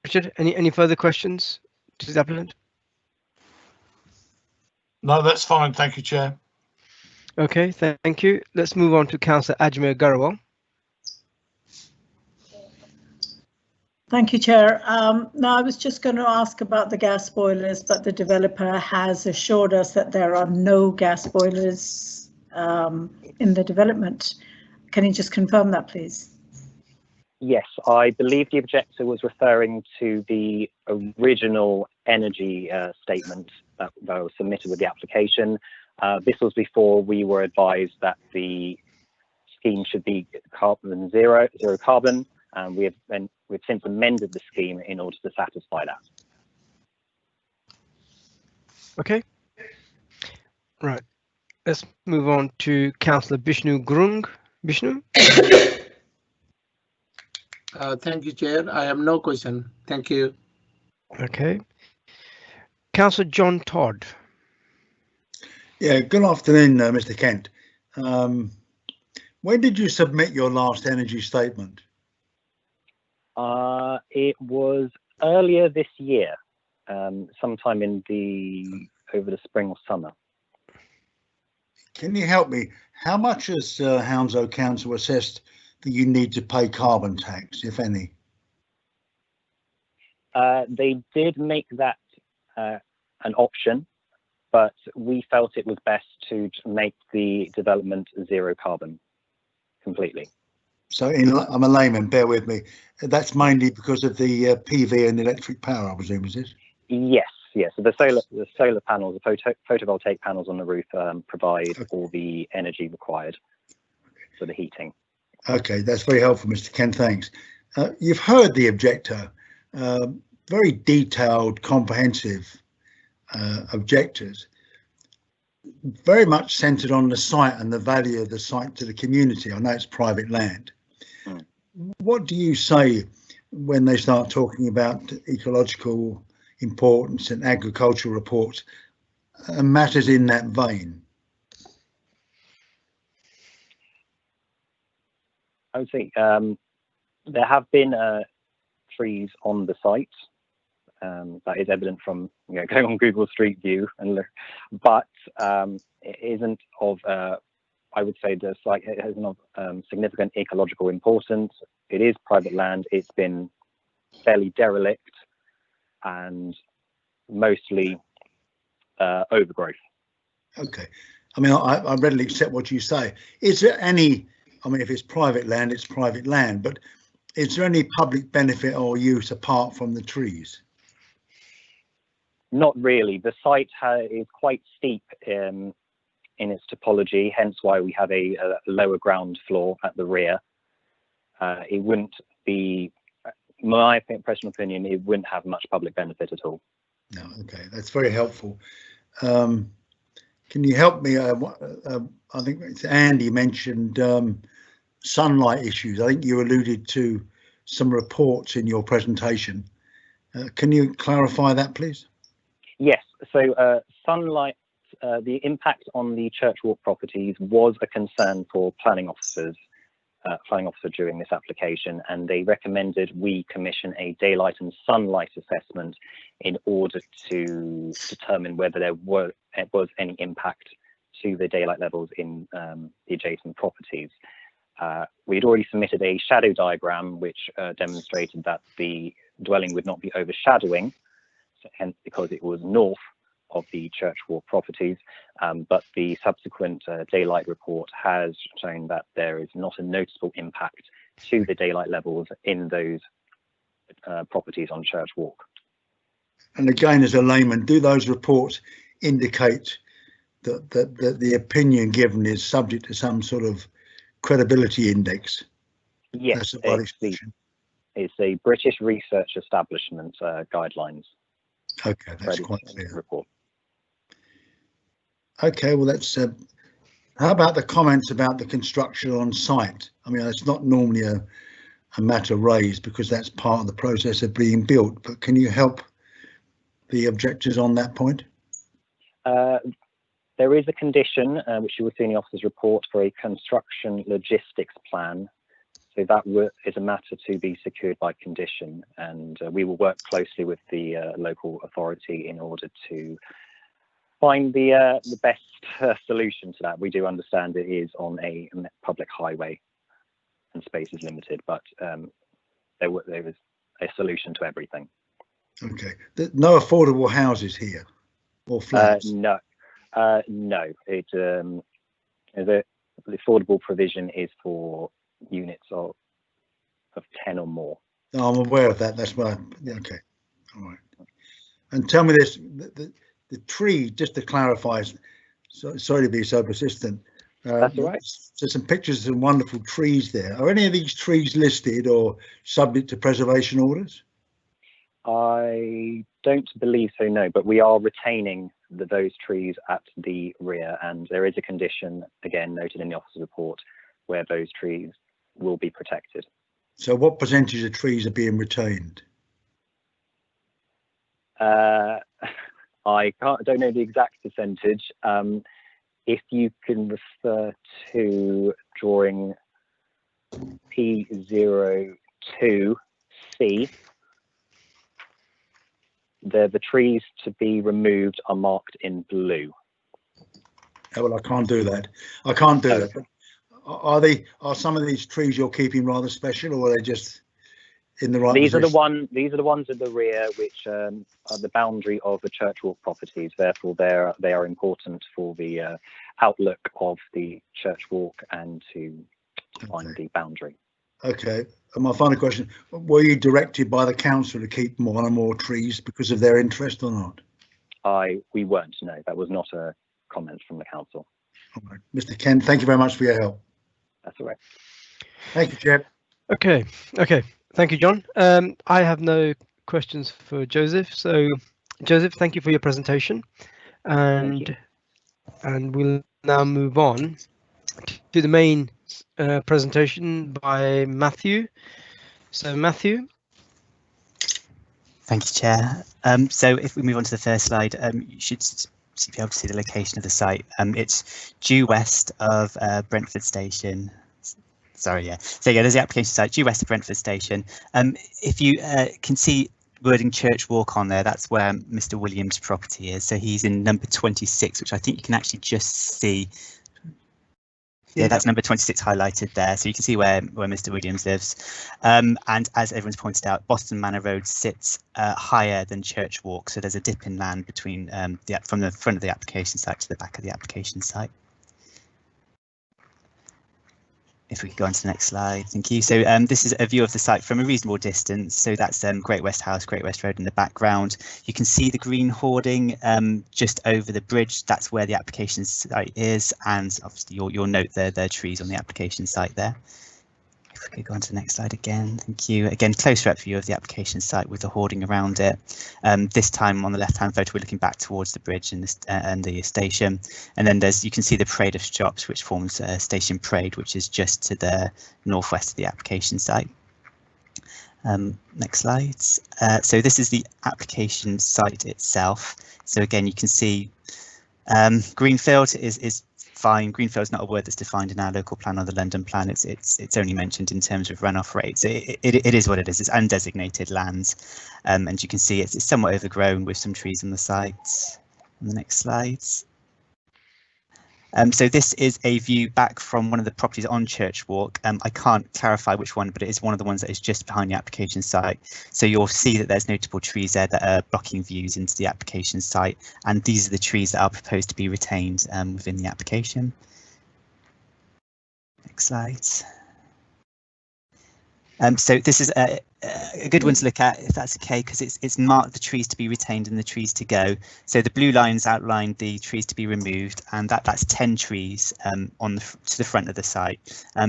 A: Richard, any further questions to the applicant?
B: No, that's fine. Thank you, Chair.
A: Okay, thank you. Let's move on to Councillor Ajmer Garawal.
C: Thank you, Chair. Now, I was just going to ask about the gas boilers, but the developer has assured us that there are no gas boilers in the development. Can you just confirm that, please?
V: Yes, I believe the objector was referring to the original energy statement that was submitted with the application. This was before we were advised that the scheme should be carbon zero carbon, and we've since amended the scheme in order to satisfy that.
A: Okay. Right. Let's move on to Councillor Bishnu Grung. Bishnu?
D: Thank you, Chair. I have no question. Thank you.
A: Okay. Councillor John Todd.
E: Yeah, good afternoon, Mr. Kent. When did you submit your last energy statement?
V: It was earlier this year, sometime over the spring or summer.
E: Can you help me? How much has Hounslow Council assessed that you need to pay carbon tax, if any?
V: They did make that an option, but we felt it was best to make the development zero carbon completely.
E: So I'm a layman, bear with me. That's mainly because of the PV and electric power, I presume, is it?
V: Yes, yes. So the solar panels, the photovoltaic panels on the roof provide all the energy required for the heating.
E: Okay, that's very helpful, Mr. Kent, thanks. You've heard the objector, very detailed, comprehensive objectors, very much centred on the site and the value of the site to the community. I know it's private land. What do you say when they start talking about ecological importance and agricultural reports and matters in that vein?
V: I would say there have been trees on the site. That is evident from going on Google Street View and look, but it isn't of. I would say the site has not significant ecological importance. It is private land. It's been fairly derelict and mostly overgrowth.
E: Okay, I mean I readily accept what you say. Is there any? I mean, if it's private land, it's private land. But is there any public benefit or use apart from the trees?
V: Not really. The site is quite steep in its topology, hence why we have a lower ground floor at the rear. It wouldn't be, my personal opinion, it wouldn't have much public benefit at all.
E: No, okay, that's very helpful. Can you help me? I think it's Andy mentioned sunlight issues. I think you alluded to some reports in your presentation. Can you clarify that, please?
V: Yes, so sunlight, the impact on the Church Walk properties was a concern for planning officer during this application, and they recommended we commission a daylight and sunlight assessment in order to determine whether there was any impact to the daylight levels in the adjacent properties. We had already submitted a shadow diagram which demonstrated that the dwelling would not be overshadowing, so hence because it was north of the church walk properties, but the subsequent daylight report has shown that there is not a noticeable impact to the daylight levels in those properties on Church Walk.
E: And again, as a layman, do those reports indicate that the opinion given is subject to some sort of credibility index?
V: Yes, it's a British Research Establishment guidelines.
E: Okay, that's quite clear.
V: Report.
E: Okay, well, that's how about the comments about the construction on site? I mean, it's not normally a matter raised because that's part of the process of being built, but can you help the objectors on that point?
V: There is a condition which you will see in the officer's report for a construction logistics plan. So that is a matter to be secured by condition, and we will work closely with the local authority in order to find the best solution to that. We do understand it is on a public highway and space is limited, but there is a solution to everything.
E: Okay, no affordable houses here or flats?
V: No. The affordable provision is for units of 10 or more.
E: No, I'm aware of that. That's why. Okay, all right. And tell me this: the tree. Just to clarify, sorry to be so persistent.
V: That's all right.
E: There's some pictures of some wonderful trees there. Are any of these trees listed or subject to preservation orders?
V: I don't believe so, no, but we are retaining those trees at the rear, and there is a condition, again, noted in the officer's report, where those trees will be protected.
E: So what percentage of trees are being retained?
V: I don't know the exact percentage. If you can refer to drawing P02C, the trees to be removed are marked in blue.
E: Oh, well, I can't do that. I can't do that. Are some of these trees you're keeping rather special, or are they just in the right
V: These
E: position?
V: are the ones at the rear, which are the boundary of the church walk properties. Therefore, they are important for the outlook of the church walk and to find the boundary.
E: Okay. And my final question: were you directed by the council to keep one or more trees because of their interest or not?
V: We weren't. No, that was not a comment from the council.
E: All right, Mr. Kent, thank you very much for your help.
V: That's all right.
E: Thank you, Chair.
A: Okay. Thank you, John. I have no questions for Joseph. So, Joseph, thank you for your presentation, and we'll now move on to the main presentation by Matthew. So, Matthew.
F: Thank you, Chair. So if we move on to the first slide, you should be able to see the location of the site. It's due west of Brentford Station. Sorry, yeah. So yeah, there's the application site due west of Brentford Station. If you can see wording Church Walk on there, that's where Mr. Williams' property is. So he's in number 26, which I think you can actually just see. Yeah, that's number 26 highlighted there, so you can see where Mr. Williams lives. And as everyone's pointed out, Boston Manor Road sits higher than Church Walk, so there's a dip in land between from the front of the application site to the back of the application site. If we could go on to the next slide, thank you. So this is a view of the site from a reasonable distance. So that's Great West House, Great West Road in the background. You can see the green hoarding just over the bridge. That's where the application site is. And obviously you'll note there are trees on the application site there. If we could go on to the next slide again, thank you. Again, closer up view of the application site with the hoarding around it. This time on the left-hand photo, we're looking back towards the bridge and the station. And then you can see the parade of shops, which forms Station Parade, which is just to the northwest of the application site. Next slide. So this is the application site itself. So again, you can see Greenfield is fine. Greenfield is not a word that's defined in our local plan or the London plan. It's only mentioned in terms of runoff rates. It is what it is. It's undesignated lands, and you can see it's somewhat overgrown with some trees on the sides. On the next slides. So this is a view back from one of the properties on Church Walk. I can't clarify which one, but it is one of the ones that is just behind the application site. So you'll see that there's notable trees there that are blocking views into the application site, and these are the trees that are proposed to be retained within the application. Next slide. So this is a good one to look at, if that's okay, because it's marked the trees to be retained and the trees to go. So the blue lines outline the trees to be removed, and that's 10 trees to the front of the site,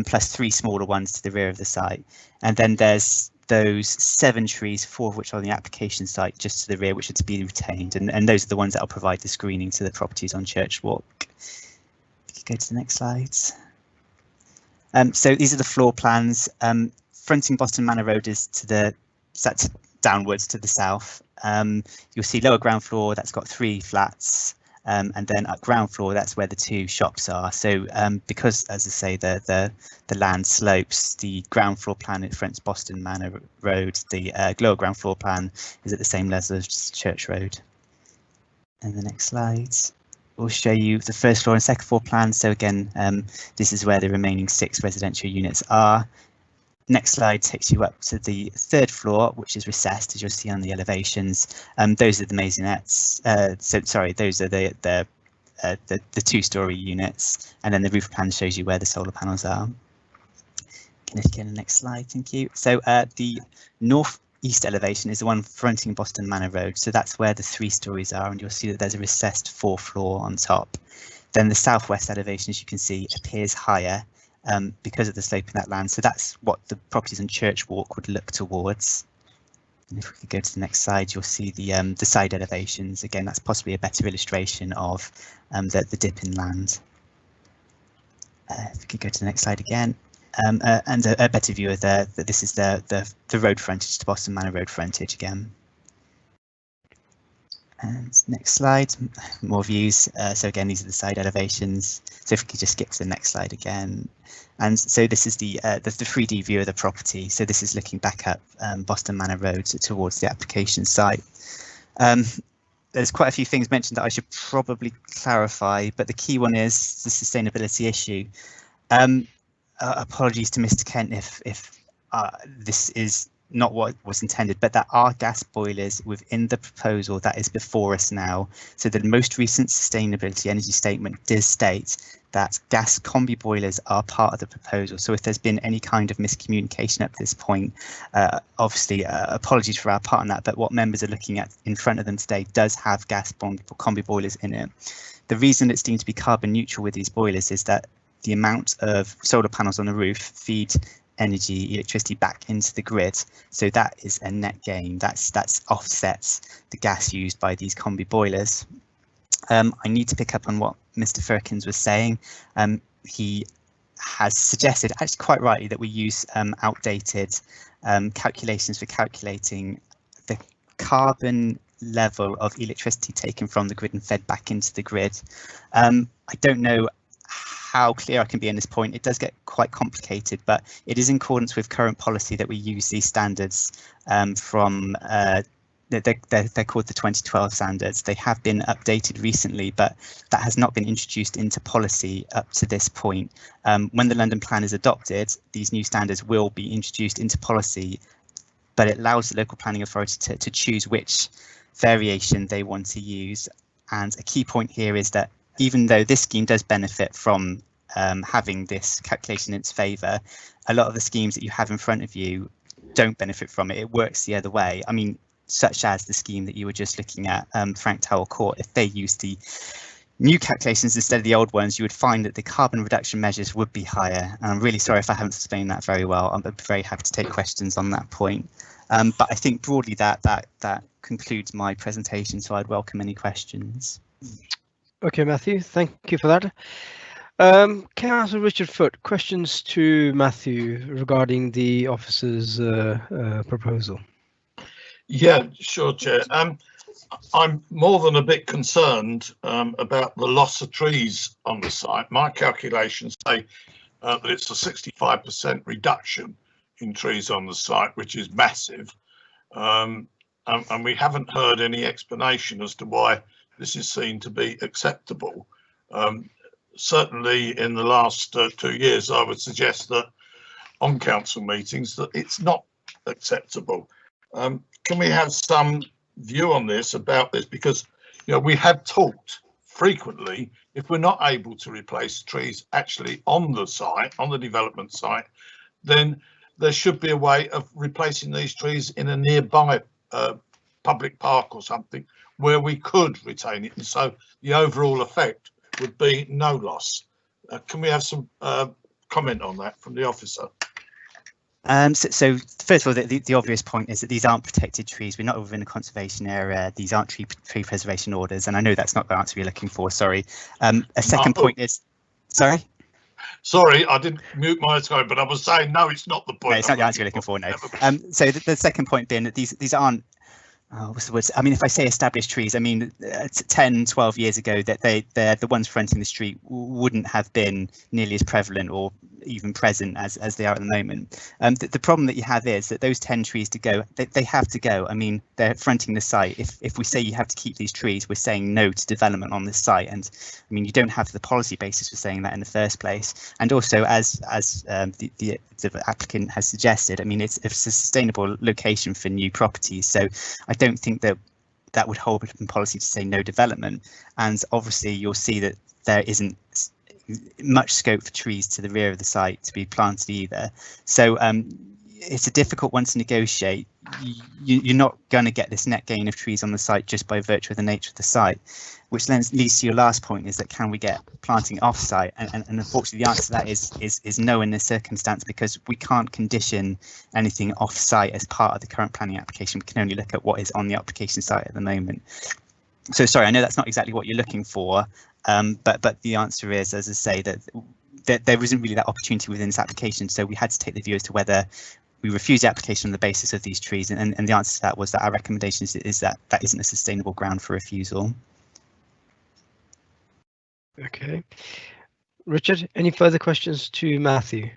F: plus 3 smaller ones to the rear of the site. And then there's those 7 trees, 4 of which are on the application site just to the rear, which are to be retained, and those are the ones that will provide the screening to the properties on Church Walk. Go to the next slides. So these are the floor plans. Fronting Boston Manor Road is set downwards to the south. You'll see lower ground floor, that's got 3 flats, and then at ground floor, that's where the 2 shops are. So because, as I say, the land slopes, the ground floor plan it fronts Boston Manor Road. The lower ground floor plan is at the same level as Church Road. And the next slides will show you the first floor and second floor plan. So again, this is where the remaining 6 residential units are. Next slide takes you up to the 3rd floor, which is recessed, as you'll see on the elevations. Those are the maisonettes. Those are the 2-storey units, and then the roof plan shows you where the solar panels are. Can you get the next slide? Thank you. So the northeast elevation is the one fronting Boston Manor Road. So that's where the 3 stories are, and you'll see that there's a recessed 4th floor on top. Then the southwest elevation, as you can see, appears higher. Because of the slope in that land. So that's what the properties on Church Walk would look towards. And if we could go to the next slide, you'll see the side elevations. Again, that's possibly a better illustration of the dip in land. If we could go to the next slide again. And a better view of this is the road frontage, the Boston Manor Road frontage again. And next slide, more views. So again, these are the side elevations. So if we could just skip to the next slide again. And so this is the 3D view of the property. So this is looking back up Boston Manor Road towards the application site. There's quite a few things mentioned that I should probably clarify, but the key one is the sustainability issue. Apologies to Mr. Kent if this is not what was intended, but there are gas boilers within the proposal that is before us now. So the most recent sustainability energy statement does state that gas combi boilers are part of the proposal. So if there's been any kind of miscommunication up to this point, obviously apologies for our part on that, but what members are looking at in front of them today does have gas combi boilers in it. The reason it's deemed to be carbon neutral with these boilers is that the amount of solar panels on the roof feed electricity back into the grid, so that is a net gain. That's offsets the gas used by these combi boilers. I need to pick up on what Mr. Firkins was saying. He has suggested, actually quite rightly, that we use outdated calculations for calculating the carbon level of electricity taken from the grid and fed back into the grid. I don't know how clear I can be on this point. It does get quite complicated, but it is in accordance with current policy that we use these standards from they're called the 2012 standards. They have been updated recently, but that has not been introduced into policy up to this point. When the London Plan is adopted, these new standards will be introduced into policy, but it allows the local planning authority to choose which variation they want to use. And a key point here is that even though this scheme does benefit from having this calculation in its favour, a lot of the schemes that you have in front of you don't benefit from it. It works the other way. I mean, such as the scheme that you were just looking at, Frank Tower Court, if they used the new calculations instead of the old ones, you would find that the carbon reduction measures would be higher. And I'm really sorry if I haven't explained that very well. I'm very happy to take questions on that point. But I think broadly that concludes my presentation, so I'd welcome any questions.
A: Okay, Matthew, thank you for that. Councillor Richard Foote, questions to Matthew regarding the officer's proposal.
B: Yeah, sure, Chair. I'm more than a bit concerned about the loss of trees on the site. My calculations say that it's a 65% reduction in trees on the site, which is massive. And we haven't heard any explanation as to why this is seen to be acceptable. certainly in the last 2 years, I would suggest that on council meetings that it's not acceptable. Can we have some view on this, about this? Because, you know, we have talked frequently, if we're not able to replace trees actually on the site, on the development site, then there should be a way of replacing these trees in a nearby public park or something where we could retain it, and so the overall effect would be no loss. Can we have some comment on that from the officer?
F: So first of all, the obvious point is that these aren't protected trees. We're not within a conservation area. These aren't tree preservation orders, and I know that's not the answer you're looking for. Sorry. A second point is, sorry.
B: Sorry, I didn't mute my phone, but I was saying no, it's not the point.
F: No, it's not the answer you're looking for. No. So the second point being that these aren't. What's the word? I mean, if I say established trees, I mean 10, 12 years ago that they're the ones fronting the street wouldn't have been nearly as prevalent or even present as they are at the moment. The problem that you have is that those 10 trees to go, they have to go. I mean, they're fronting the site. If we say you have to keep these trees, we're saying no to development on this site. And I mean, you don't have the policy basis for saying that in the first place. And also, as the applicant has suggested, I mean, it's a sustainable location for new properties. So I don't think that would hold up in policy to say no development. And obviously, you'll see that there isn't much scope for trees to the rear of the site to be planted either. So it's a difficult one to negotiate. You're not going to get this net gain of trees on the site just by virtue of the nature of the site, which then leads to your last point, is that can we get planting off site? And unfortunately the answer to that is no in this circumstance, because we can't condition anything off site as part of the current planning application. We can only look at what is on the application site at the moment. So sorry, I know that's not exactly what you're looking for, but the answer is, as I say, that there isn't really that opportunity within this application. So we had to take the view as to whether we refuse the application on the basis of these trees, and the answer to that was that our recommendation is that that isn't a sustainable ground for refusal.
A: Okay. Richard, any further questions to Matthew?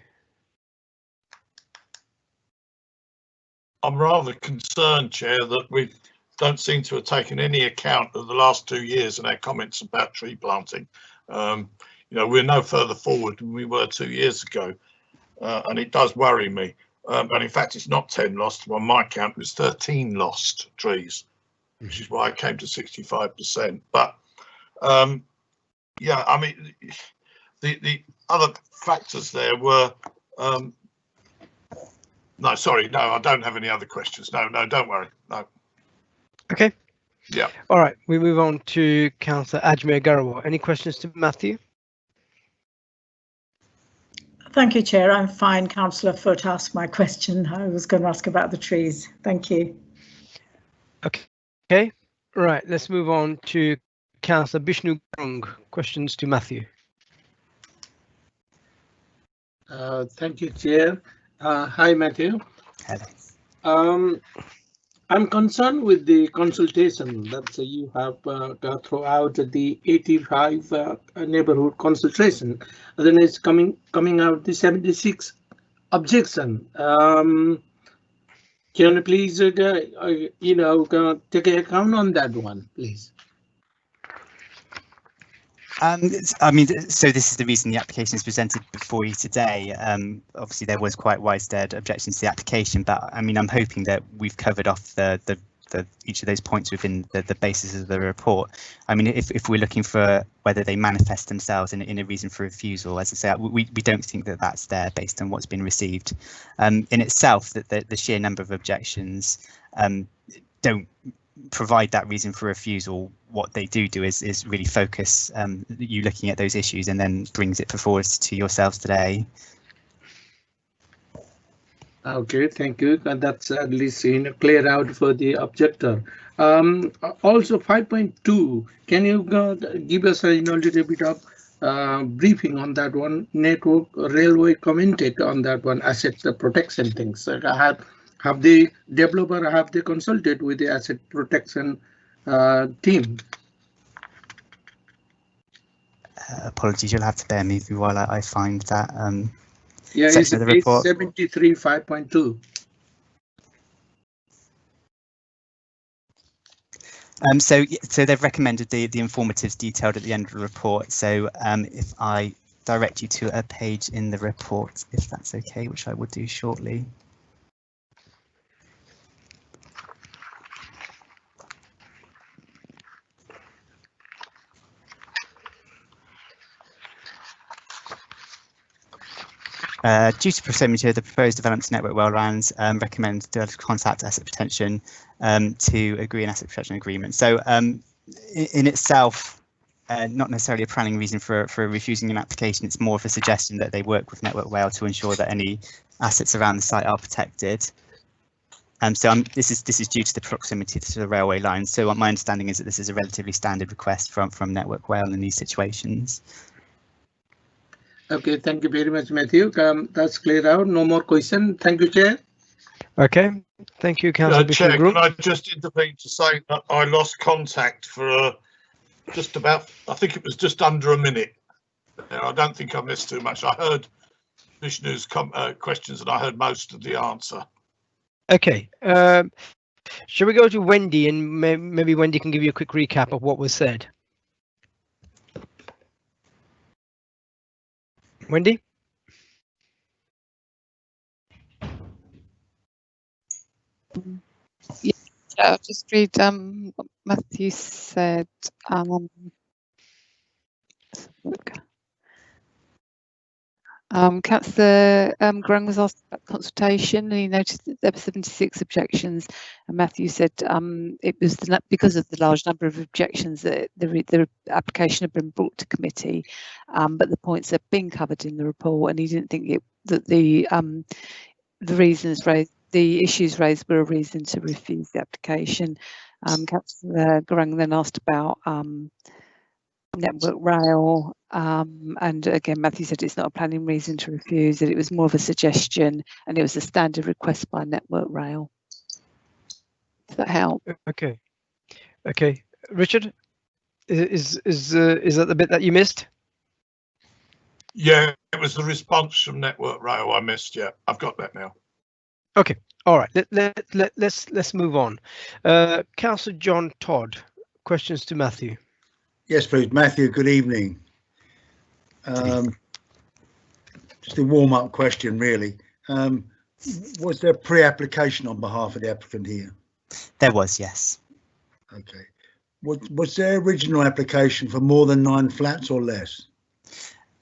B: I'm rather concerned, Chair, that we don't seem to have taken any account of the last 2 years and our comments about tree planting. You know, we're no further forward than we were 2 years ago, and it does worry me. And in fact, it's not 10 lost. On my count, it was 13 lost trees, which is why I came to 65%. But yeah, I mean, the other factors there were, no, sorry, no, I don't have any other questions. No, don't worry, no.
A: Okay.
B: Yeah.
A: All right, we move on to Councillor Ajmer Garawat. Any questions to Matthew?
C: Thank you, Chair. I'm fine. Councillor Foot asked my question. I was going to ask about the trees. Thank you.
A: Okay. Right. Let's move on to Councillor Bishnu Gurung. Questions to Matthew.
D: Thank you, Chair. Hi, Matthew.
F: Hello.
D: I'm concerned with the consultation that you have throughout the 85 neighborhood consultation. Then it's coming out the 76 objection. Can you please, take account on that one, please?
F: I mean, so this is the reason the application is presented before you today. Obviously, there was quite widespread objections to the application, but I mean, I'm hoping that we've covered off each of those points within the basis of the report. I mean, if we're looking for whether they manifest themselves in a reason for refusal, as I say, we don't think that that's there based on what's been received. In itself, that the sheer number of objections don't provide that reason for refusal. What they do is really focus you looking at those issues and then brings it forward to yourselves today.
D: Okay, thank you. And that's at least clear out for the objector. Also 5.2, can you give us a little bit of briefing on that one? Network Railway commented on that one, asset protection things. Have the developer consulted with the asset protection team?
F: Apologies, you'll have to bear me while I find that.
D: Yeah, it's page 73, 5.2.
F: So they've recommended the informatives detailed at the end of the report. So if I direct you to a page in the report, if that's okay, which I will do shortly. Due to proximity of the proposed development network welllands, recommend to contact asset protection to agree an asset protection agreement. So in itself, not necessarily a planning reason for refusing an application. It's more of a suggestion that they work with Network Rail to ensure that any assets around the site are protected. This is due to the proximity to the railway line. So my understanding is that this is a relatively standard request from Network Rail in these situations.
D: Okay, thank you very much, Matthew. That's cleared out. No more question. Thank you, Chair.
A: Okay, thank you, Councillor.
B: Chair, can I just intervene to say that I lost contact for just about, I think it was just under a minute. I don't think I missed too much. I heard Vishnu's questions and I heard most of the answer.
A: Okay, shall we go to Wendy, and maybe Wendy can give you a quick recap of what was said. Wendy?
J: Yeah, I'll just read what Matthew said. Councillor Grung was asked about consultation, and he noticed that there were 76 objections, and Matthew said it was because of the large number of objections that the application had been brought to committee, but the points had been covered in the report, and he didn't think that the reasons raised, the issues raised, were a reason to refuse the application. Councillor Grung then asked about Network Rail, and again Matthew said it's not a planning reason to refuse it, it was more of a suggestion, and it was a standard request by Network Rail. Does that help?
A: Okay, Richard, is that the bit that you missed?
B: Yeah, it was the response from Network Rail I missed. Yeah, I've got that now.
A: Okay, all right, let's move on. Councillor John Todd, questions to Matthew.
E: Yes, please, Matthew. Good evening. Just a warm-up question, really. Was there pre-application on behalf of the applicant here?
F: There was, yes.
E: Okay. Was there original application for more than 9 flats or less?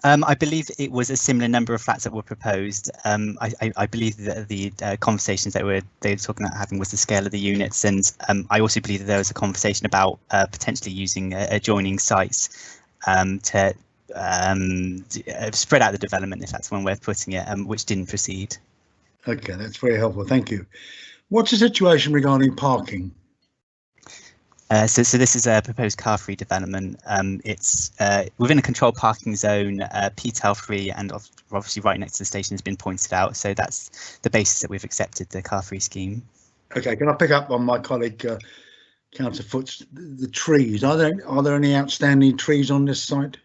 F: I believe it was a similar number of flats that were proposed. I believe that the conversations they were talking about having was the scale of the units, and I also believe that there was a conversation about potentially using adjoining sites to spread out the development, if that's one way of putting it, which didn't proceed.
E: Okay, that's very helpful. Thank you. What's the situation regarding parking?
F: So this is a proposed car-free development. It's within a controlled parking zone, PTAL-free, and obviously right next to the station has been pointed out. So that's the basis that we've accepted the car-free scheme. Okay,
E: can I pick up on my colleague Councillor Foot's the trees? Are there any outstanding trees on this site?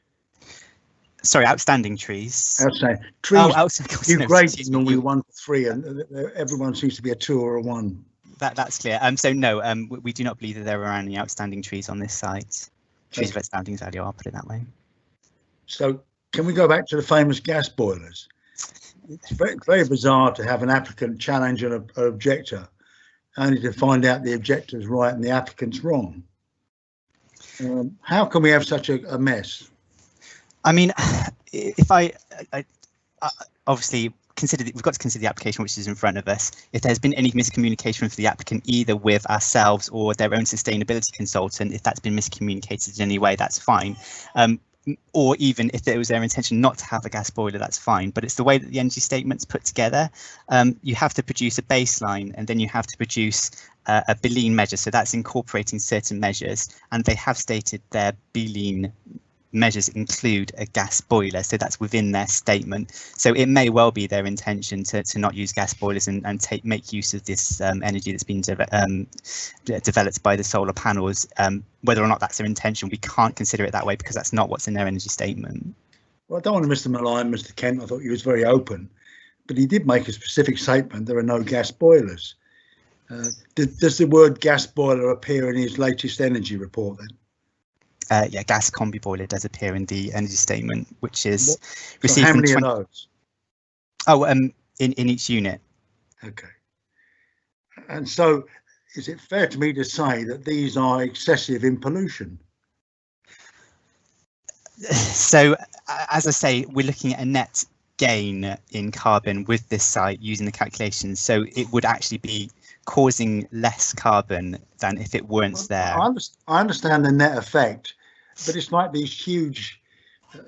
F: Sorry, outstanding trees.
E: Outstanding trees.
F: Oh, outstanding.
E: You grade normally 1 to 3, and everyone seems to be a 2 or a 1.
F: That's clear. So no, we do not believe that there are any outstanding trees on this site. Trees of outstanding value, I'll put it that way.
E: So can we go back to the famous gas boilers? It's very bizarre to have an applicant challenge an objector, only to find out the objector's right and the applicant's wrong. How can we have such a mess?
F: I mean, if I obviously we've got to consider the application which is in front of us. If there's been any miscommunication for the applicant, either with ourselves or their own sustainability consultant, if that's been miscommunicated in any way, that's fine. Or even if it was their intention not to have a gas boiler, that's fine. But it's the way that the energy statement's put together. You have to produce a baseline, and then you have to produce a BLEAN measure. So that's incorporating certain measures, and they have stated their BLEAN measures include a gas boiler, so that's within their statement. So it may well be their intention to not use gas boilers and make use of this energy that's been developed by the solar panels. Whether or not that's their intention, we can't consider it that way because that's not what's in their energy statement.
E: Well, I don't want to malign Mr. Kent. I thought he was very open, but he did make a specific statement. There are no gas boilers. Does the word gas boiler appear in his latest energy report then?
F: Yeah, gas combi boiler does appear in the energy statement, which is
E: So
F: received
E: how
F: from
E: many of those?
F: Oh, in each unit.
E: Okay. And so is it fair to me to say that these are excessive in pollution?
F: So, as I say, we're looking at a net gain in carbon with this site using the calculations. So it would actually be causing less carbon than if it weren't there.
E: I understand the net effect, but it's like these huge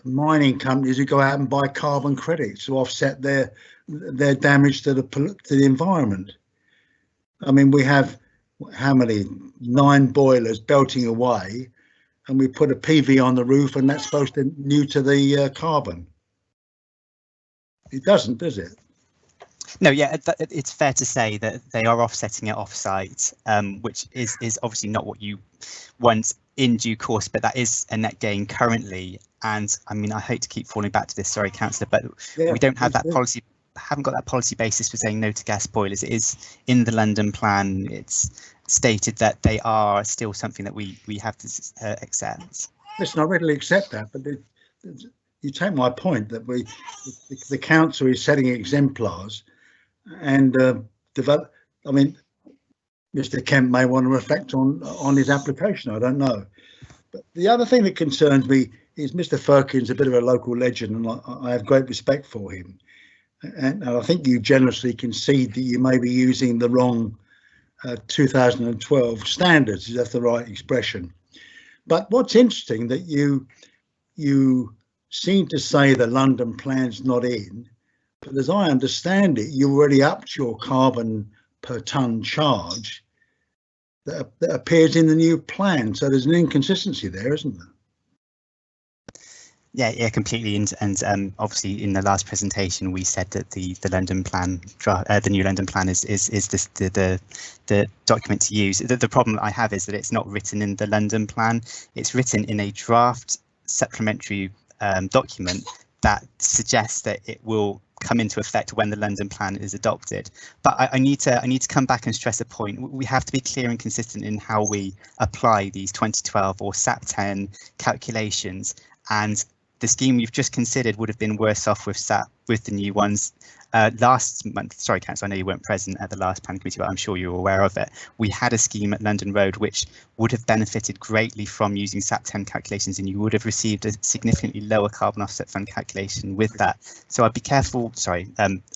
E: mining companies who go out and buy carbon credits to offset their damage to the environment. I mean, we have how many? 9 boilers belting away, and we put a PV on the roof, and that's supposed to neuter the carbon. It doesn't, does it?
F: No, yeah, it's fair to say that they are offsetting it off-site, which is obviously not what you want in due course, but that is a net gain currently. And I mean, I hate to keep falling back to this, sorry, Councillor, but we don't have that policy, haven't got that policy basis for saying no to gas boilers. It is in the London plan. It's stated that they are still something that we have to accept.
E: Listen, I readily accept that, but you take my point that the council is setting exemplars and develop. I mean, Mr. Kemp may want to reflect on his application. I don't know. But the other thing that concerns me is Mr. Firkin's a bit of a local legend, and I have great respect for him. And I think you generously concede that you may be using the wrong 2012 standards, is that the right expression? But what's interesting that you seem to say the London plan's not in, but as I understand it, you already upped your carbon per tonne charge that appears in the new plan. So there's an inconsistency there, isn't there?
F: Yeah, completely. And obviously, in the last presentation, we said that the London plan, the new London plan, is the document to use. The problem I have is that it's not written in the London plan. It's written in a draft supplementary document that suggests that it will come into effect when the London plan is adopted. But I need to come back and stress a point. We have to be clear and consistent in how we apply these 2012 or SAP 10 calculations, and the scheme you've just considered would have been worse off with the new ones. Last month, sorry, Councillor, I know you weren't present at the last planning committee, but I'm sure you're aware of it. We had a scheme at London Road which would have benefited greatly from using SAP 10 calculations, and you would have received a significantly lower carbon offset fund calculation with that. So I'd be careful. Sorry,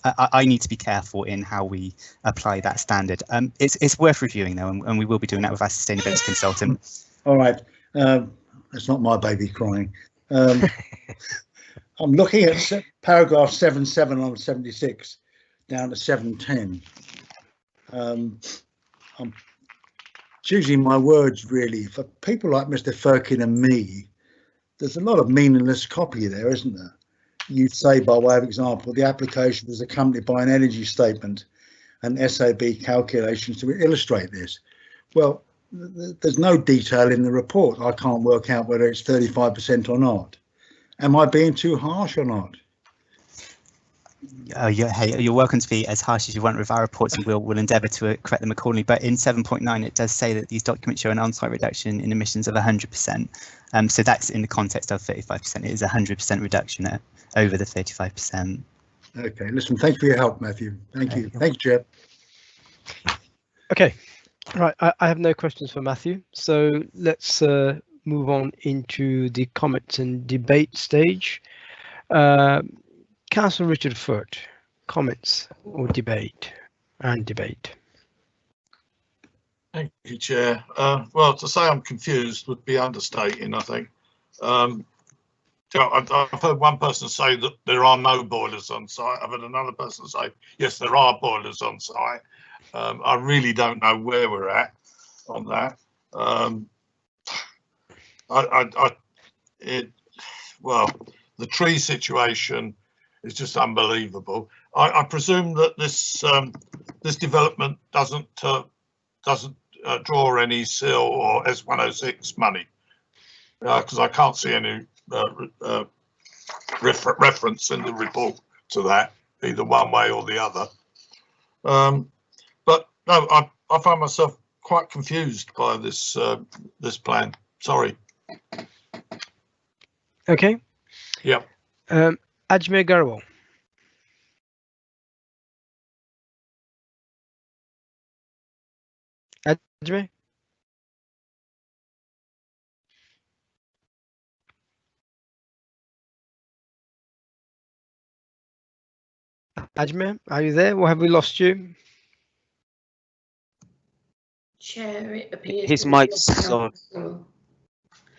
F: I need to be careful in how we apply that standard. It's worth reviewing though, and we will be doing that with our sustainability consultant.
E: All right, it's not my baby crying. I'm looking at paragraph 7.7 on 76 down to 7.10. I'm choosing my words really. For people like Mr. Firkin and me, there's a lot of meaningless copy there, isn't there? You'd say, by way of example, the application was accompanied by an energy statement and SAB calculations to illustrate this. Well, there's no detail in the report. I can't work out whether it's 35% or not. Am I being too harsh or not?
F: Hey, you're welcome to be as harsh as you want with our reports, and we'll endeavour to correct them accordingly. But in 7.9, it does say that these documents show an on-site reduction in emissions of 100%. So that's in the context of 35%. It is a 100% reduction over the 35%.
E: Okay, listen, thanks for your help, Matthew. Thank you. Thank you, Chair.
A: Okay, right. I have no questions for Matthew. So let's move on into the comments and debate stage. Councillor Richard Foote, comments or debate and debate.
B: Thank you, Chair. Well, to say I'm confused would be understating, I think. I've heard one person say that there are no boilers on site. I've heard another person say, yes, there are boilers on site. I really don't know where we're at on that. Well, the tree situation is just unbelievable. I presume that this development doesn't draw any SIL or S106 money, because I can't see any reference in the report to that, either one way or the other. But no, I find myself quite confused by this this plan. Sorry.
A: Okay.
B: Yeah.
A: Ajmer Garwal. Ajmer. Ajmer, are you there, or have we lost you?
K: Chair, it appears
N: His
K: that we've
N: mic's
K: lost
N: on.
K: Councillor.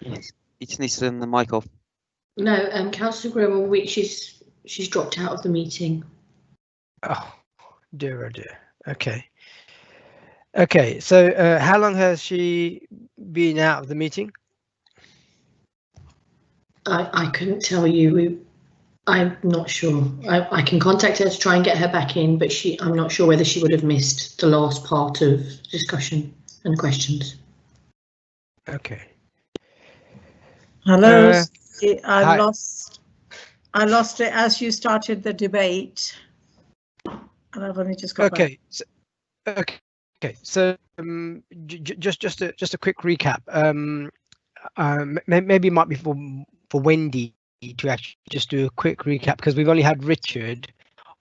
N: Yes, he just needs to turn the mic off.
K: No, Councillor Grimble, she's dropped out of the meeting.
A: Oh dear, oh dear. Okay. Okay, so how long has she been out of the meeting?
K: I couldn't tell you. I'm not sure. I can contact her to try and get her back in, but I'm not sure whether she would have missed the last part of discussion and questions.
A: Okay.
C: Hello,
A: hi.
C: I lost it as you started the debate, and I've only just got
A: Okay. So, okay. So just a quick recap. Maybe it might be for Wendy to actually just do a quick recap, because we've only had Richard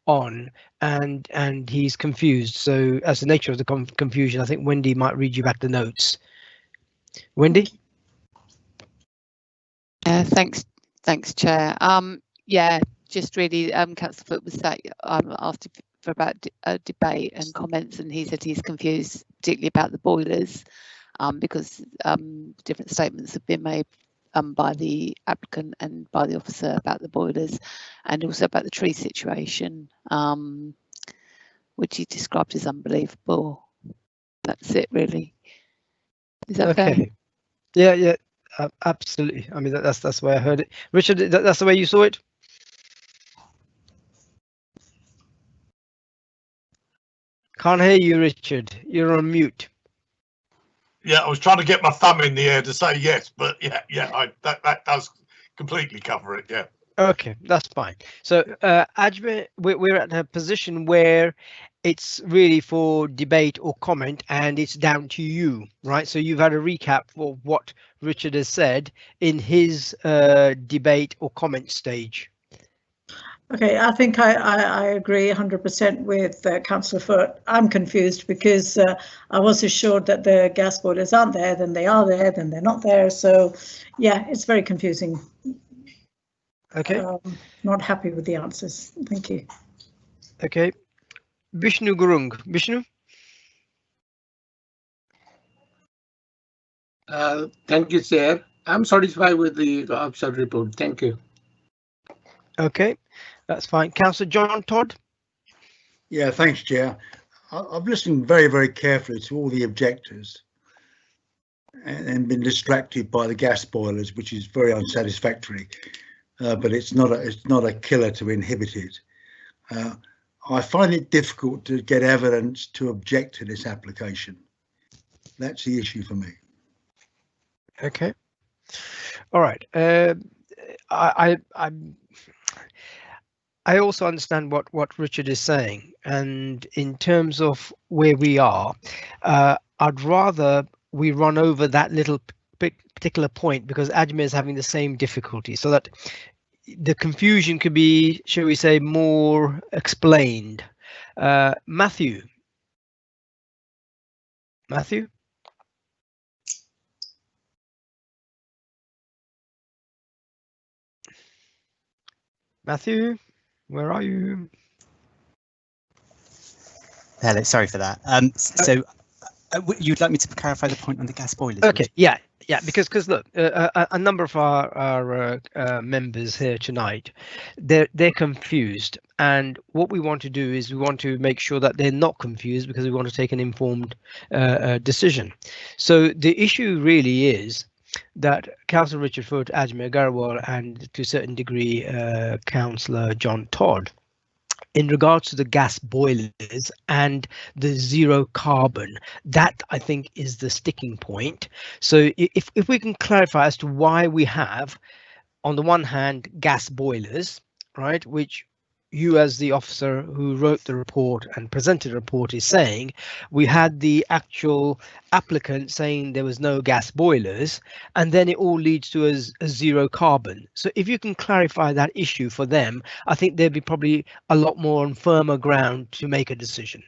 A: on and he's confused. So as the nature of the confusion, I think Wendy might read you back the notes. Wendy?
J: Thanks, Chair. Yeah, just really, Councillor Foot was asked for about a debate and comments, and he said he's confused, particularly about the boilers, because different statements have been made by the applicant and by the officer about the boilers, and also about the tree situation, which he described as unbelievable. That's it, really. Is that
A: Okay.
J: fair?
A: Yeah, absolutely. I mean, that's the way I heard it. Richard, that's the way you saw it? Can't hear you, Richard. You're on mute.
B: Yeah, I was trying to get my thumb in the air to say yes, but yeah, that does completely cover it. Yeah.
A: Okay, that's fine. So, Ajmer, we're at a position where it's really for debate or comment, and it's down to you, right? So you've had a recap for what Richard has said in his debate or comment stage.
C: Okay, I think I agree 100% with Councillor Foot. I'm confused because I was assured that the gas boilers aren't there, then they are there, then they're not there. So, yeah, it's very confusing.
A: Okay.
C: Not happy with the answers. Thank you.
A: Okay. Vishnu Gurung. Vishnu?
D: Thank you, Chair. I'm satisfied with the official report. Thank you.
A: Okay, that's fine. Councillor John Todd?
E: Yeah, thanks, Chair. I've listened very, very carefully to all the objectors and been distracted by the gas boilers, which is very unsatisfactory. But it's not a killer to inhibit it. I find it difficult to get evidence to object to this application. That's the issue for me.
A: Okay. All right. I also understand what Richard is saying, and in terms of where we are, I'd rather we run over that little particular point, because Ajmer is having the same difficulty, so that the confusion could be, shall we say, more explained. Matthew? Matthew? Matthew, where are you?
F: Hello, sorry for that. So you'd like me to clarify the point on the gas boilers?
A: Okay, yeah, because look, a number of our members here tonight, they're confused, and what we want to do is we want to make sure that they're not confused, because we want to take an informed decision. So the issue really is that Councillor Richard Foot, Ajmer Garwal, and to a certain degree Councillor John Todd, in regards to the gas boilers and the zero carbon, that I think is the sticking point. So if we can clarify as to why we have, on the one hand, gas boilers, right, which you as the officer who wrote the report and presented the report is saying, we had the actual applicant saying there was no gas boilers, and then it all leads to a zero carbon. So if you can clarify that issue for them, I think they'd be probably a lot more on firmer ground to make a decision.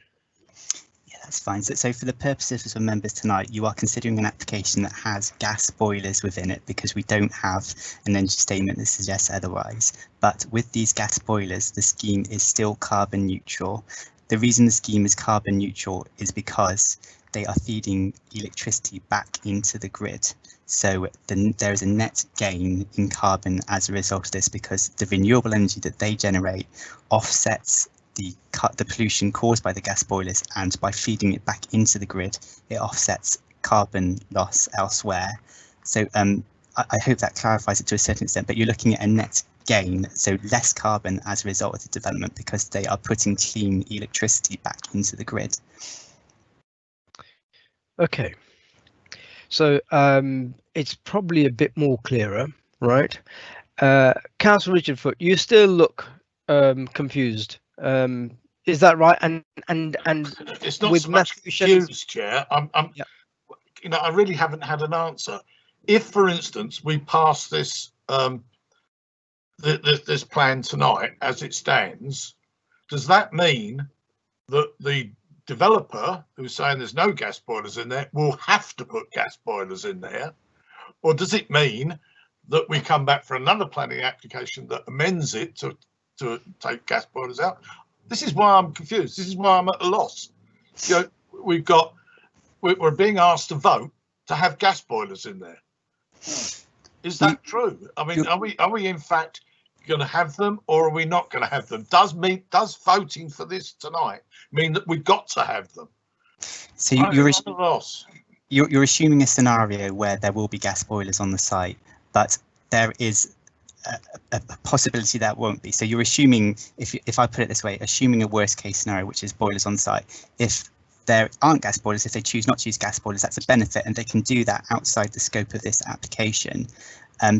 F: That's fine. So for the purposes of members tonight, you are considering an application that has gas boilers within it, because we don't have an energy statement that suggests otherwise. But with these gas boilers, the scheme is still carbon neutral. The reason the scheme is carbon neutral is because they are feeding electricity back into the grid. So there is a net gain in carbon as a result of this, because the renewable energy that they generate offsets the pollution caused by the gas boilers, and by feeding it back into the grid, it offsets carbon loss elsewhere. So I hope that clarifies it to a certain extent, but you're looking at a net gain, so less carbon as a result of the development, because they are putting clean electricity back into the grid.
A: Okay, so it's probably a bit more clearer, right? Councillor Richard Foote, you still look confused. Is that right? And
B: it's not
A: with
B: so much
A: Matthew
B: confused, Chair. You know, I really haven't had an answer. If, for instance, we pass this this plan tonight as it stands, does that mean that the developer who's saying there's no gas boilers in there will have to put gas boilers in there, or does it mean that we come back for another planning application that amends it to take gas boilers out? This is why I'm confused. This is why I'm at a loss. You know, we're being asked to vote to have gas boilers in there. Is that true? I mean, are we in fact going to have them, or are we not going to have them? Does voting for this tonight mean that we've got to have them?
F: So you're assuming a scenario where there will be gas boilers on the site, but there is a possibility that won't be. So you're assuming, if I put it this way, assuming a worst case scenario, which is boilers on site. If there aren't gas boilers, if they choose not to use gas boilers, that's a benefit, and they can do that outside the scope of this application.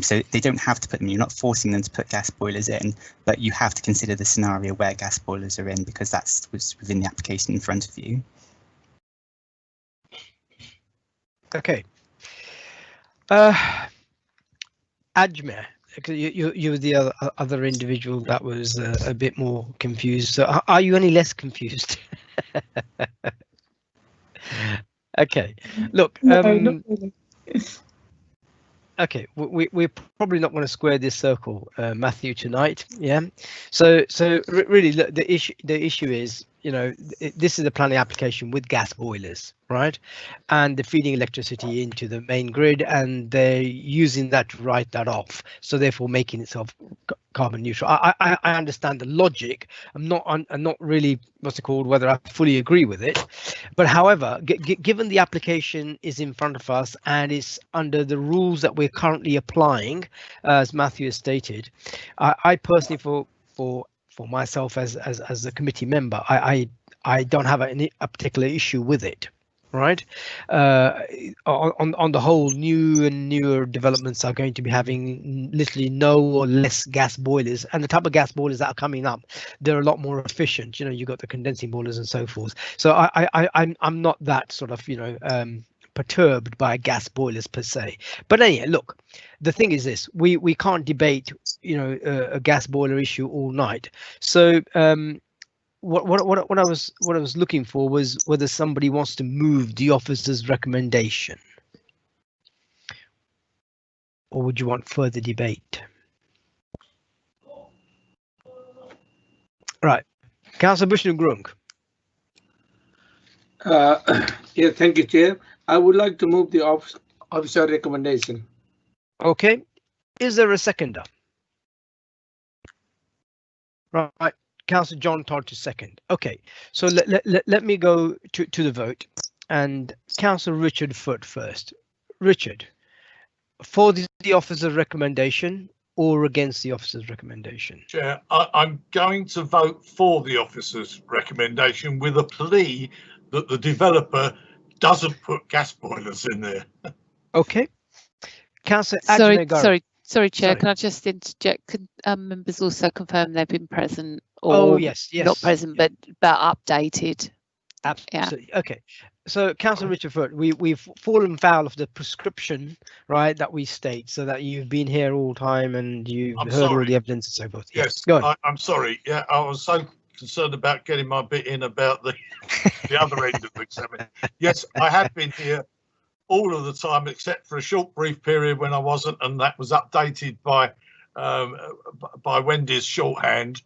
F: So they don't have to put them, you're not forcing them to put gas boilers in, but you have to consider the scenario where gas boilers are in, because that's within the application in front of you.
A: Okay. Ajmer, you were the other individual that was a bit more confused. So are you any less confused? Okay, look.
J: No, not really.
A: Okay, we're probably not going to square this circle, Matthew, tonight. Yeah. So really, look, the issue is, you know, this is a planning application with gas boilers, right? And they're feeding electricity into the main grid, and they're using that to write that off. So therefore, making itself carbon neutral. I understand the logic. I'm not really, what's it called, whether I fully agree with it. But however, given the application is in front of us and it's under the rules that we're currently applying, as Matthew has stated, I personally, for myself as a committee member, I don't have a particular issue with it. Right, on the whole, new and newer developments are going to be having literally no or less gas boilers, and the type of gas boilers that are coming up, they're a lot more efficient. You know, you got the condensing boilers and so forth. So I'm not that sort of, you know, perturbed by gas boilers per se. But anyway, look, the thing is this: we can't debate, you know, a gas boiler issue all night. So What I was looking for was whether somebody wants to move the officer's recommendation, or would you want further debate? Right, Councillor Bushnell-Grunk.
D: Yeah, thank you, Chair. I would like to move the officer recommendation.
A: Okay, is there a seconder? Right. Councillor John Todd to second. Okay, so let me go to the vote, and Councillor Richard Foote first. Richard, for the officer's recommendation or against the officer's recommendation?
B: Chair, I'm going to vote for the officer's recommendation with a plea that the developer doesn't put gas boilers in there.
A: Okay. Councillor Ajmer Garrett.
J: Sorry, Chair,
A: Sorry.
J: can I just interject? Could members also confirm they've been present or
A: Oh, yes, yes.
J: not present, but updated?
A: Absolutely. Okay. So, Councillor Richardford, we've fallen foul of the prescription, right, that we state, so that you've been here all time and you've
B: I'm
A: heard all
B: sorry.
A: the evidence and so forth.
B: Yes,
A: Go on.
B: I'm sorry. Yeah, I was so concerned about getting my bit in about the other end of the exam. Yes, I have been here all of the time except for a short brief period when I wasn't, and that was updated by Wendy's shorthand,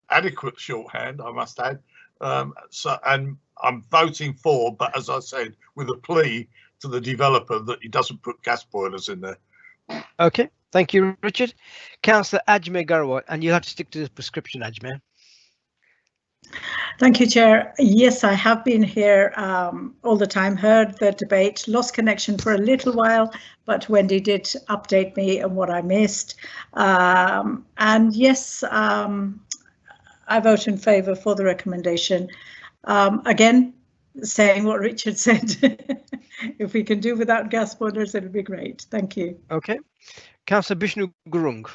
B: adequate shorthand, I must add. And I'm voting for, but as I said, with a plea to the developer that he doesn't put gas boilers in there.
A: Okay, thank you, Richard. Councillor Ajmer Garwat, and you have to stick to the prescription, Ajmer.
C: Thank you, Chair. Yes, I have been here all the time, heard the debate, lost connection for a little while, but Wendy did update me on what I missed. And yes, I vote in favour for the recommendation. Again, saying what Richard said, if we can do without gas boilers, it would be great. Thank you.
A: Okay. Councillor Bishnu Gurung.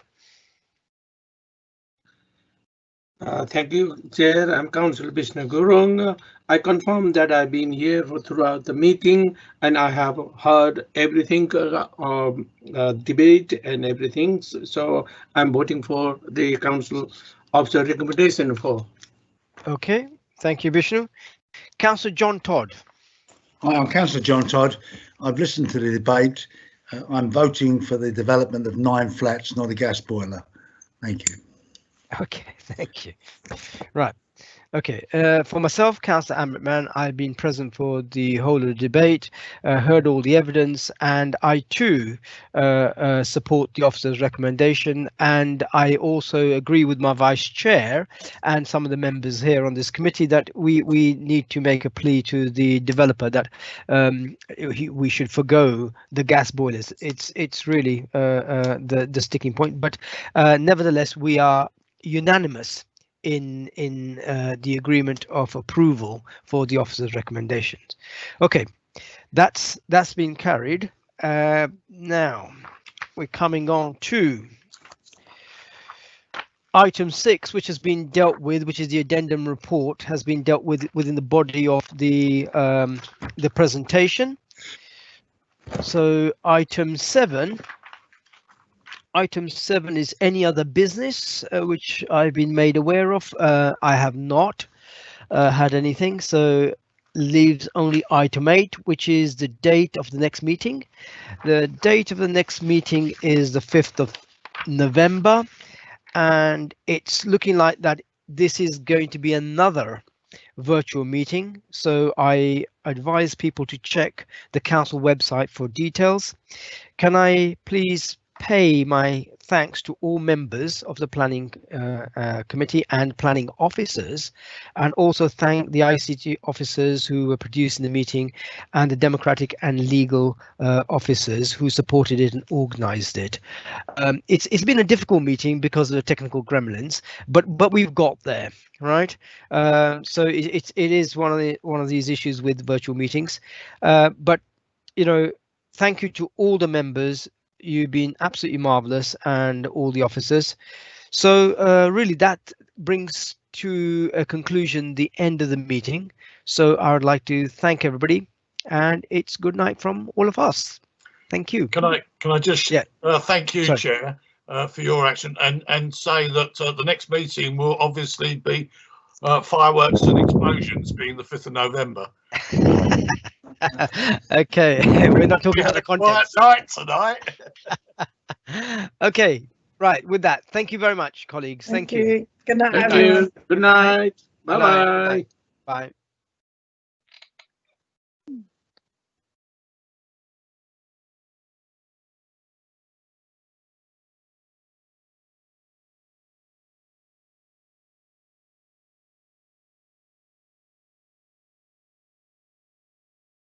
D: Thank you, Chair. I'm Councillor Bishnu Gurung. I confirm that I've been here throughout the meeting and I have heard everything, debate and everything. So I'm voting for the Council Officer recommendation for.
A: Okay, thank you, Bishnu. Councillor John Todd.
E: Hi, I'm Councillor John Todd. I've listened to the debate. I'm voting for the development of 9 flats, not a gas boiler. Thank you.
A: Okay, thank you. Right. Okay, for myself, Councillor Amrit Mann, I've been present for the whole of the debate, heard all the evidence, and I too support the officer's recommendation. And I also agree with my vice chair and some of the members here on this committee that we need to make a plea to the developer that we should forgo the gas boilers. It's really the sticking point. But nevertheless, we are unanimous in the agreement of approval for the officer's recommendations. Okay, that's been carried. Now we're coming on to item 6, which has been dealt with, which is the addendum report, has been dealt with within the body of the presentation. So item 7 is any other business, which I've been made aware of. I have not had anything, so leaves only item 8, which is the date of the next meeting. The date of the next meeting is the 5th of November, and it's looking like that this is going to be another virtual meeting. So I advise people to check the council website for details. Can I please pay my thanks to all members of the planning committee and planning officers, and also thank the ICT officers who were producing the meeting and the democratic and legal officers who supported it and organized it. It's been a difficult meeting because of the technical gremlins, but we've got there, right? So it is one of these issues with virtual meetings, but you know, thank you to all the members. You've been absolutely marvelous, and all the officers. So really that brings to a conclusion the end of the meeting. So I would like to thank everybody, and it's good night from all of us. Thank you.
B: Can I just thank you,
A: Sorry.
B: Chair, for your action, and say that the next meeting will obviously be fireworks and explosions, being the 5th of November.
A: Okay, we're not talking about the content.
B: Night tonight.
A: Okay, right. With that, thank you very much, colleagues. Thank you.
C: Good night,
D: Thank
C: everyone.
D: you. Good night. Bye-bye.
A: Bye.